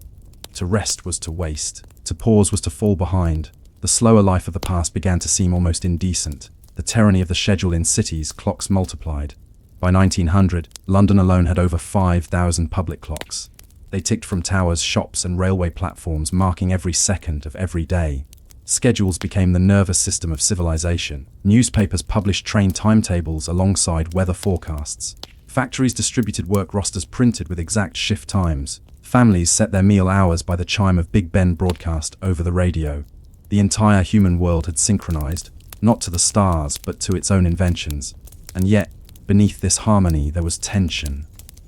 To rest was to waste. To pause was to fall behind. The slower life of the past began to seem almost indecent. The tyranny of the schedule in cities, clocks multiplied. By 1900, London alone had over 5,000 public clocks. They ticked from towers, shops, and railway platforms, marking every second of every day. Schedules became the nervous system of civilization. Newspapers published train timetables alongside weather forecasts. Factories distributed work rosters printed with exact shift times. Families set their meal hours by the chime of Big Ben broadcast over the radio. The entire human world had synchronized, not to the stars, but to its own inventions. And yet, beneath this harmony, there was tension.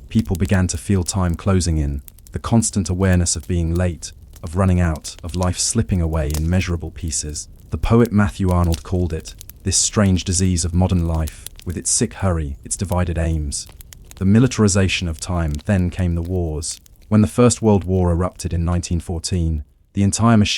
People began to feel time closing in, the constant awareness of being late, of running out, of life slipping away in measurable pieces. The poet Matthew Arnold called it, this strange disease of modern life. with its sick hurry, its divided aims. The militarization of time, then came the wars. When the First World War erupted in 1914, the entire machine